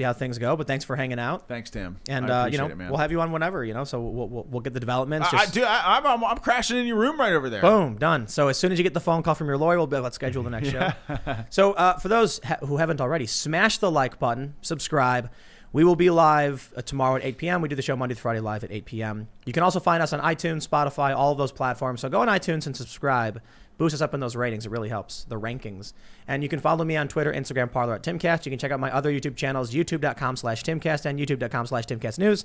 how things go. But thanks for hanging out. Thanks, Tim. And I appreciate it, man. we'll have you on whenever. So we'll get the developments. I'm crashing in your room right over there. Boom, done. So as soon as you get the phone call from your lawyer, we'll be able to schedule the next show. So for those who haven't already, smash the like button, subscribe. We will be live tomorrow at 8 p.m. We do the show Monday through Friday live at 8 p.m. You can also find us on iTunes, Spotify, all of those platforms. So go on iTunes and subscribe. Boost us up in those ratings. It really helps, the rankings. And you can follow me on Twitter, Instagram, Parler at Timcast. You can check out my other YouTube channels, youtube.com/Timcast and youtube.com/TimcastNews.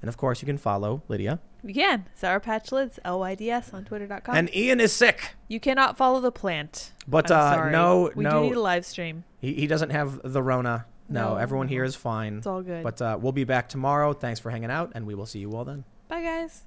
And, of course, you can follow Lydia. You can. Sour Patch Lids, LYDS on Twitter.com. And Ian is sick. You cannot follow the plant. But I'm sorry. We no. do need a live stream. He doesn't have the Rona. No, everyone here is fine. It's all good. But we'll be back tomorrow. Thanks for hanging out, and we will see you all then. Bye, guys.